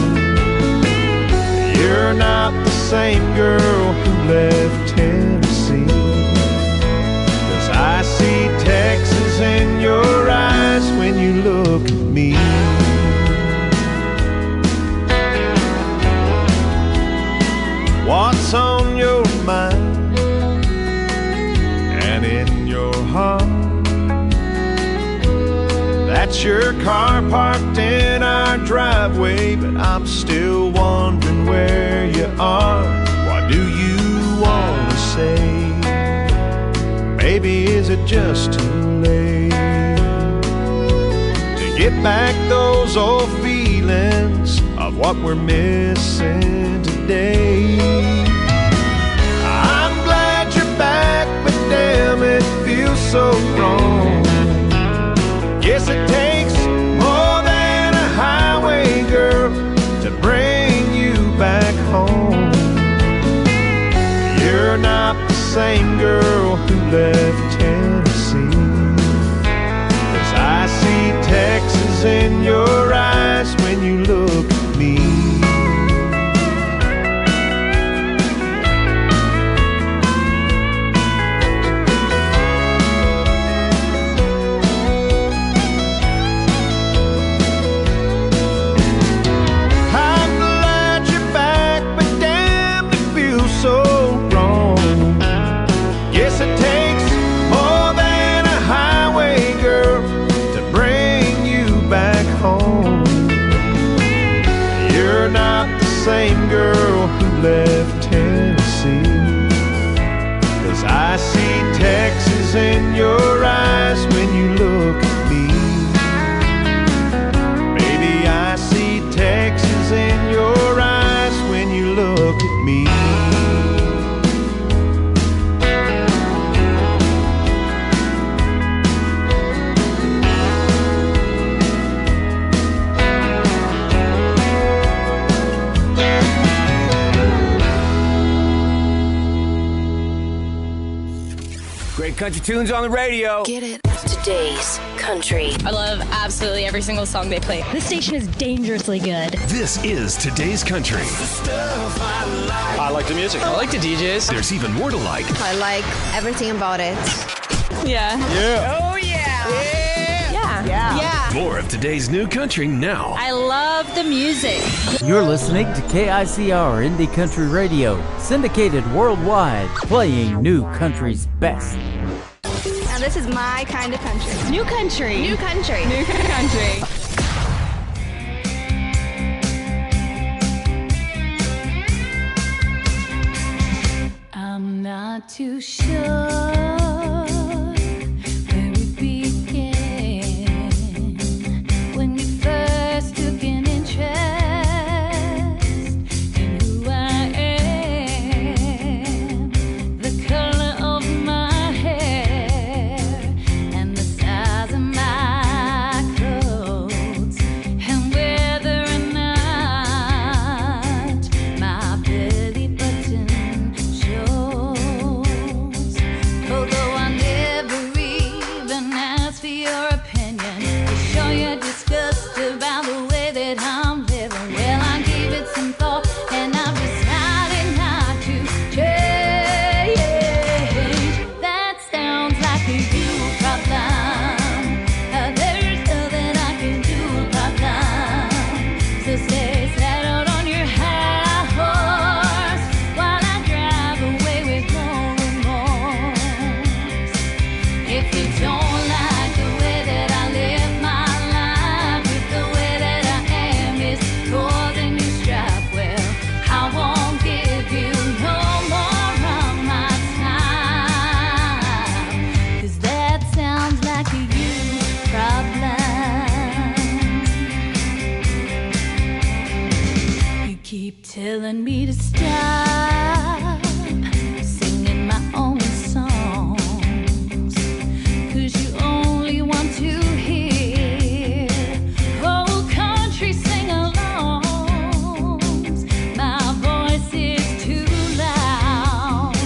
You're not the same girl who left Tennessee, 'cause I see Texas in your eyes when you look at me. What's on your mind? Got your car parked in our driveway, but I'm still wondering where you are. What do you want to say? Baby, is it just too late to get back those old feelings of what we're missing today? I'm glad you're back, but damn, it feels so wrong. Yes, it takes more than a highway girl to bring you back home. You're not the same girl who left Tennessee, 'cause I see Texas in your eyes when you look at me. Same girl who left Tennessee, 'cause I see Texas in your eyes when you look at me. Baby, I see Texas in your eyes when you look at me. Great country tunes on the radio. Get it? Today's country. I love absolutely every single song they play. This station is dangerously good. This is Today's Country. I like the music. I like the DJs. There's even more to like. I like everything about it. Yeah. Yeah. Oh, yeah. Yeah. Yeah. More of today's new country now. I love the music. You're listening to KICR Indie Country Radio, syndicated worldwide, playing new country's best. Now this is my kind of country. New country. New country. New country. I'm not too sure where we began when you first took an interest in who I am, the color of my hair and the size of my clothes, and whether or not my belly button shows. Although I never even asked for your opinion, to show your disgust about the way that I'm living, well, I gave it some thought and I've decided not to change. That sounds like a you problem. There's nothing I can do about that. So stay settled on your high horse while I drive away with no remorse. If you don't like the way that I live my life, if the way that I am is causing you strife, well, I won't give you no more of my time, 'cause that sounds like a you problem. You keep telling me to stop singing my own songs, 'cause you only want to hear old country sing-alongs. My voice is too loud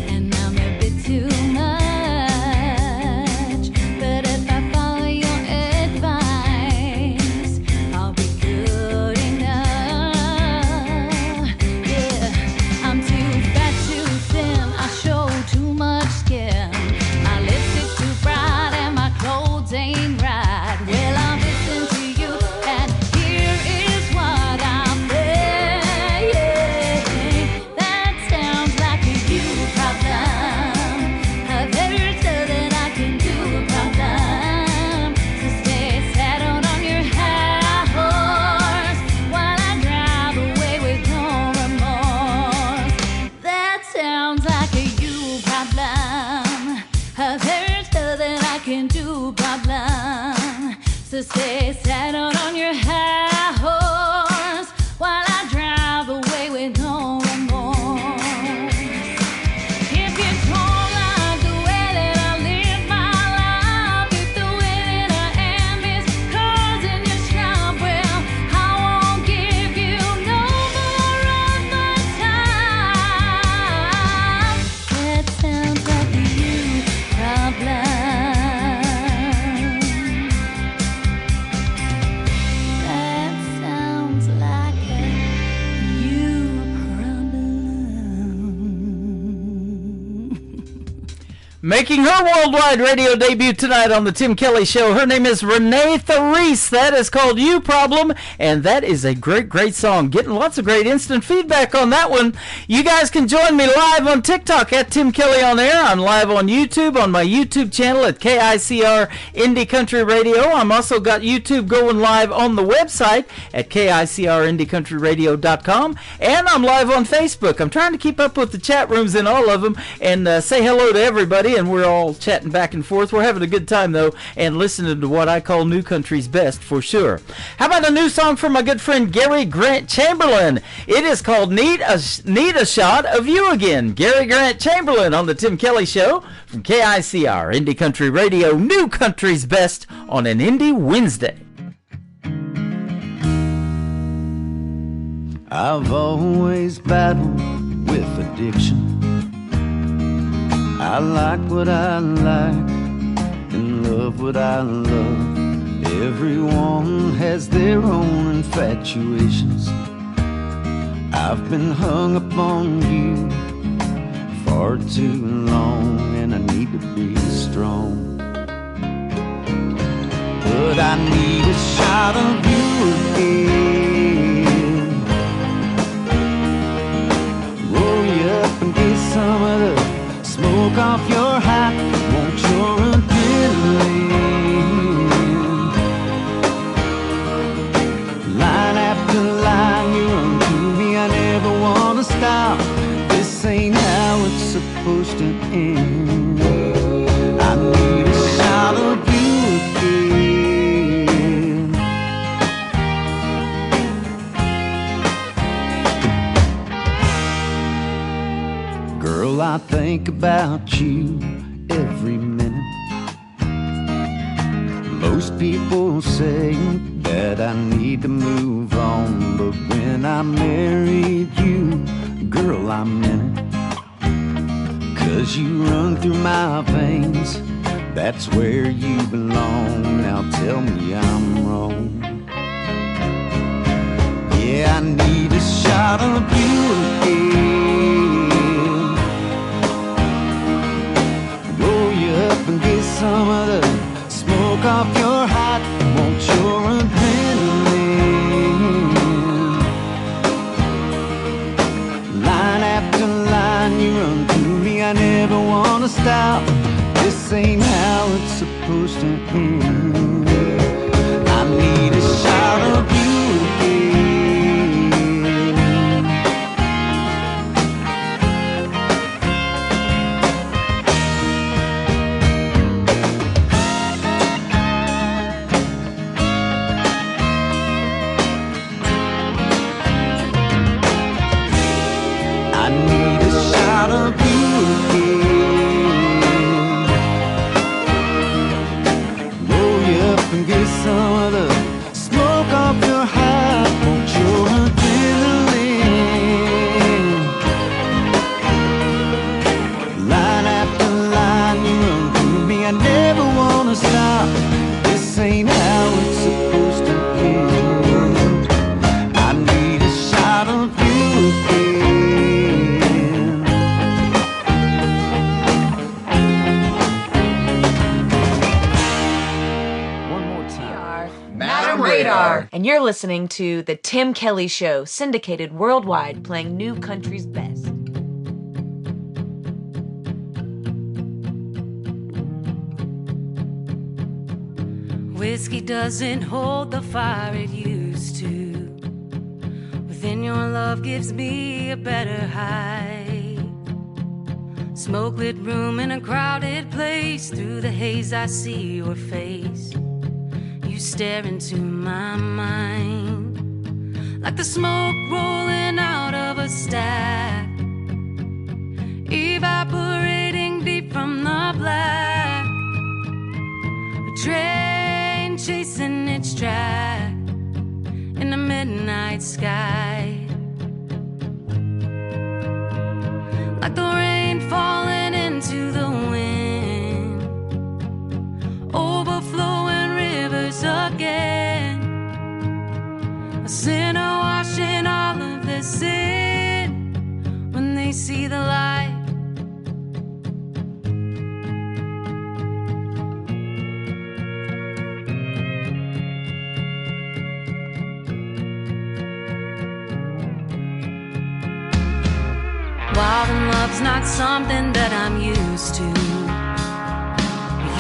and I'm a bit too much, but if I follow your advice, I'll be good enough. Yeah. to say, saddle on your high horse while I drive away with no remorse. If you don't like the way that I live my life, if the way that I am is causing you strife, well, I won't give you no more of my time. That sounds like a you problem. Making her worldwide radio debut tonight on the Tim Kelly Show. Her name is Renee Therese. That is called You Problem, and that is a great, great song. Getting lots of great instant feedback on that one. You guys can join me live on TikTok at Tim Kelly on Air. I'm live on YouTube, on my YouTube channel at KICR Indie Country Radio. I'm also got YouTube going live on the website at KICRIndieCountryRadio.com, and I'm live on Facebook. I'm trying to keep up with the chat rooms in all of them and say hello to everybody, and we're all chatting back and forth. We're having a good time, though, and listening to what I call New Country's best, for sure. How about a new song from my good friend Gary Grant Chamberlain? It is called Need a Shot of You Again. Gary Grant Chamberlain on the Tim Kelly Show from KICR Indie Country Radio, New Country's best on an Indie Wednesday. I've always battled with addiction. I like what I like and love what I love. Everyone has their own infatuations. I've been hung up on you far too long, and I need to be strong. But I need a shot of you again. Roll you up and get some of the smoke off your hat, want your adrenaline. Line after line, you run through me, I never want to stop. This ain't how it's supposed to end. I need a shot of you again. Girl, I think about you every minute. Most people say that I need to move on, but when I married you, girl, I meant it. 'Cause you run through my veins, that's where you belong. Now tell me I'm wrong. Yeah, I need a shot of you again. Roll you up and get some of the smoke off your hat, want your adrenaline. Line after line, you run through me, I never want to stop. This ain't how it's supposed to end. I need a shot of you some of the smoke off your hat, want your adrenaline. Line after line, you run through me, I never want to stop. This ain't how it's supposed to end. I need a shot of you again. One more time. Madam Radar. And you're listening to The Tim Kelly Show, syndicated worldwide, playing New Country's best. Whiskey doesn't hold the fire it used to. Within your love gives me a better high. Smoke-lit room in a crowded place. Through the haze I see your face. You stare into my mind like the smoke rolling out of a stack, evaporating deep from the black. A train chasing its track in the midnight sky, like the rain falling into the wind, overflowing rivers again. A sinner washing all of their sin when they see the light. Wild and love's not something that I'm used to.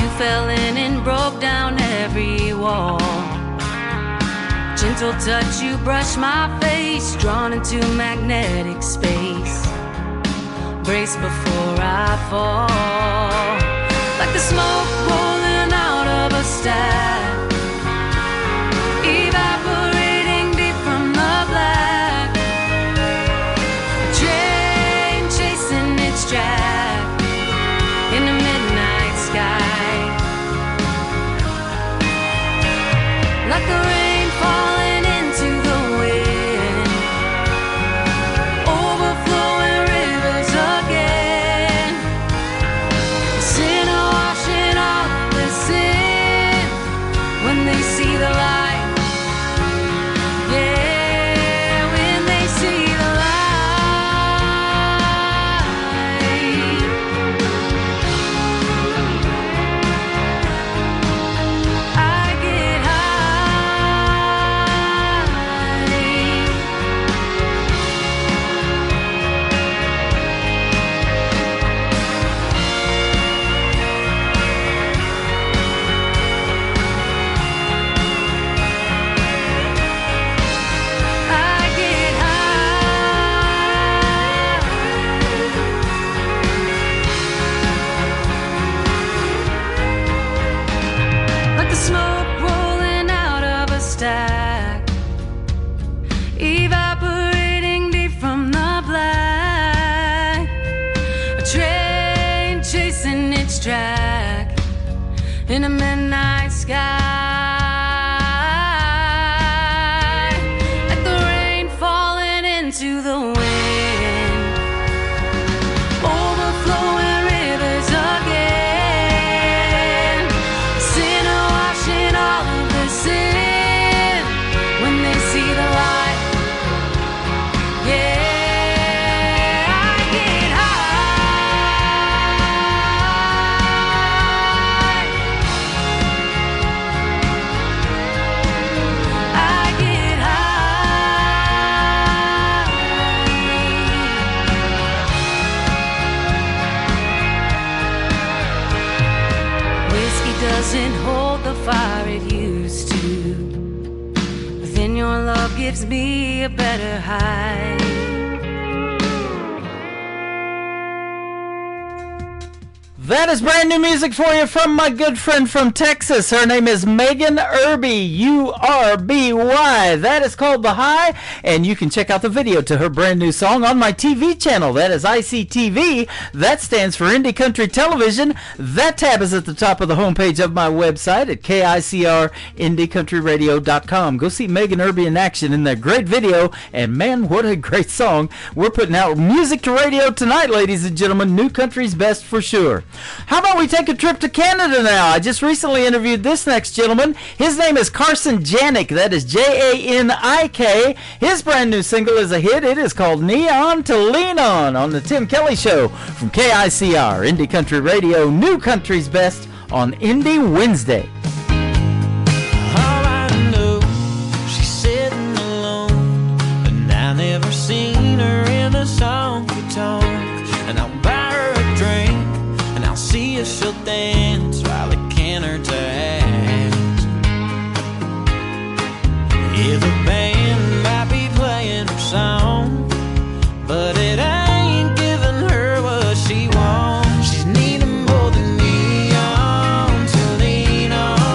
You fell in and broke down every wall. Gentle touch, you brush my face, drawn into magnetic space. Brace before I fall, like the smoke rolling out of a stack, evaporating deep from the black. A train chasing its track in the midnight sky, like the rain falling into the wind, overflowing rivers again. A sinner washing off the sin when they see the light. Yeah, when they see the light. I get like the smoke rolling out of a stack, evaporating deep from the black. A train chasing its track in a midnight sky, like the rain falling into the wind, overflowing rivers again. Sinner washing all of the sin when they see the light. Yeah, I get high. I get high. Whiskey doesn't hold the fire it used to. Within your love gives me a better high. That is brand new music for you from my good friend from Texas. Her name is Megan Irby, U-R-B-Y. That is called The High, and you can check out the video to her brand new song on my TV channel. That is ICTV. That stands for Indie Country Television. That tab is at the top of the homepage of my website at KICRIndieCountryRadio.com. Go see Megan Irby in action in that great video, and man, what a great song. We're putting out music to radio tonight, ladies and gentlemen. New country's best for sure. How about we take a trip to Canada now? I just recently interviewed this next gentleman. His name is Carson Janik. That is Janik. His brand new single is a hit. It is called Neon to Lean On the Tim Kelly Show from KICR, Indie Country Radio, New Country's Best on Indie Wednesday. All I know, she's sitting alone, and I never seen her in a honky tonk. And I'll buy her a drink, and I'll see if she'll dance while I can her to ask. Yeah, the band might be playing her song, but it ain't giving her what she wants. She's needing more than neon to lean on.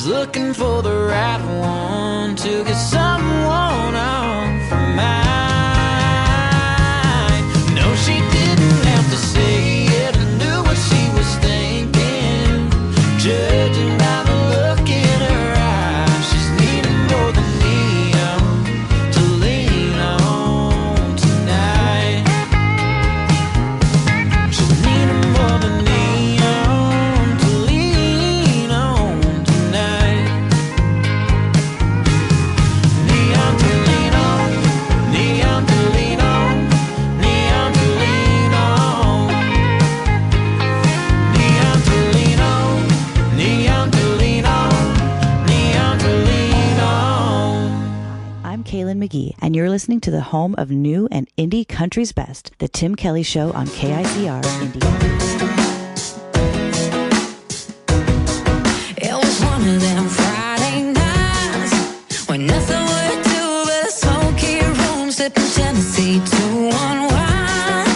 She's looking for the right one to get someone off her mind. No, she didn't have to say it. I knew what she was thinking. Judging by the look in her eyes, she's needing more than neon to lean on tonight. She's needing more than neon to lean on tonight. Neon to lean on, neon to lean on, neon to lean on, neon to lean on, neon to lean on, neon to lean on. I'm Kaylin McGee, and you're listening to the home of new and indie country's best, The Tim Kelly Show on KICR Indie. It was one of them Friday nights when nothing would do but a smoky room, sipping Tennessee to unwind.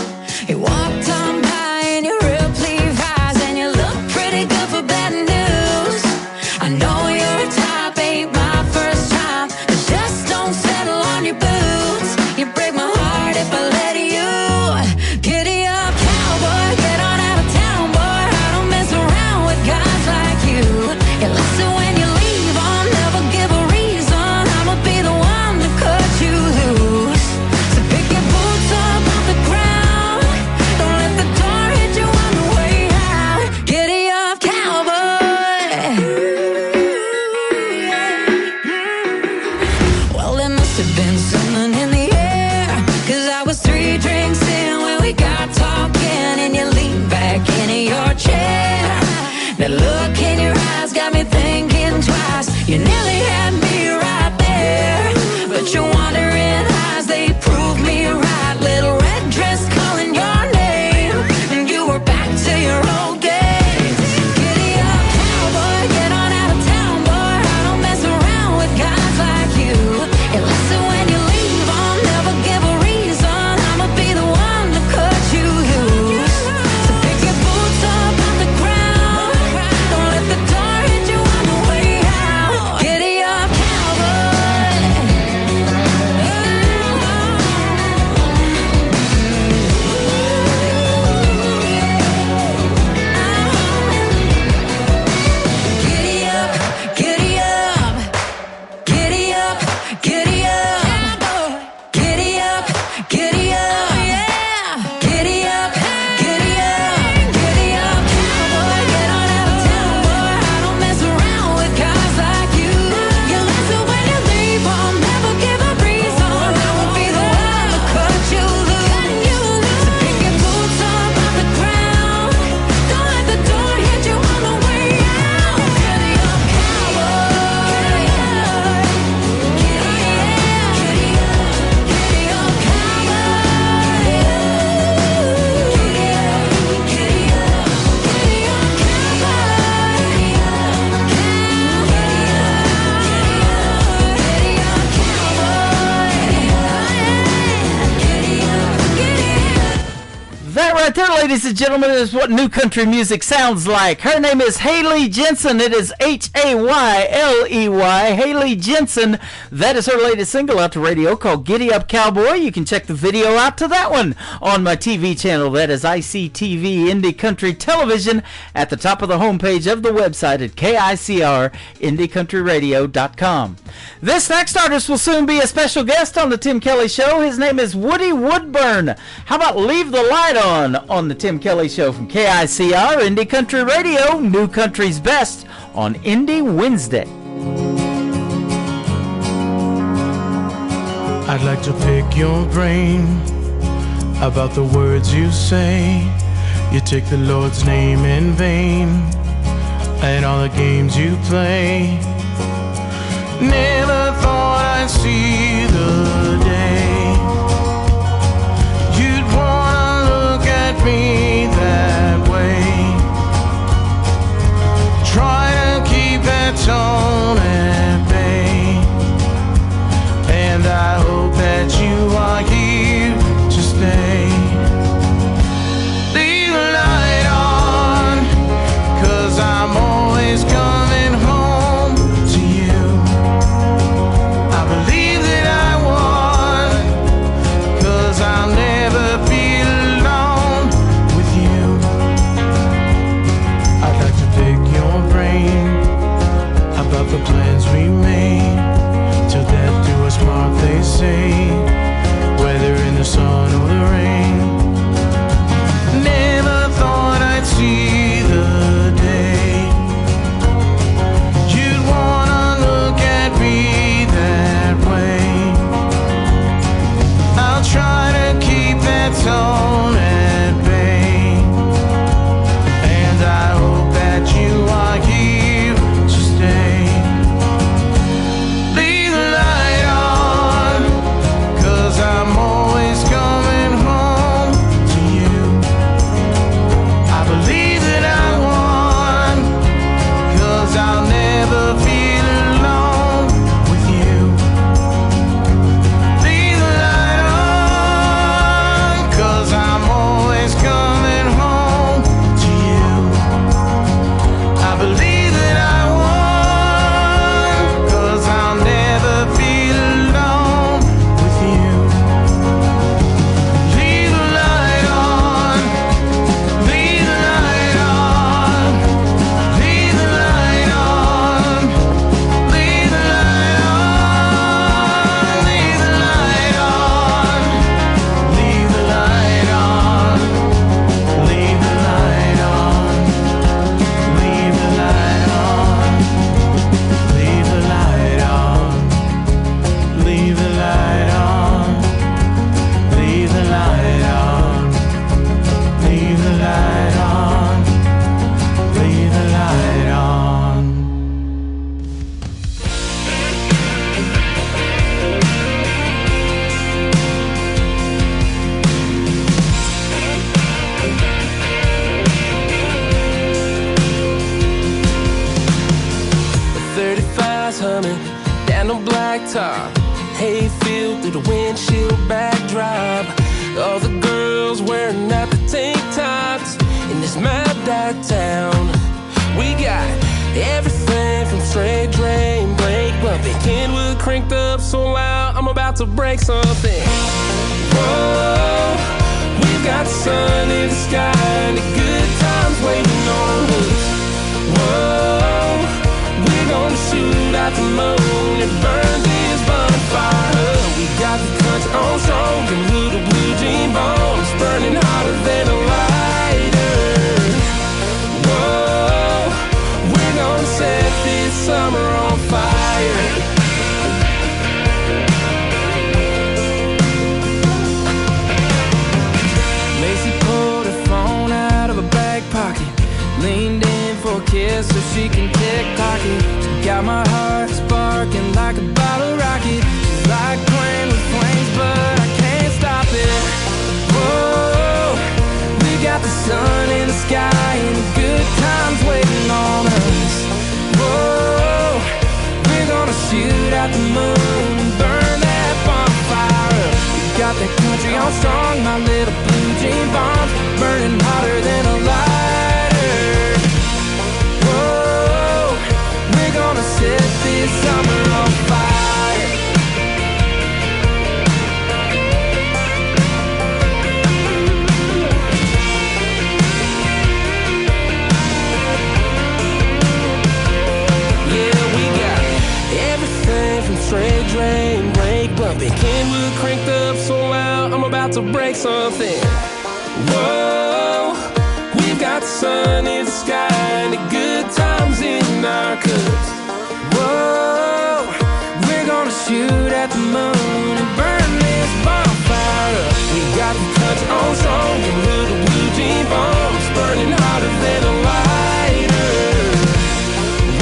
You walked on by in your real Levi's and you look pretty good for bad news. I know your type ain't my first time. The dust don't settle on your boots. You break my heart if I let you. Giddy up, cowboy, get on out of town, boy. I don't mess around with guys like you. You listen when you leave, I'll never give a reason. I'ma be the one to cut you loose. So pick your boots up off the ground. Don't let the door hit you on the way out. Giddy up, cowboy. Well, there must have been something in the air, 'cause I was 3 drinks in when we got talking, and you leaned back into your chair. That look in your eyes got me thinking twice. You nearly had me right there, but your wandering eyes, they proved me right. Little red dress calling your name, and you were back to your old days. Giddy up, cowboy, get on out of town, boy. I don't mess around with guys like you. You listen when you leave, I'll never give a reason. I'ma be the one to cut you loose. So pick your boots up off the ground. Don't let the door hit you on the way out. Giddy up, cowboy. Giddy up, giddy up, giddy up, giddy up, giddy up, giddy up, yeah. Giddy up, giddy up, giddy up, cowboy, get on out of town, boy. I don't mess around with guys like you. You listen when you leave, I'll never give a reason. I will be the one to cut you loose. So pick your boots up off the ground. Don't let the door hit you on the way out. Giddy up, cowboy. Giddy up, giddy up, giddy up, cowboy. Giddy up, giddy up, giddy up, That right there, ladies and gentlemen, is what new country music sounds like. Her name is Haley Jensen. It is Hayley. Haley Jensen. That is her latest single out to radio called Giddy Up Cowboy. You can check the video out to that one on my TV channel. That is ICTV Indie Country Television at the top of the homepage of the website at KICRIndieCountryRadio.com. This next artist will soon be a special guest on the Tim Kelly Show. His name is Woody Woodburn. How about Leave the Light on the Tim Kelly Show from KICR Indie Country Radio, New Country's Best on Indie Wednesday. I'd like to pick your brain about the words you say. You take the Lord's name in vain and all the games you play. Never thought I'd see the day you'd wanna look at me that way. Try to keep that tone at bay, and I hope that you are here to stay. Leave the light on, 'cause I'm always coming home. humming down the blacktop, hayfield through the windshield backdrop. All the girls wearing out the tank tops in this mad town. We got everything from straight drain, brake bumping, Kenwood cranked up so loud I'm about to break something. Whoa, we've got the sun in the sky and the good times waiting on us. Whoa, we're gonna shoot out the moon and burn this bonfire. We got the country on strong and little blue jean bombs burning hotter than a lighter. Whoa, we're gonna set this summer on fire. Macy pulled her phone out of her back pocket, leaned in for a kiss so she can tick-tock it. She got my heart sparking like a bottle rocket. She's like playing with flames, but I can't stop it. Whoa, we got the sun in the sky and the good times waiting on us. Whoa, we're gonna shoot out the moon and burn that bonfire up. We got that country on strong, my little blue jean bombs burning hotter than a lighter. Whoa, we're gonna set this summer on fire. Yeah, we got everything from straight drain, brake bumping, Kenwood cranked up so loud I'm about to break something. Whoa, we've got the sun in the sky and the good times in our cups. Whoa, we're gonna shoot at the moon and burn this bonfire up. We got the country on strong and little blue jean bombs burning hotter than a lighter.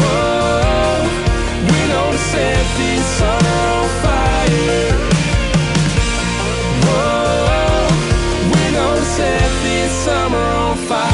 Whoa, we're gonna set this summer on fire. Whoa, we're gonna set this summer on fire.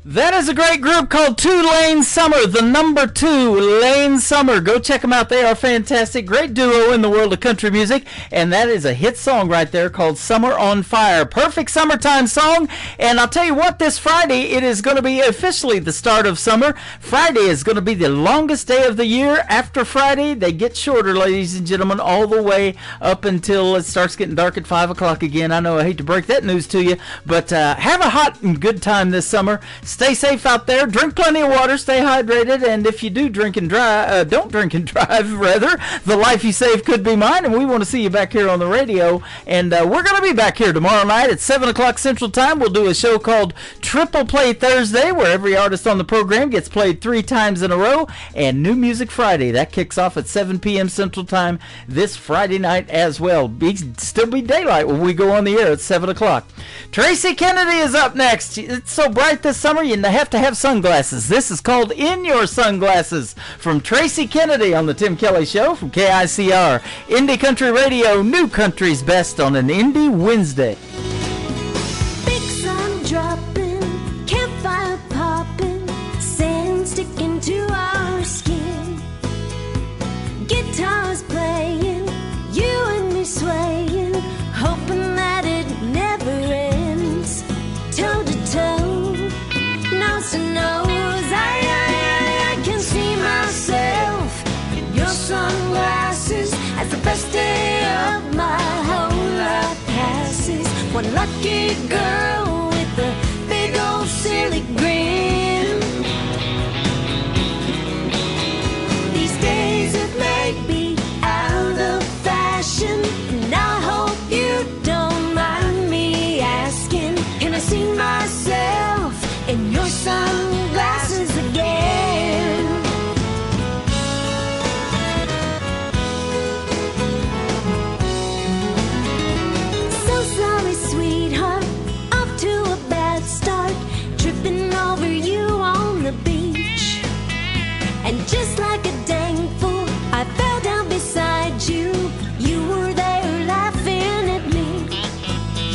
That is a great group called Two Lane Summer, the number 2 Lane Summer. Go check them out. They are fantastic. Great duo in the world of country music. And that is a hit song right there called Summer on Fire. Perfect summertime song. And I'll tell you what, this Friday, it is going to be officially the start of summer. Friday is going to be the longest day of the year. After Friday, they get shorter, ladies and gentlemen, all the way up until it starts getting dark at 5 o'clock again. I know I hate to break that news to you, but have a hot and good time this summer. Stay safe out there. Drink plenty of water. Stay hydrated. And if you do drink and drive, don't drink and drive, rather. The life you save could be mine. And we want to see you back here on the radio. And we're going to be back here tomorrow night at 7 o'clock Central Time. We'll do a show called Triple Play Thursday, where every artist on the program gets played 3 times in a row. And New Music Friday. That kicks off at 7 p.m. Central Time this Friday night as well. Still be daylight when we go on the air at 7 o'clock. Tracy Kennedy is up next. It's so bright this summer, you have to have sunglasses. This is called In Your Sunglasses from Tracy Kennedy on the Tim Kelly Show from KICR. Indie Country Radio, New Country's Best on an Indie Wednesday. Big sun dropping, campfire popping, sand sticking to our skin. Guitars playing, you and me swaying, hoping that it never ends. Toe to toe, nose to nose, I can see myself in your sunglasses as the best day of my whole life passes. One lucky girl with a big old silly grin. These days it may be out of fashion, and I hope you don't mind me asking, can I see myself in your sunglasses again? So sorry, sweetheart, off to a bad start, tripping over you on the beach. just like a dang fool. I fell down beside you. You were there laughing at me.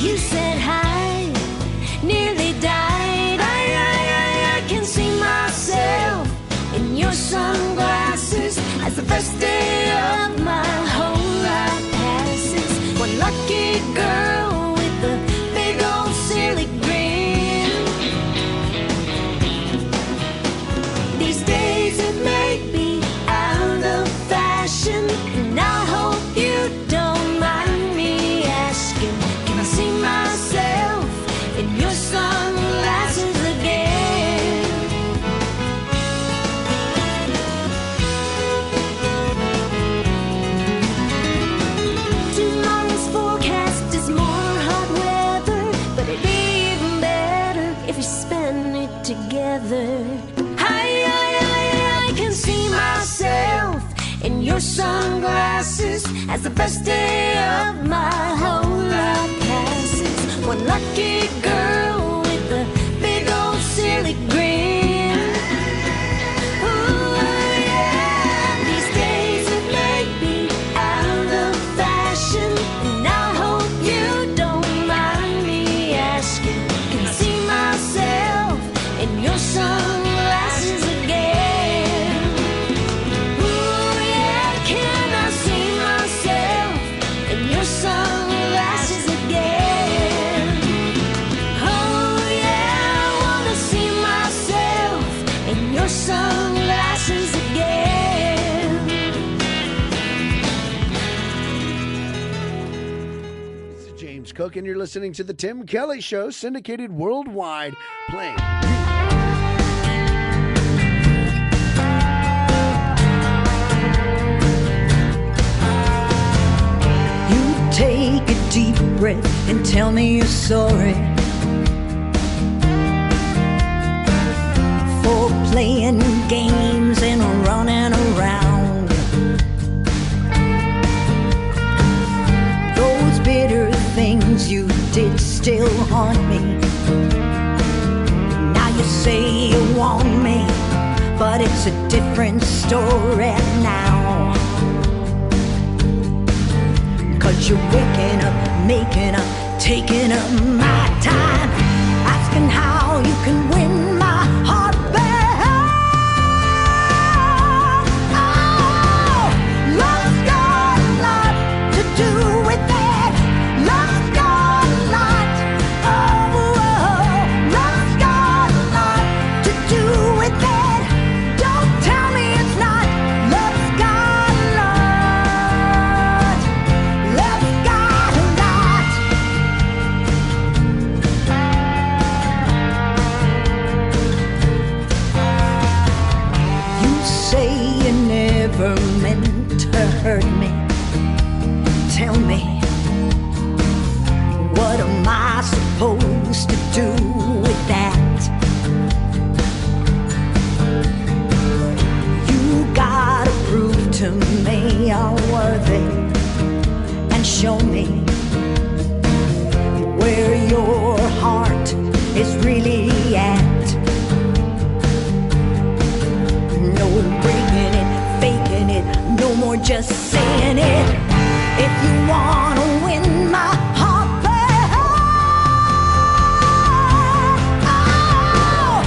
You said hi, nearly died. I can see myself in your sunglasses as the first day of my whole life passes. One lucky girl with a big old silly grin. These days it may be out of fashion, and I hope you don't mind me asking, can I see myself in your sunglasses again? Tomorrow's forecast is more hot weather, but it'd be even better if we spend it together. I can see myself in your sunglasses as the best day of my whole life passes. One lucky girl with a big old silly grin. Ooh, yeah. These days it may be out of fashion, and I hope you don't mind me asking, can I see myself in your sunglasses again? Ooh, yeah, can I see myself in your sunglasses again? Oh yeah, I wanna see myself in your sunglasses again. This is James Cook, and you're listening to The Tim Kelly Show, syndicated worldwide, playing. You take a deep breath and tell me you're sorry for playing games and running around. Those bitter things you did still haunt me. Now you say you want me, but it's a different story now. 'Cause you're waking up, making up, taking up my time, asking how you can win my heart back. Oh, love's got a lot to do with it. Love's got a lot. Oh, love's got a lot to do with it. Don't tell me it's not. Love's got a lot. Love's got a lot. You say you never meant to hurt me. Tell me, what am I supposed to do with that? You gotta prove to me you're worthy, and show me where your heart is really at. No breaking it, faking it, no more just saying it. If you wanna win my heart back, oh,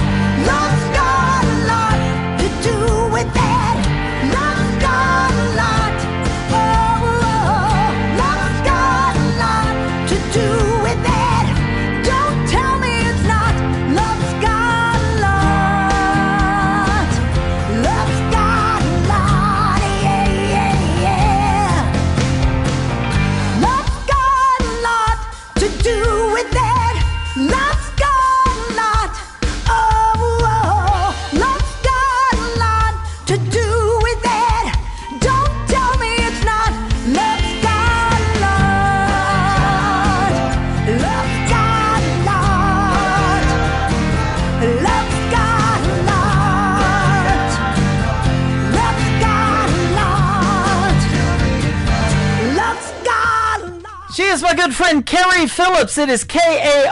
love's got a lot to do with that. Love's got a lot. Oh, love's got She is my good friend Carrie Phillips. It is Karree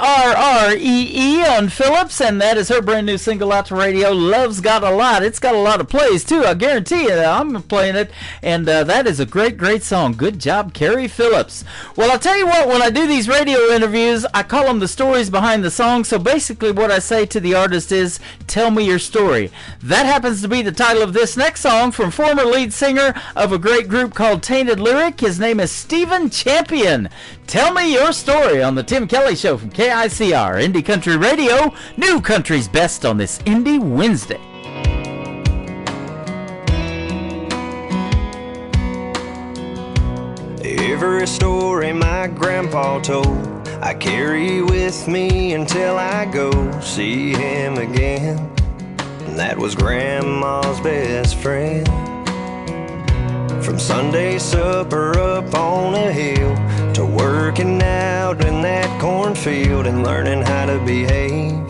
on Phillips, and that is her brand new single out to radio, Love's Got a Lot. It's got a lot of plays, too. I guarantee you I'm playing it, and that is a great, great song. Good job, Carrie Phillips. Well, I'll tell you what, when I do these radio interviews, I call them the stories behind the song, so basically what I say to the artist is, tell me your story. That happens to be the title of this next song from former lead singer of a great group called Tainted Lyric. His name is Stephen Champion. Tell me your story on the Tim Kelly Show from KICR, Indie Country Radio, New Country's Best on this Indie Wednesday. Every story my grandpa told, I carry with me until I go see him again. And that was Grandma's best friend. From Sunday supper up on a hill to working out in that cornfield and learning how to behave,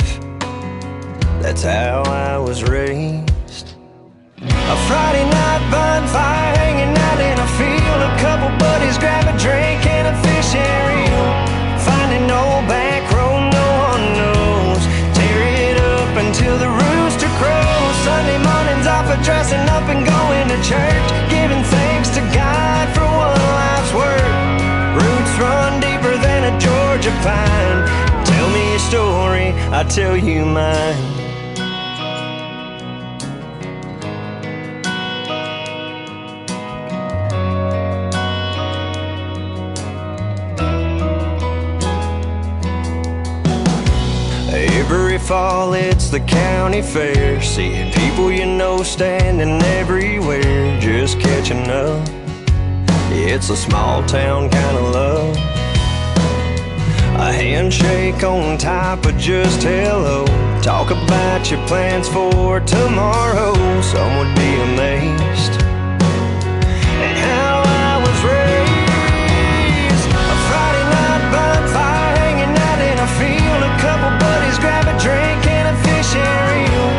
that's how I was raised. A Friday night bonfire hanging out in a field, a couple buddies grab a drink and a fish and reel. Finding no back road no one knows, tear it up until the rooster crows. Sunday mornings off of dressing up and going to church, giving thanks to God for one life's work. Roots run deeper than a Georgia pine. Tell me your story, I'll tell you mine. Every fall it's the county fair, seeing people you know standing everywhere, just catching up. It's a small town kind of love, a handshake on top of just hello. Talk about your plans for tomorrow, some would be amazed at how I was raised. A Friday night bonfire hanging out in a field, a couple buddies grab a drink and a fish and reel.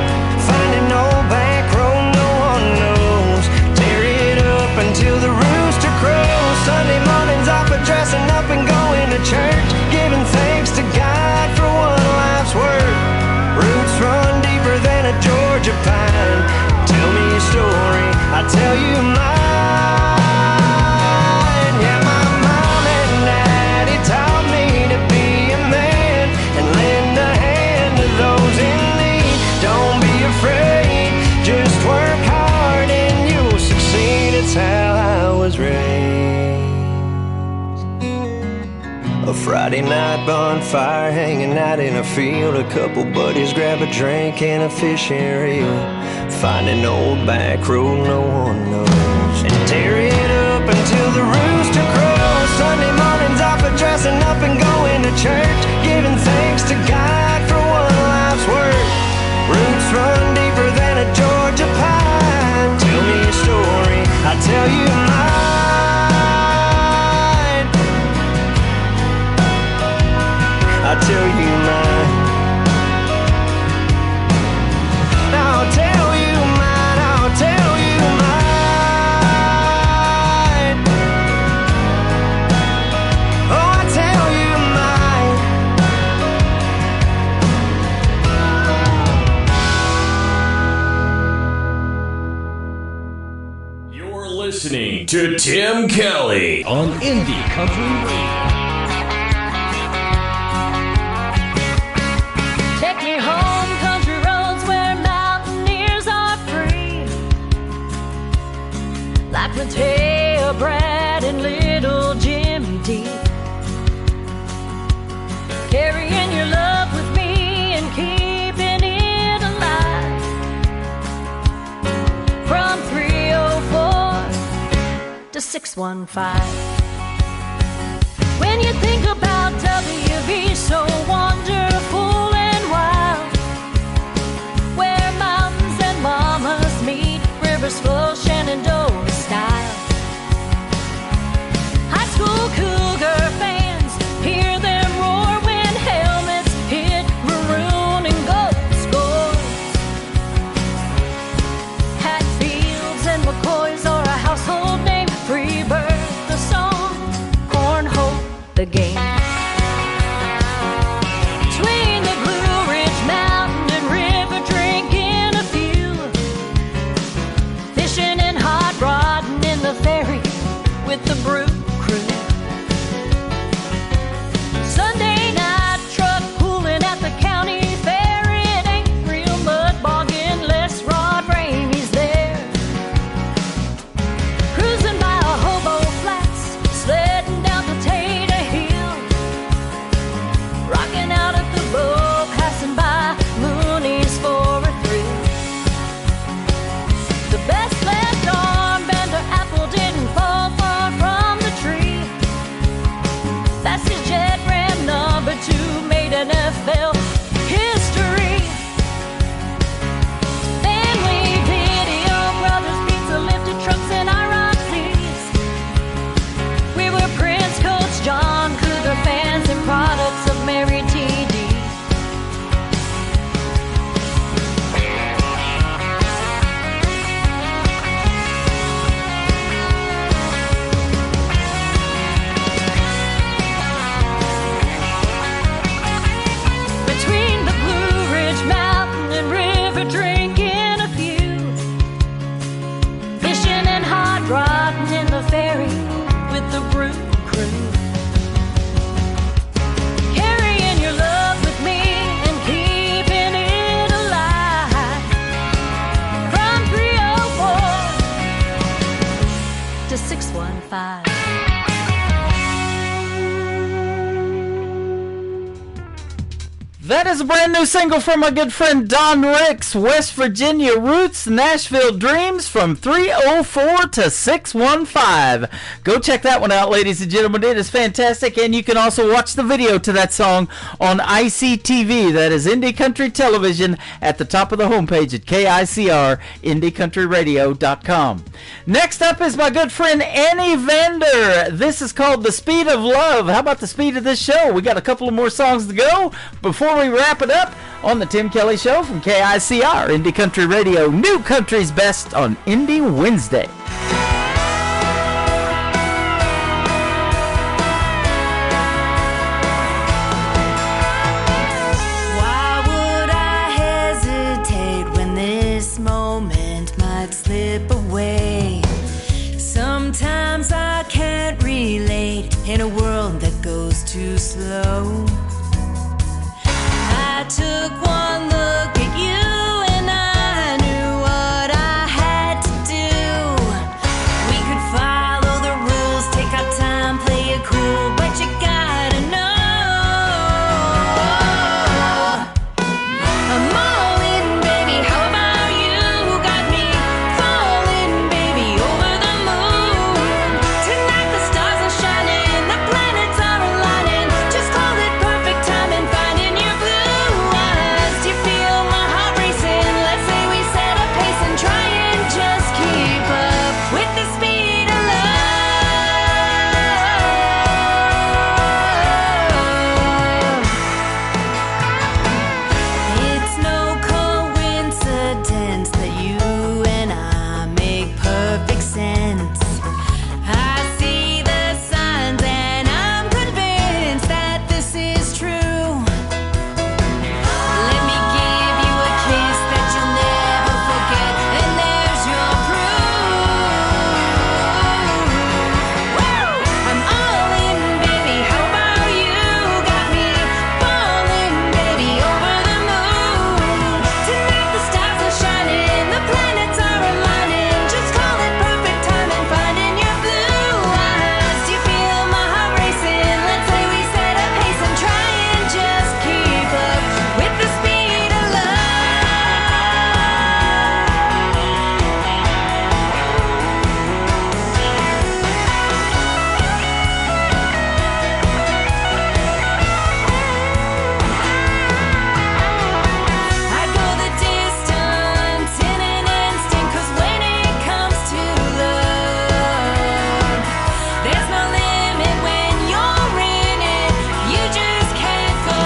Finding no back road no one knows, tear it up until the rooster crows. Sunday mornings off of dressing up and going to church, giving thanks to God for one life's work. Roots run deeper than a Georgia pine. Tell me your story, I'll tell you mine. Yeah, my mom and daddy taught me to be a man and lend a hand to those in need. Don't be afraid, just work hard and you'll succeed. It's how I was raised. A Friday night bonfire hanging out in a field, a couple buddies grab a drink and a fish and reel. Finding old back road no one knows, and tear it up until the rooster crows. Sunday mornings off of dressing up and going to church, giving thanks to God for one life's work. Roots run deeper than a Georgia pine. Tell me your story, I'll tell you mine. I'll tell you mine. I'll tell you mine, I'll tell you mine. Oh, I'll tell you mine. You're listening to Tim Kelly on Indie Country Radio. Take me home, country roads where mountaineers are free, like Mateo, Brad, and little Jimmy D. Carrying your love with me and keeping it alive. From 304 to 615. When you think about WV, so wonderful and wild, where mountains and mamas meet, rivers flow Shenandoah style. High school Cougar fans hear them roar when helmets hit maroon and gold scores. Hatfields and McCoys are a household name. Freebird, the song, Cornhole, That is a brand new single from my good friend Don Ricks, West Virginia Roots, Nashville Dreams from 304 to 615. Go check that one out, ladies and gentlemen. It is fantastic, and you can also watch the video to that song on ICTV. That is Indie Country Television at the top of the homepage at KICR, IndieCountryRadio.com. Next up is my good friend Annie Vander. This is called The Speed of Love. How about the speed of this show? We got a couple of more songs to go before we wrap it up on the Tim Kelly Show from KICR, Indie Country Radio, New Country's Best on Indie Wednesday. Why would I hesitate when this moment might slip away? Sometimes I can't relate in a world that goes too slow. I took one look at you and I knew what I had to do. We could follow the rules, take our time, play it cool, but you gotta know I'm all in, baby. How about you? Got me falling, baby, over the moon. Tonight the stars are shining, the planets are aligning. Just call it perfect timing, finding your blue eyes. Do you feel my heart racing? Let's say we set a pace and try and just keep up with the speed of love. It's no coincidence that you and I make perfect sense. I see the signs and I'm convinced that this is true. Let me give you a kiss that you'll never forget, and there's your proof. I'm all in, baby. How about you? Got me falling, baby, over the moon. Tonight the stars are shining, the planets are aligning. Just call it perfect timing, finding your blue eyes. Do you feel my heart racing? Let's say we set a pace and try and just keep up with the speed of love. I go the distance in an instant, 'cause when it comes to love, there's no limit when you're in it. You just can't go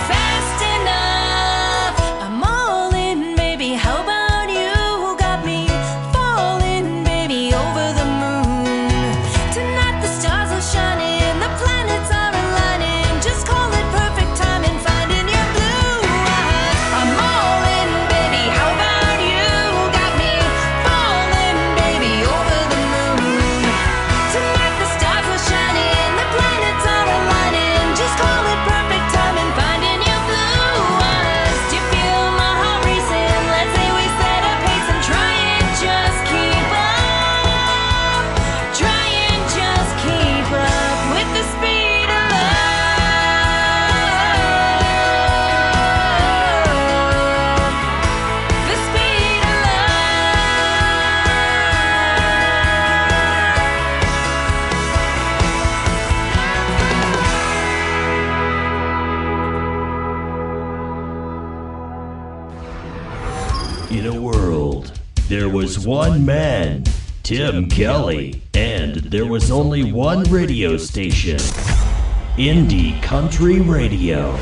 fast enough. I'm all in, baby. How about you? Got me falling, baby, over the moon. Tonight the stars are shining, the planets are aligning. Just call it perfect timing, finding your blue eyes. I'm all in, baby. How about you? Got me falling, baby, over the moon. Tonight the stars are shining, the planets are aligning. Just call it perfect timing, finding your blue eyes. Do you feel my heart racing? Let's say we set a pace and try and just keep up. Try and just keep up with the speed of love. The speed of In a world, there was one man, Tim Kelly, and there was only one radio station, Indie Country Radio.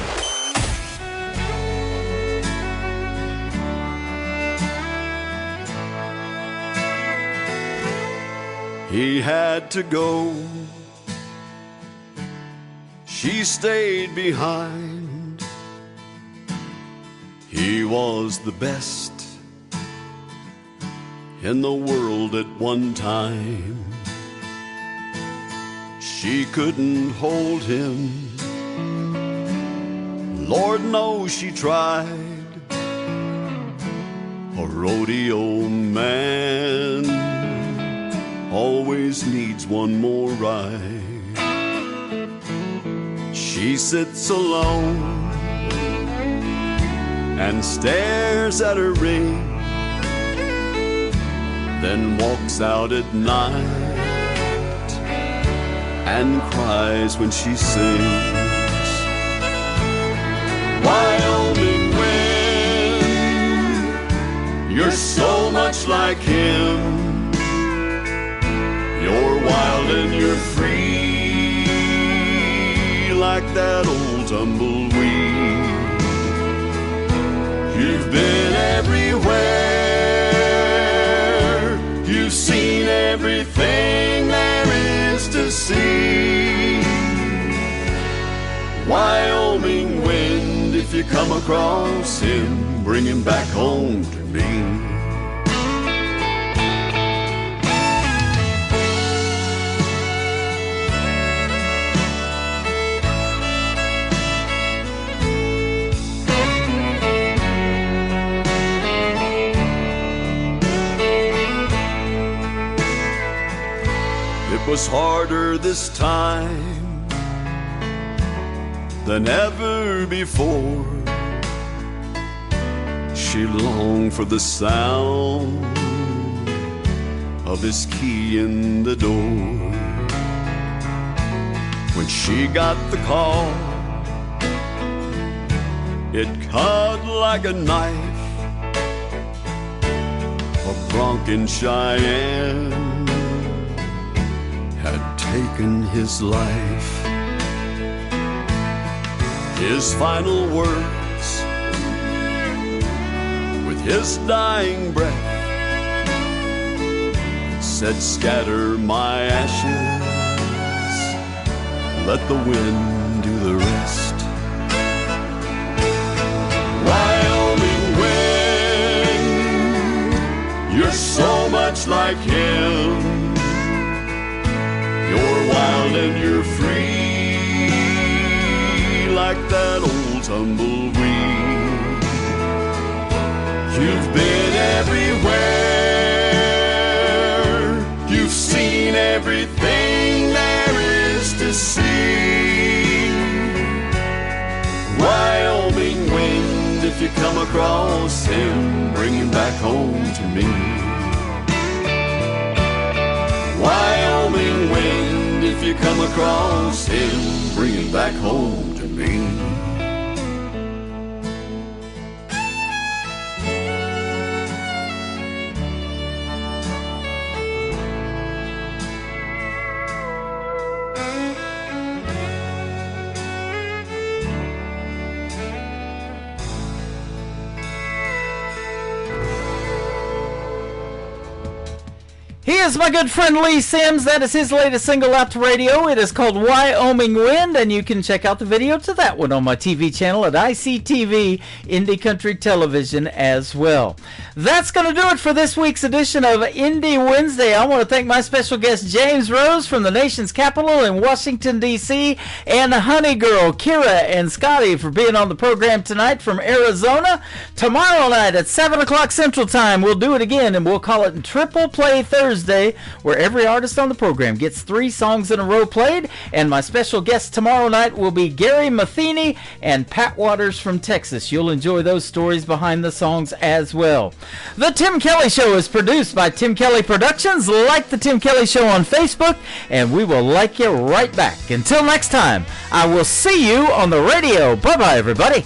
He had to go. She stayed behind. He was the best in the world at one time. She couldn't hold him. Lord knows she tried. A rodeo man always needs one more ride. She sits alone and stares at her ring, then walks out at night and cries when she sings. Wyoming wind, you're so much like him. You're wild and you're free, like that old tumbleweed. You've been everywhere, you've seen everything there is to see. Wyoming wind, if you come across him, bring him back home to me. It was harder this time than ever before. She longed for the sound of his key in the door. When she got the call, it cut like a knife. A Bronco Cheyenne had taken his life. His final words, with his dying breath, said, scatter my ashes, let the wind do the rest. Wyoming wind, you're so much like him. You're wild and you're free, like that old tumbleweed. You've been everywhere, you've seen everything there is to see. Wyoming wind, if you come across him, bring him back home to me. Wyoming wind, if you come across him, bring him back home to me. He is my good friend Lee Sims. That is his latest single out to radio. It is called Wyoming Wind, and you can check out the video to that one on my TV channel at ICTV Indie Country Television as well. That's going to do it for this week's edition of Indie Wednesday. I want to thank my special guest James Rose from the nation's capital in Washington, D.C., and Honey Girl, Kira and Scotty for being on the program tonight from Arizona. Tomorrow night at 7 o'clock Central Time, we'll do it again, and we'll call it Triple Play Thursday, where every artist on the program gets 3 songs in a row played. And my special guest tomorrow night will be Gary Matheny and Pat Waters from Texas. You'll enjoy those stories behind the songs as well. The Tim Kelly Show is produced by Tim Kelly Productions. Like the Tim Kelly Show on Facebook, and we will like you right back. Until next time, I will see you on the radio. Bye-bye, everybody.